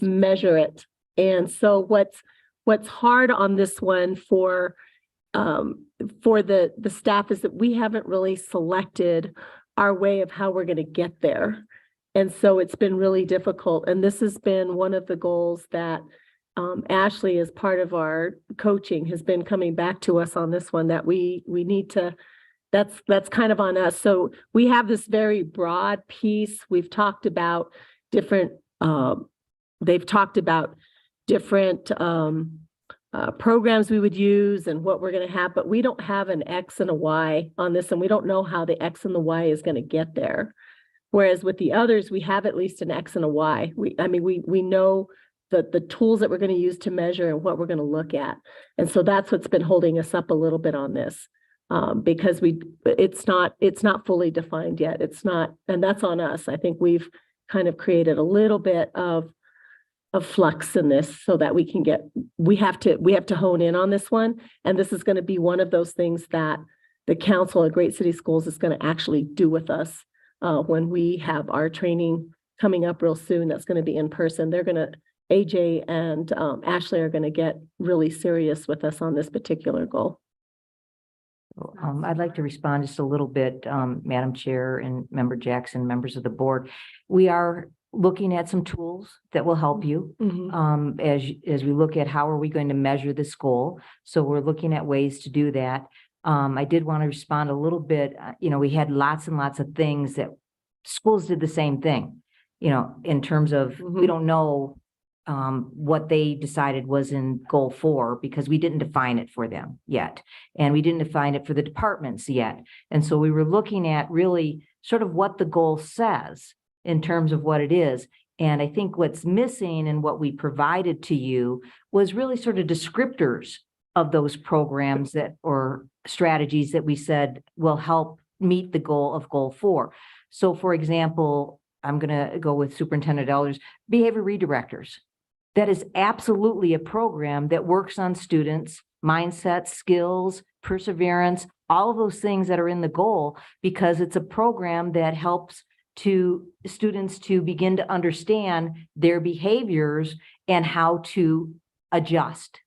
measure it. And so what's hard on this one for the staff is that we haven't really selected our way of how we're going to get there. And so it's been really difficult. And this has been one of the goals that Ashley, as part of our coaching, has been coming back to us on this one, that we need to, that's kind of on us. So we have this very broad piece. We've talked about different, they've talked about different programs we would use and what we're going to have, but we don't have an X and a Y on this, and we don't know how the X and the Y is going to get there. Whereas with the others, we have at least an X and a Y. We know the tools that we're going to use to measure and what we're going to look at. And so that's what's been holding us up a little bit on this, because it's not fully defined yet. It's not, and that's on us. I think we've kind of created a little bit of flux in this so that we have to hone in on this one. And this is going to be one of those things that the Council of Great City Schools is going to actually do with us when we have our training coming up real soon. That's going to be in person. They're going to AJ and Ashley are going to get really serious with us on this particular goal. I'd like to respond just a little bit, Madam Chair and Member Jackson, members of the board. We are looking at some tools that will help you as we look at how are we going to measure this goal. So we're looking at ways to do that. I did want to respond a little bit. We had lots and lots of things that schools did the same thing, in terms of, we don't know what they decided was in goal 4 because we didn't define it for them yet. And we didn't define it for the departments yet. And so we were looking at really sort of what the goal says in terms of what it is. And I think what's missing and what we provided to you was really sort of descriptors of those programs that or strategies that we said will help meet the goal of goal 4. So for example, I'm going to go with Superintendent Elders, behavior redirectors. That is absolutely a program that works on students' mindset, skills, perseverance, all of those things that are in the goal, because it's a program that helps students to begin to understand their behaviors and how to adjust,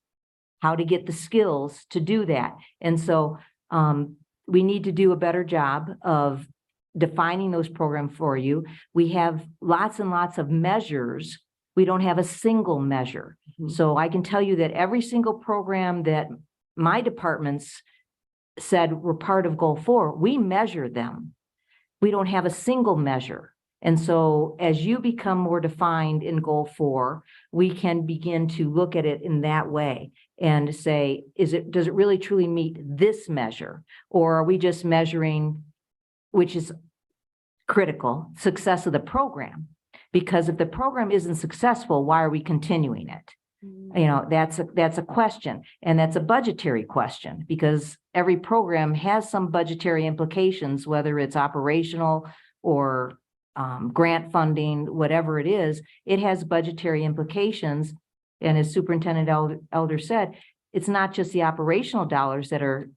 how to get the skills to do that. And so we need to do a better job of defining those programs for you. We have lots and lots of measures. We don't have a single measure. So I can tell you that every single program that my departments said were part of goal 4, we measure them. We don't have a single measure. And so as you become more defined in goal 4, we can begin to look at it in that way and say, does it really truly meet this measure? Or are we just measuring, which is critical, success of the program? Because if the program isn't successful, why are we continuing it? That's a question, and that's a budgetary question, because every program has some budgetary implications, whether it's operational or grant funding, whatever it is, it has budgetary implications. And as Superintendent Elder said, it's not just the operational dollars that are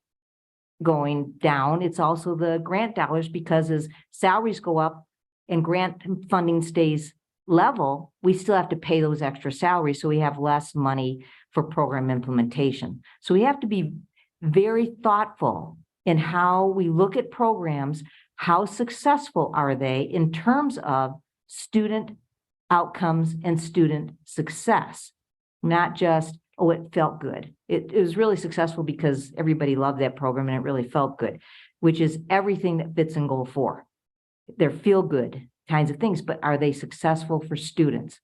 going down, it's also the grant dollars, because as salaries go up and grant funding stays level, we still have to pay those extra salaries. So we have less money for program implementation. So we have to be very thoughtful in how we look at programs. How successful are they in terms of student outcomes and student success? Not just, oh, it felt good. It was really successful because everybody loved that program and it really felt good, which is everything that fits in goal 4. They're feel good kinds of things, but are they successful for students?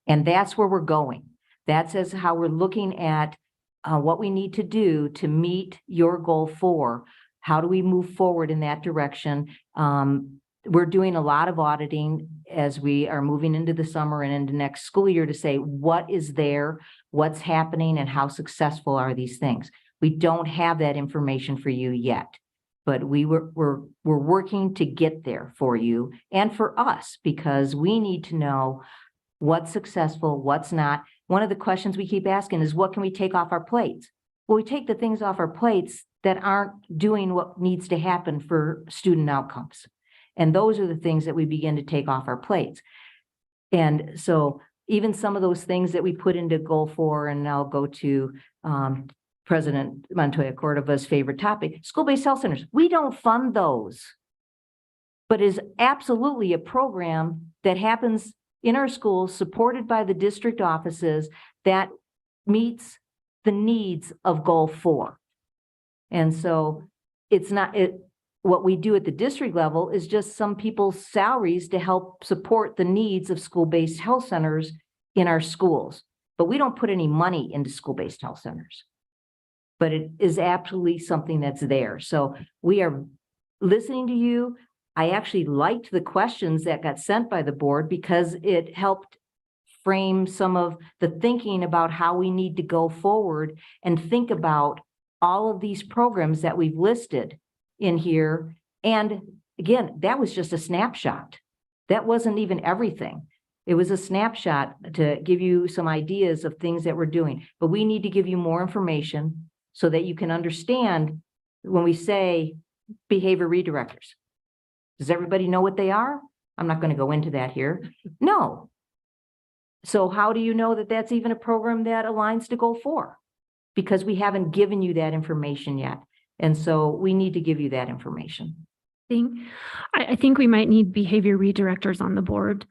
And that's where we're going. That's as how we're looking at what we need to do to meet your goal 4. How do we move forward in that direction? We're doing a lot of auditing as we are moving into the summer and into next school year to say what is there, what's happening, and how successful are these things. We don't have that information for you yet, but we're working to get there for you and for us, because we need to know what's successful, what's not. One of the questions we keep asking is, what can we take off our plates? Well, we take the things off our plates that aren't doing what needs to happen for student outcomes. And those are the things that we begin to take off our plates. And so even some of those things that we put into goal 4, and I'll go to President Montoya Cordova's favorite topic, school-based health centers. We don't fund those, but is absolutely a program that happens in our schools, supported by the district offices, that meets the needs of goal 4. And so it's not what we do at the district level is just some people's salaries to help support the needs of school-based health centers in our schools. But we don't put any money into school-based health centers. But it is absolutely something that's there. So we are listening to you. I actually liked the questions that got sent by the board because it helped frame some of the thinking about how we need to go forward and think about all of these programs that we've listed in here. And again, that was just a snapshot. That wasn't even everything. It was a snapshot to give you some ideas of things that we're doing, but we need to give you more information so that you can understand when we say behavior redirectors. Does everybody know what they are? I'm not going to go into that here. No. So how do you know that that's even a program that aligns to Goal 4? Because we haven't given you that information yet. And so we need to give you that information. I think we might need behavior redirectors on the board.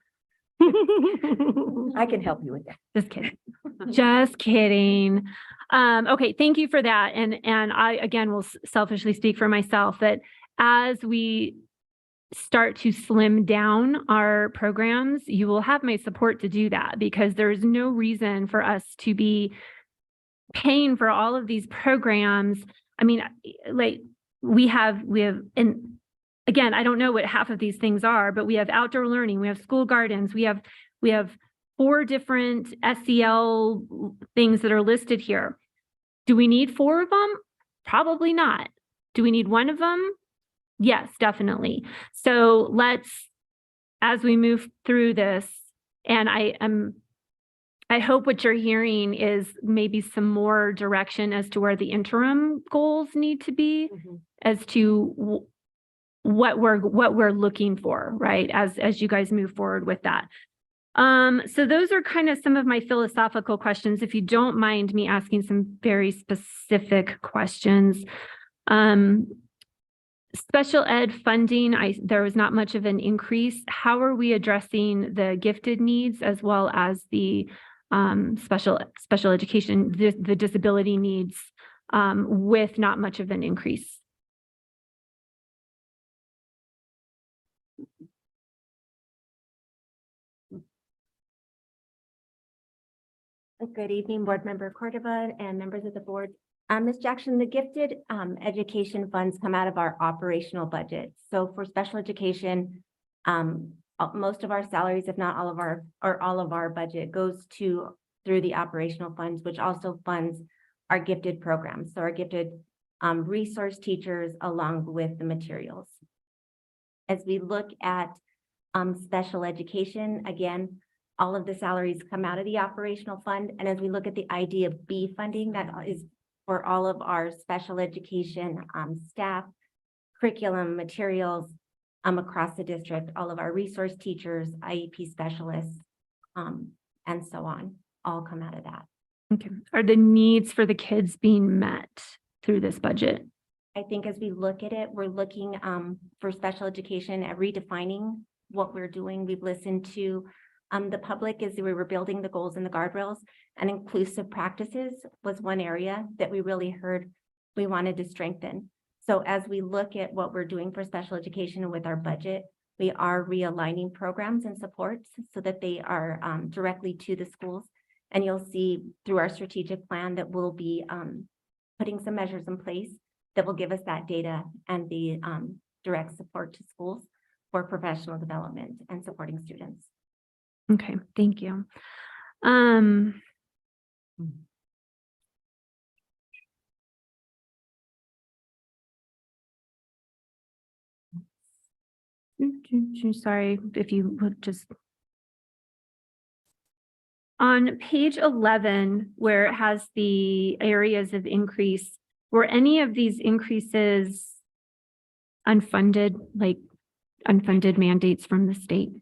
I can help you with that. Just kidding. Just kidding. Okay, thank you for that. And I, again, will selfishly speak for myself that as we start to slim down our programs, you will have my support to do that, because there's no reason for us to be paying for all of these programs. I mean, like we have, and again, I don't know what half of these things are, but we have outdoor learning, we have school gardens, we have 4 different SEL things that are listed here. Do we need 4 of them? Probably not. Do we need 1 of them? Yes, definitely. So let's, as we move through this, and I hope what you're hearing is maybe some more direction as to where the interim goals need to be, as to what we're looking for, right? As you guys move forward with that. So those are kind of some of my philosophical questions. If you don't mind me asking some very specific questions. Special ed funding, there was not much of an increase. How are we addressing the gifted needs as well as the special education, the disability needs, with not much of an increase? Good evening, Board Member Cordova and members of the board. Ms. Jackson, the gifted education funds come out of our operational budget. So for special education, most of our salaries, if not all of our budget, goes through the operational funds, which also funds our gifted programs. So our gifted resource teachers along with the materials. As we look at special education, again, all of the salaries come out of the operational fund. And as we look at the IDEA-B funding, that is for all of our special education staff, curriculum, materials across the district, all of our resource teachers, IEP specialists, and so on, all come out of that. Okay. Are the needs for the kids being met through this budget? I think as we look at it, we're looking for special education at redefining what we're doing. We've listened to the public as we were building the goals and the guardrails, and inclusive practices was one area that we really heard we wanted to strengthen. So as we look at what we're doing for special education and with our budget, we are realigning programs and supports so that they are directly to the schools. And you'll see through our strategic plan that we'll be putting some measures in place that will give us that data and the direct support to schools for professional development and supporting students. Okay, thank you. Sorry, if you would just. On page 11, where it has the areas of increase, were any of these increases unfunded, like unfunded mandates from the state?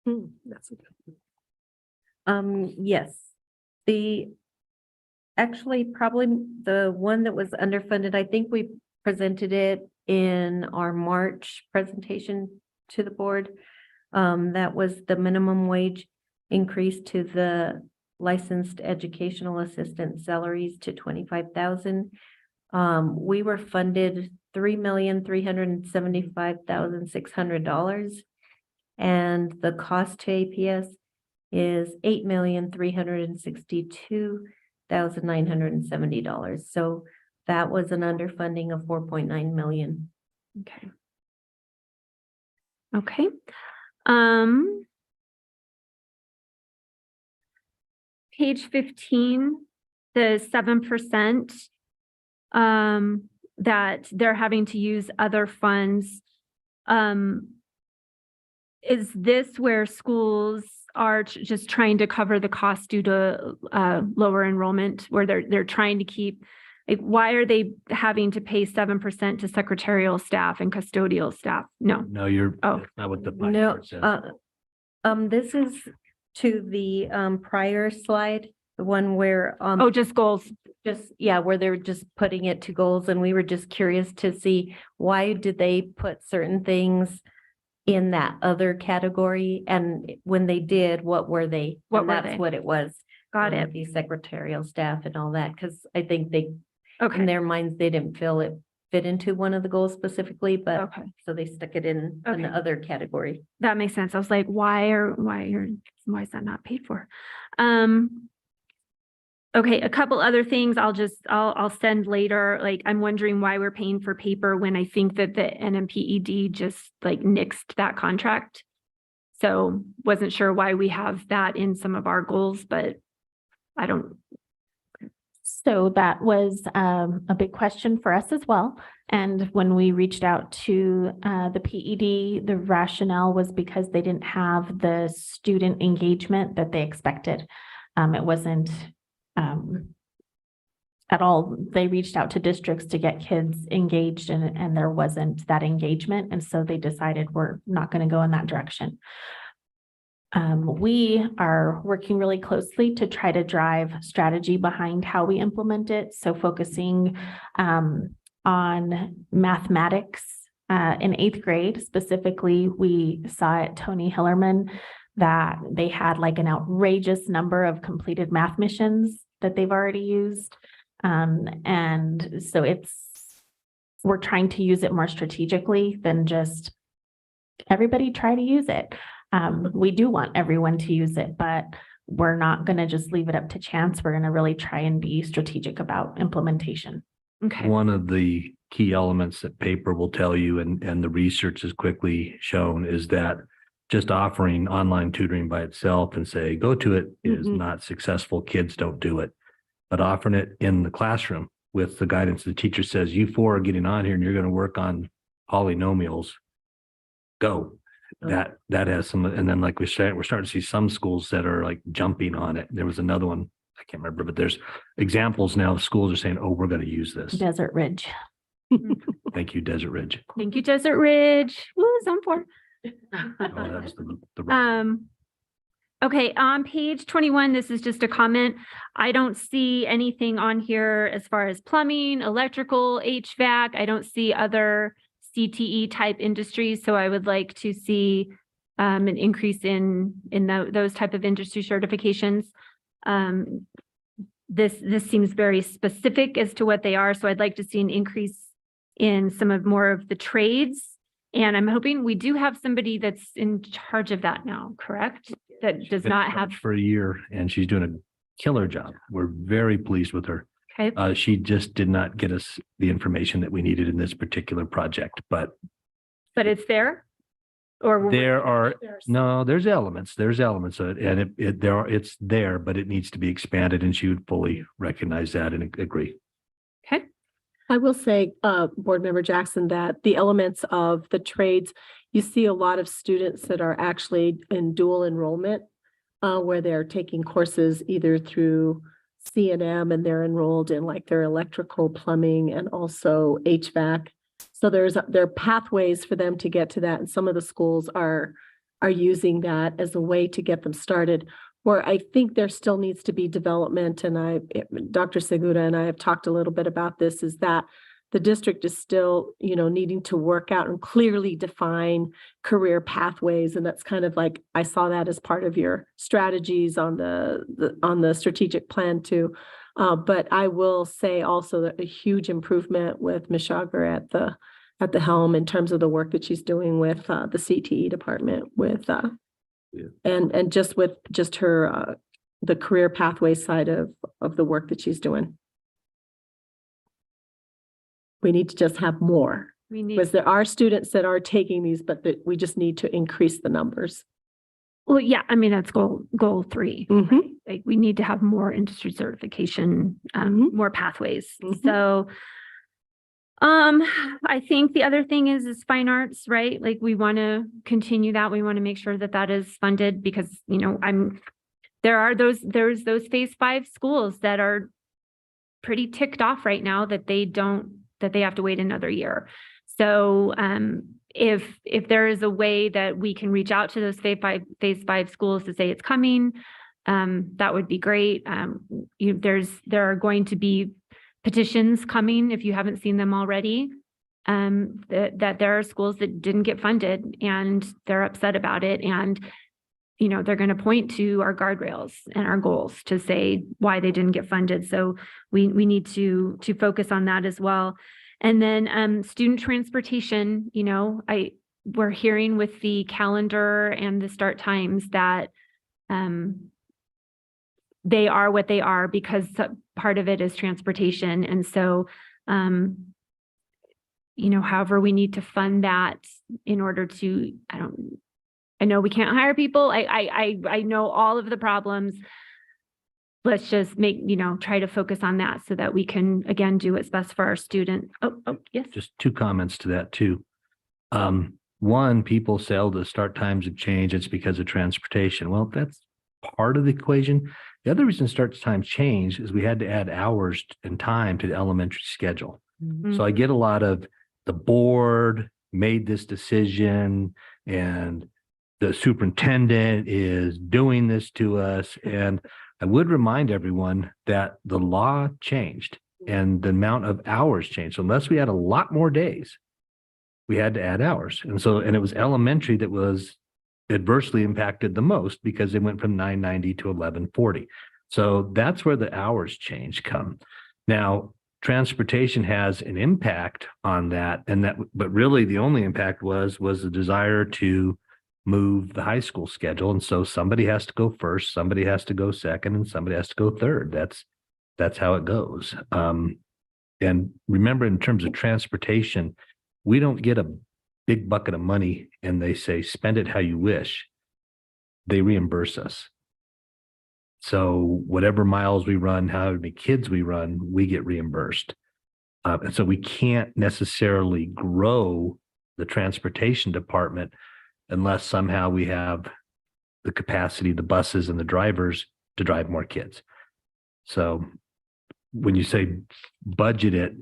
That's a good one. Yes, actually probably the one that was underfunded, I think we presented it in our March presentation to the board. That was the minimum wage increase to the licensed educational assistant salaries to 25,000. We were funded $3,375,600. And the cost to APS is $8,362,970. So that was an underfunding of 4.9 million. Okay. Okay. Page 15, the 7% that they're having to use other funds. Is this where schools are just trying to cover the cost due to lower enrollment, where they're trying to keep, like, why are they having to pay 7% to secretarial staff and custodial staff? No. No, you're, Oh. that's not what the pie No, chart says. This is to the prior slide, the one where Oh, just goals. yeah, where they're just putting it to goals, and we were just curious to see why did they put certain things in that other category, and when they did, what were they? What And were that's they? what it was. Got it. The secretarial staff and all that, because I think they, in Okay, their minds, they didn't feel it fit into one of the goals specifically, but okay. so they stuck it in Okay. the other category. That makes sense. I was like, why is that not paid for? Okay, a couple other things I'll send later. Like, I'm wondering why we're paying for paper when I think that the NMPED just like nixed that contract. So wasn't sure why we have that in some of our goals, but I don't. So that was a big question for us as well. And when we reached out to the PED, the rationale was because they didn't have the student engagement that they expected. It wasn't at all. They reached out to districts to get kids engaged and there wasn't that engagement. And so they decided we're not going to go in that direction. We are working really closely to try to drive strategy behind how we implement it. So focusing on mathematics in 8th grade, specifically, we saw at Tony Hillerman that they had like an outrageous number of completed math missions that they've already used. And so we're trying to use it more strategically than just everybody try to use it. We do want everyone to use it, but we're not going to just leave it up to chance. We're going to really try and be strategic about implementation. Okay. One of the key elements that paper will tell you, and the research has quickly shown, is that just offering online tutoring by itself and say, go to it is not successful. Kids don't do it. But offering it in the classroom with the guidance, the teacher says, you four are getting on here and you're going to work on polynomials. Go. That has some, and then like we said, we're starting to see some schools that are like jumping on it. There was another one, I can't remember, but there's examples now. Schools are saying, oh, we're going to use this. Desert Ridge. Thank you, Desert Ridge. Thank you, Desert Ridge. Woo, zone 4. Oh, that was the Okay, on page 21, this is just a comment. I don't see anything on here as far as plumbing, electrical, HVAC. I don't see other CTE type industries. So I would like to see an increase in those type of industry certifications. This seems very specific as to what they are. So I'd like to see an increase in some of more of the trades. And I'm hoping we do have somebody that's in charge of that now, correct? That does not have. For a year, and she's doing a killer job. We're very pleased with her. Okay. She just did not get us the information that we needed in this particular project, but it's there? Or there's elements of it, and it's there, but it needs to be expanded, and she would fully recognize that and agree. Okay. I will say, Board Member Jackson, that the elements of the trades, you see a lot of students that are actually in dual enrollment, where they're taking courses either through C&M and they're enrolled in like their electrical, plumbing, and also HVAC. So there are pathways for them to get to that. And some of the schools are using that as a way to get them started. Where I think there still needs to be development, and Dr. Segura and I have talked a little bit about this, is that the district is still, needing to work out and clearly define career pathways. And that's kind of like, I saw that as part of your strategies on the strategic plan too. But I will say also that a huge improvement with Ms. Shagar at the helm in terms of the work that she's doing with the CTE department and just her the career pathway side of the work that she's doing. We need to just have more, because there are students that are taking these, but that we just need to increase the numbers. Well, yeah, I mean, that's goal 3. Mm-hmm. Right? Like, we need to have more industry certification, more pathways. Mm-hmm. So I think the other thing is fine arts, right? Like, we want to continue that. We want to make sure that is funded, because, there's those phase 5 schools that are pretty ticked off right now that they have to wait another year. So if there is a way that we can reach out to those phase five schools to say it's coming, that would be great. There are going to be petitions coming, if you haven't seen them already, that there are schools that didn't get funded and they're upset about it. And, they're going to point to our guardrails and our goals to say why they didn't get funded. So we need to focus on that as well. And then student transportation, we're hearing with the calendar and the start times that they are what they are because part of it is transportation. And so, however, we need to fund that in order to, I know we can't hire people. I know all of the problems. Let's just try to focus on that so that we can, again, do what's best for our student. Oh, yes. Just two comments to that too. One, people say, oh, the start times have changed. It's because of transportation. Well, that's part of the equation. The other reason start times changed is we had to add hours and time to the elementary schedule. Mm-hmm. So I get a lot of the board made this decision and the superintendent is doing this to us. And I would remind everyone that the law changed and the amount of hours changed. So unless we had a lot more days, we had to add hours. And it was elementary that was adversely impacted the most because it went from 990 to 1140. So that's where the hours change come. Now, transportation has an impact on that, but really the only impact was the desire to move the high school schedule. And so somebody has to go first, somebody has to go second, and somebody has to go third. That's how it goes. And remember, in terms of transportation, we don't get a big bucket of money and they say, spend it how you wish. They reimburse us. So whatever miles we run, however many kids we run, we get reimbursed. And so we can't necessarily grow the transportation department unless somehow we have the capacity, the buses and the drivers to drive more kids. So when you say budget it,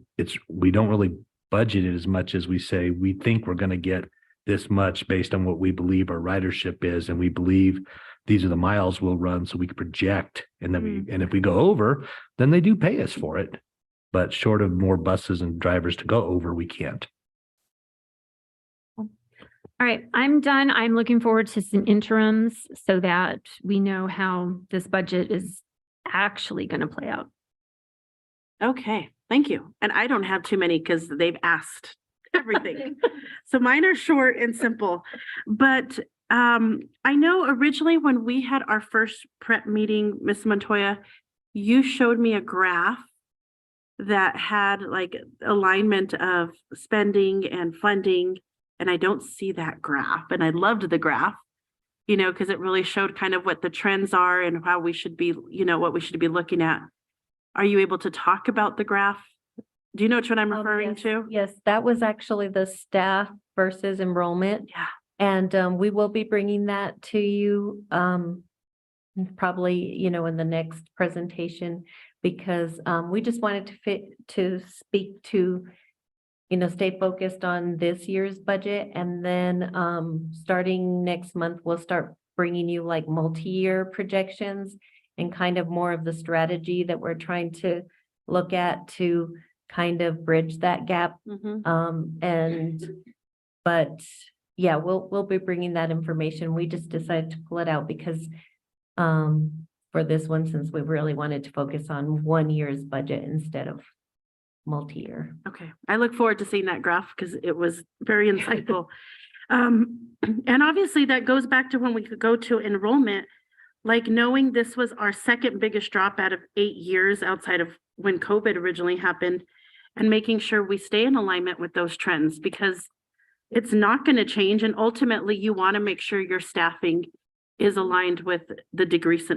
we don't really budget it as much as we say, we think we're going to get this much based on what we believe our ridership is. And we believe these are the miles we'll run so we can project. And then and if we go over, then they do pay us for it. But short of more buses and drivers to go over, we can't. All right, I'm done. I'm looking forward to some interims so that we know how this budget is actually going to play out. Okay, thank you. And I don't have too many because they've asked everything. So mine are short and simple. But I know originally when we had our first prep meeting, Ms. Montoya, you showed me a graph that had like alignment of spending and funding. And I don't see that graph. And I loved the graph, because it really showed kind of what the trends are and how we should be, what we should be looking at. Are you able to talk about the graph? Do you know which one I'm referring to? Yes, that was actually the staff versus enrollment. Yeah. And we will be bringing that to you probably, in the next presentation, because we just wanted to speak to, stay focused on this year's budget. And then starting next month, we'll start bringing you like multi-year projections and kind of more of the strategy that we're trying to look at to kind of bridge that gap. But yeah, we'll be bringing that information. We just decided to pull it out because for this one, since we really wanted to focus on 1 year's budget instead of multi-year. Okay, I look forward to seeing that graph because it was very insightful. And obviously that goes back to when we could go to enrollment, like knowing this was our second biggest drop out of 8 years outside of when COVID originally happened, and making sure we stay in alignment with those trends because it's not going to change. And ultimately you want to make sure your staffing is aligned with the decrease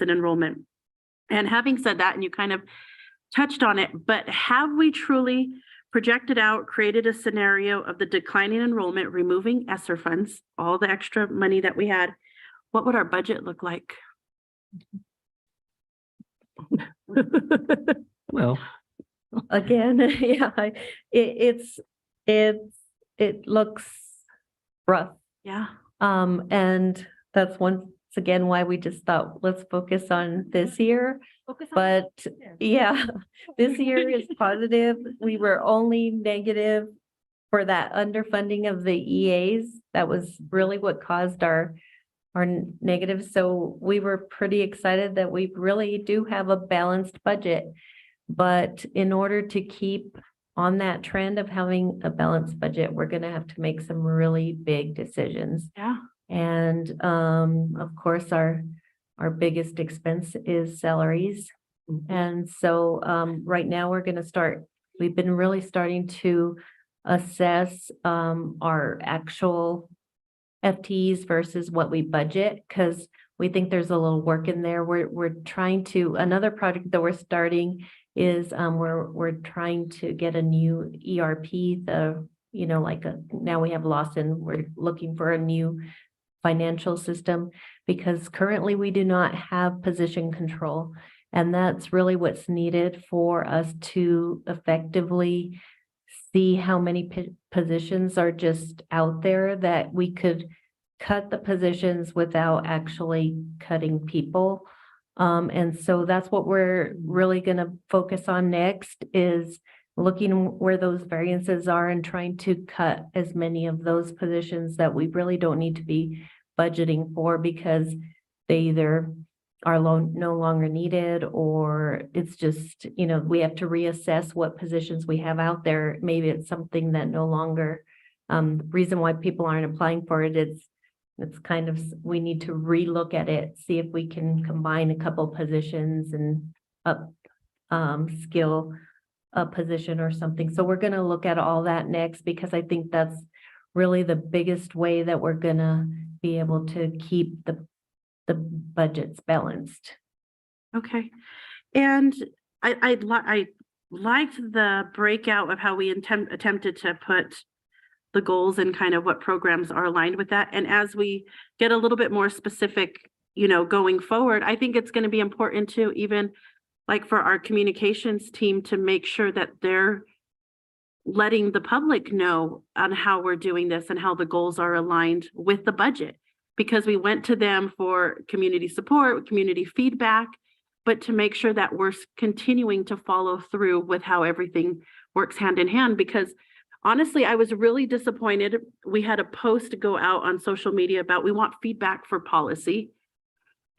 in enrollment. And having said that, and you kind of touched on it, but have we truly projected out, created a scenario of the declining enrollment, removing ESSER funds, all the extra money that we had? What would our budget look like? Well, Again, yeah, it's it looks rough. Yeah. And that's once again why we just thought, let's focus on this year. But yeah, this year is positive. We were only negative for that underfunding of the EAs. That was really what caused our negative. So we were pretty excited that we really do have a balanced budget. But in order to keep on that trend of having a balanced budget, we're going to have to make some really big decisions. Yeah. And of course, our biggest expense is salaries. And so right now we've been really starting to assess our actual FTEs versus what we budget, because we think there's a little work in there. We're trying to, another project that we're starting is we're trying to get a new ERP, now we have Lawson, we're looking for a new financial system because currently we do not have position control. And that's really what's needed for us to effectively see how many positions are just out there that we could cut the positions without actually cutting people. And so that's what we're really going to focus on next, is looking where those variances are and trying to cut as many of those positions that we really don't need to be budgeting for because they either are no longer needed, or it's just, we have to reassess what positions we have out there. Maybe it's something that no longer, the reason why people aren't applying for it is it's kind of, we need to relook at it, see if we can combine a couple positions and skill a position or something. So we're going to look at all that next, because I think that's really the biggest way that we're going to be able to keep the budget's balanced. Okay. And I liked the breakout of how we attempted to put the goals and kind of what programs are aligned with that. And as we get a little bit more specific, going forward, I think it's going to be important to even like for our communications team to make sure that they're letting the public know on how we're doing this and how the goals are aligned with the budget. Because we went to them for community support, community feedback, but to make sure that we're continuing to follow through with how everything works hand in hand. Because honestly, I was really disappointed. We had a post go out on social media about we want feedback for policy,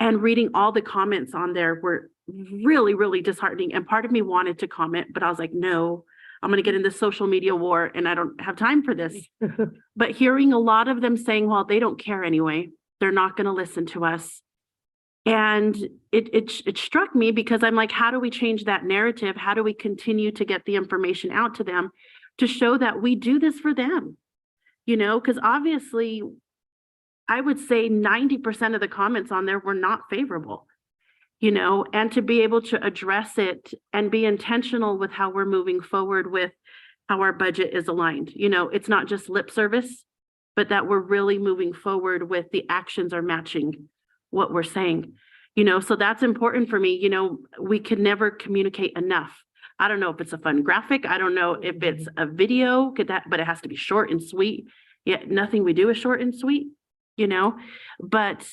and reading all the comments on there were really, really disheartening. And part of me wanted to comment, but I was like, no, I'm going to get in the social media war and I don't have time for this. But hearing a lot of them saying, well, they don't care anyway, they're not going to listen to us. And it struck me because I'm like, how do we change that narrative? How do we continue to get the information out to them to show that we do this for them? Because obviously I would say 90% of the comments on there were not favorable. And to be able to address it and be intentional with how we're moving forward with how our budget is aligned. It's not just lip service, but that we're really moving forward with the actions are matching what we're saying. So that's important for me. We can never communicate enough. I don't know if it's a fun graphic. I don't know if it's a video, but it has to be short and sweet. Yet nothing we do is short and sweet, but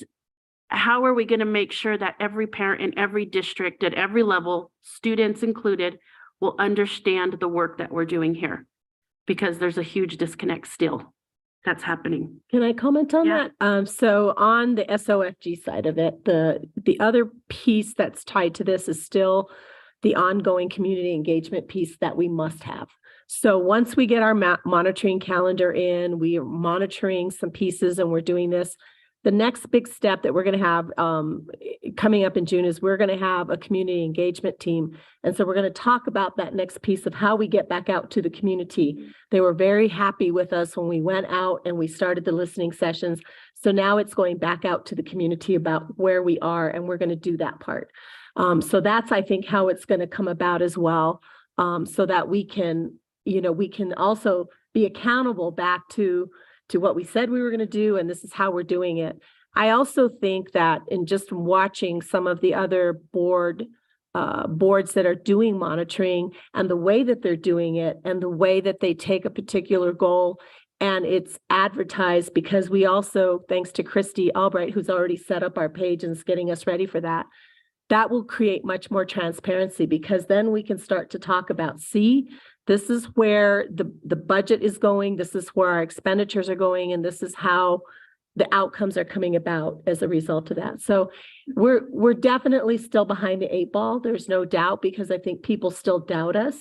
how are we going to make sure that every parent in every district at every level, students included, will understand the work that we're doing here? Because there's a huge disconnect still that's happening. Can I comment on that? So on the SOFG side of it, the other piece that's tied to this is still the ongoing community engagement piece that we must have. So once we get our monitoring calendar in, we are monitoring some pieces and we're doing this. The next big step that we're going to have coming up in June is we're going to have a community engagement team. And so we're going to talk about that next piece of how we get back out to the community. They were very happy with us when we went out and we started the listening sessions. So now it's going back out to the community about where we are, and we're going to do that part. So that's, I think, how it's going to come about as well, so that we can also be accountable back to what we said we were going to do, and this is how we're doing it. I also think that in just watching some of the other boards that are doing monitoring and the way that they're doing it and the way that they take a particular goal and it's advertised because we also, thanks to Christy Albright, who's already set up our page and is getting us ready for that, that will create much more transparency because then we can start to talk about, see, this is where the budget is going, this is where our expenditures are going, and this is how the outcomes are coming about as a result of that. So we're definitely still behind the 8 ball. There's no doubt, because I think people still doubt us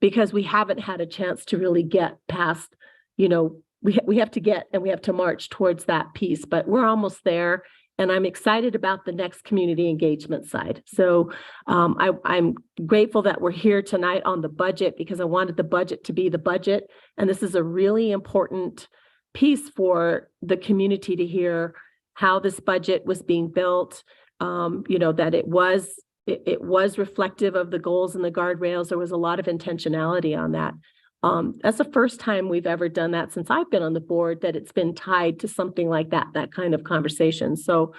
because we haven't had a chance to really get past, you know, we have to get and we have to march towards that piece, but we're almost there. And I'm excited about the next community engagement side. So I'm grateful that we're here tonight on the budget because I wanted the budget to be the budget. And this is a really important piece for the community to hear how this budget was being built, you know, that it was reflective of the goals and the guardrails. There was a lot of intentionality on that. That's the first time we've ever done that since I've been on the board, that it's been tied to something like that kind of conversation. So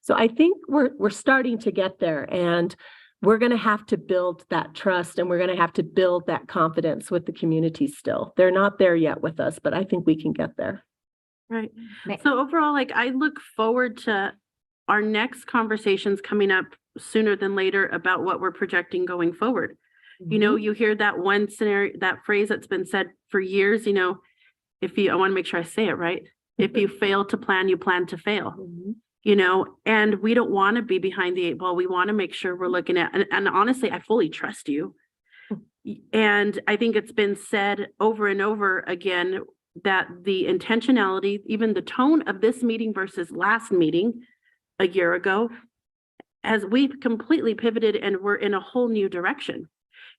I think we're starting to get there, and we're going to have to build that trust, and we're going to have to build that confidence with the community still. They're not there yet with us, but I think we can get there. Right. So overall, like, I look forward to our next conversations coming up sooner than later about what we're projecting going forward. You know, you hear that one scenario, that phrase that's been said for years, you know, I want to make sure I say it right. If you fail to plan, you plan to fail, you know, and we don't want to be behind the 8 ball. We want to make sure we're looking at, and honestly, I fully trust you. And I think it's been said over and over again that the intentionality, even the tone of this meeting versus last meeting a year ago, as we've completely pivoted and we're in a whole new direction.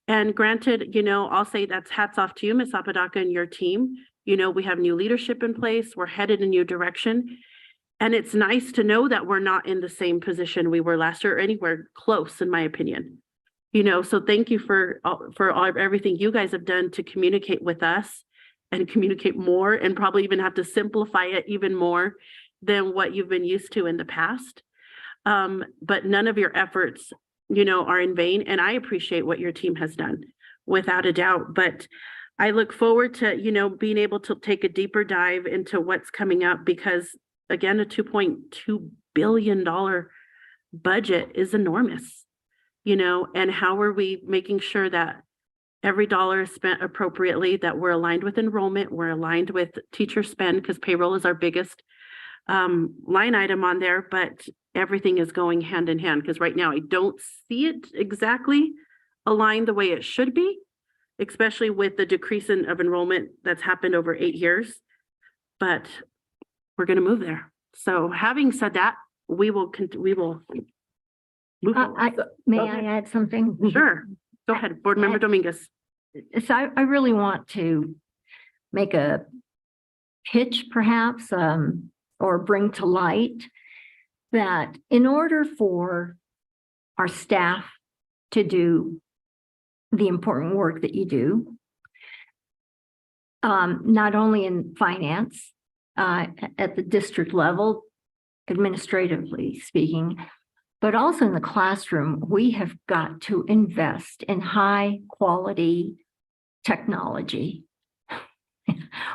And granted, you know, I'll say that's hats off to you, Ms. Apodaca, and your team. You know, we have new leadership in place. We're headed in a new direction. And it's nice to know that we're not in the same position we were last year or anywhere close, in my opinion. You know, so thank you for everything you guys have done to communicate with us and communicate more, and probably even have to simplify it even more than what you've been used to in the past. But none of your efforts, you know, are in vain. And I appreciate what your team has done, without a doubt. But I look forward to, you know, being able to take a deeper dive into what's coming up, because again, a $2.2 billion budget is enormous, you know, and how are we making sure that every dollar is spent appropriately, that we're aligned with enrollment, we're aligned with teacher spend, because payroll is our biggest line item on there, but everything is going hand in hand, because right now I don't see it exactly aligned the way it should be, especially with the decrease of enrollment that's happened over 8 years, but we're going to move there. So having said that, we will move forward. May I add something? Sure. Go ahead, Board Member Dominguez. So I really want to make a pitch perhaps, or bring to light that in order for our staff to do the important work that you do, not only in finance, at the district level, administratively speaking, but also in the classroom, we have got to invest in high quality technology.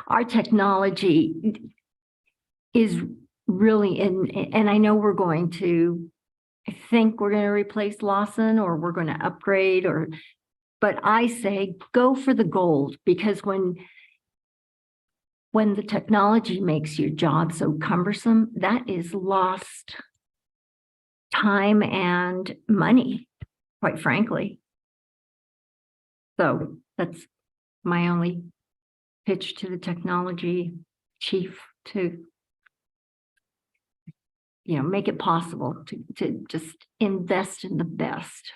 Our technology is really and I know I think we're going to replace Lawson, or we're going to upgrade, but I say go for the gold, because when the technology makes your job so cumbersome, that is lost time and money, quite frankly. So that's my only pitch to the technology chief, to, you know, make it possible to just invest in the best.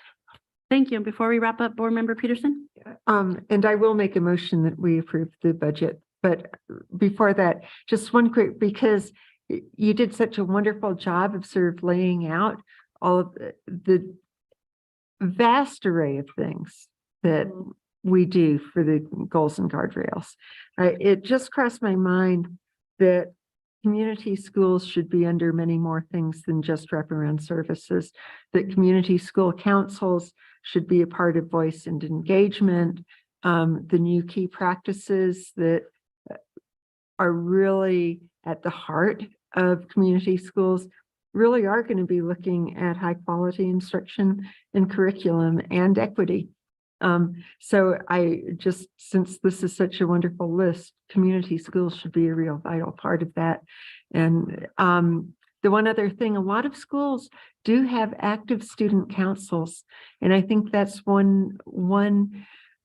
Thank you. And before we wrap up, Board Member Peterson? And I will make a motion that we approve the budget. But before that, just one quick, because you did such a wonderful job of sort of laying out all of the vast array of things that we do for the goals and guardrails. It just crossed my mind that community schools should be under many more things than just wraparound services, that community school councils should be a part of voice and engagement, the new key practices that are really at the heart of community schools really are going to be looking at high quality instruction and curriculum and equity. So I just, since this is such a wonderful list, community schools should be a real vital part of that. And the one other thing, a lot of schools do have active student councils. And I think that's one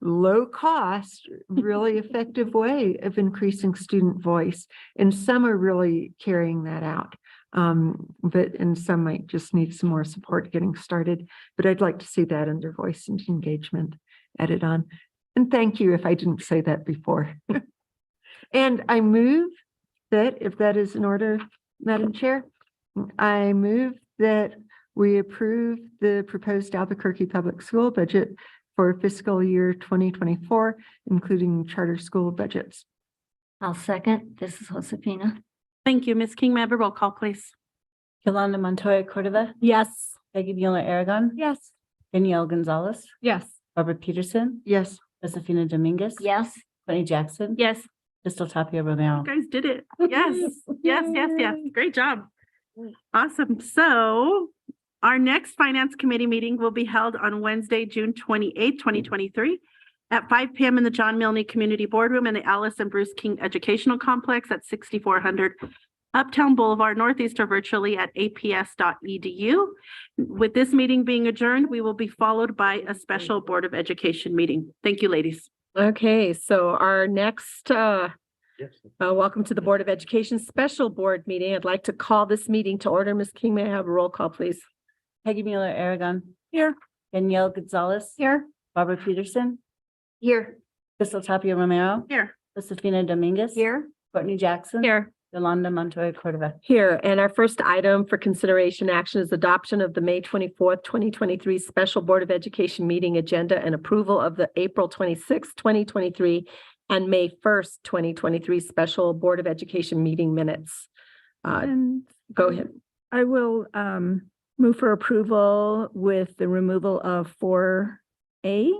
low cost, really effective way of increasing student voice. And some are really carrying that out. And some might just need some more support getting started, but I'd like to see that under voice and engagement added on. And thank you if I didn't say that before. And I move that, if that is in order, Madam Chair, I move that we approve the proposed Albuquerque Public School budget for fiscal year 2024, including charter school budgets. I'll second. This is Josefina. Thank you. Ms. King, may I have a roll call, please? Yolanda Montoya Cordova, Yes. Peggy Mueller Aragon, Yes. Danielle Gonzalez, Yes. Barbara Peterson, Yes. Josefina Dominguez. Yes. Courtney Jackson. Yes. Crystal Tapia Romero. You guys did it. Yes, yes, yes, yes. Great job. Awesome. So our next Finance Committee meeting will be held on Wednesday, June 28th, 2023 at 5 p.m. in the John Milne Community Boardroom in the Alice and Bruce King Educational Complex at 6400 Uptown Boulevard Northeast, or virtually at aps.edu. With this meeting being adjourned, we will be followed by a special Board of Education meeting. Thank you, ladies. Okay, so our next, welcome to the Board of Education Special Board meeting. I'd like to call this meeting to order. Ms. King, may I have a roll call, please? Peggy Mueller Aragon. Here. Danielle Gonzalez. Here. Barbara Peterson. Here. Crystal Tapia Romero. Here. Josefina Dominguez. Here. Courtney Jackson. Here. Yolanda Montoya Cordova. Here, and our first item for consideration action is adoption of the May 24th, 2023 Special Board of Education meeting agenda and approval of the April 26th, 2023 and May 1st, 2023 Special Board of Education meeting minutes. And Go ahead. I will move for approval with the removal of 4A, I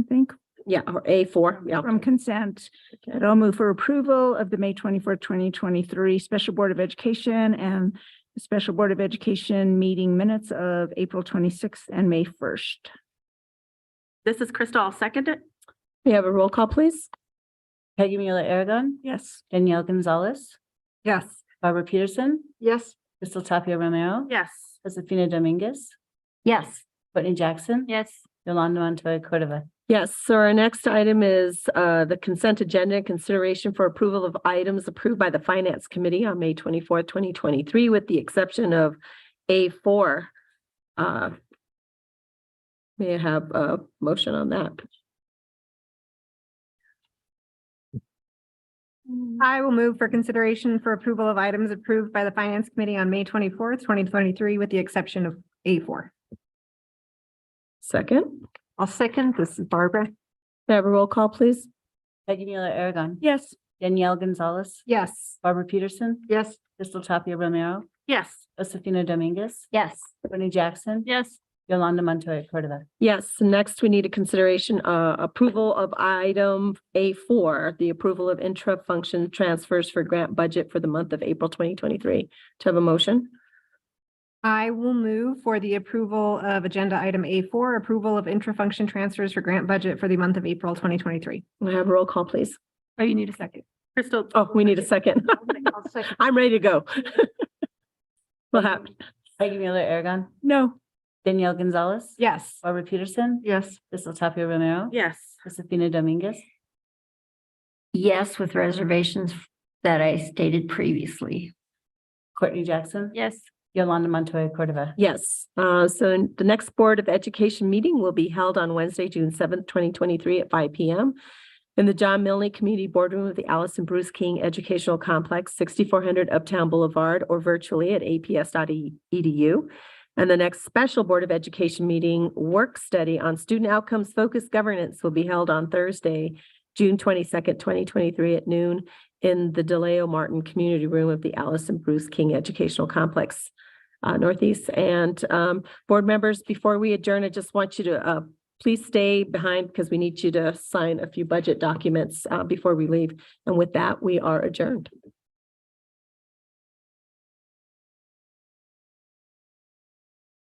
think. Yeah, or A4, yeah. From consent. And I'll move for approval of the May 24th, 2023 Special Board of Education and the Special Board of Education meeting minutes of April 26th and May 1st. This is Crystal. I'll second it. We have a roll call, please. Peggy Mueller Aragon. Yes. Danielle Gonzalez. Yes. Barbara Peterson. Yes. Crystal Tapia Romero. Yes. Josefina Dominguez. Yes. Courtney Jackson. Yes. Yolanda Montoya Cordova. Yes, so our next item is the consent agenda and consideration for approval of items approved by the Finance Committee on May 24th, 2023, with the exception of A4. May I have a motion on that? I will move for consideration for approval of items approved by the Finance Committee on May 24th, 2023, with the exception of A4. Second, I'll second. This is Barbara. may I have a roll call, please? Peggy Mueller Aragon. Yes. Danielle Gonzalez. Yes. Barbara Peterson. Yes. Crystal Tapia Romero. Yes. Josefina Dominguez. Yes. Courtney Jackson. Yes. Yolanda Montoya Cordova. Yes, next we need a consideration, approval of item A4, the approval of intra-function transfers for grant budget for the month of April 2023. To have a motion? I will move for the approval of agenda item A4, approval of intra-function transfers for grant budget for the month of April 2023. May I have a roll call, please? Oh, you need a second. Crystal. Oh, we need a second. I'll second. I'm ready to go. What happened? Peggy Mueller Aragon. No. Danielle Gonzalez. Yes. Barbara Peterson. Yes. Crystal Tapia Romero. Yes. Josefina Dominguez. Yes, with reservations that I stated previously. Courtney Jackson. Yes. Yolanda Montoya Cordova. Yes, so the next Board of Education meeting will be held on Wednesday, June 7th, 2023 at 5 p.m. in the John Milne Community Boardroom of the Allison Bruce King Educational Complex, 6400 Uptown Boulevard, or virtually at aps.edu. And the next special Board of Education meeting work study on student outcomes focused governance will be held on Thursday, June 22nd, 2023 at noon in the DeLeo Martin Community Room of the Allison Bruce King Educational Complex, Northeast. And board members, before we adjourn, I just want you to please stay behind because we need you to sign a few budget documents before we leave. And with that, we are adjourned.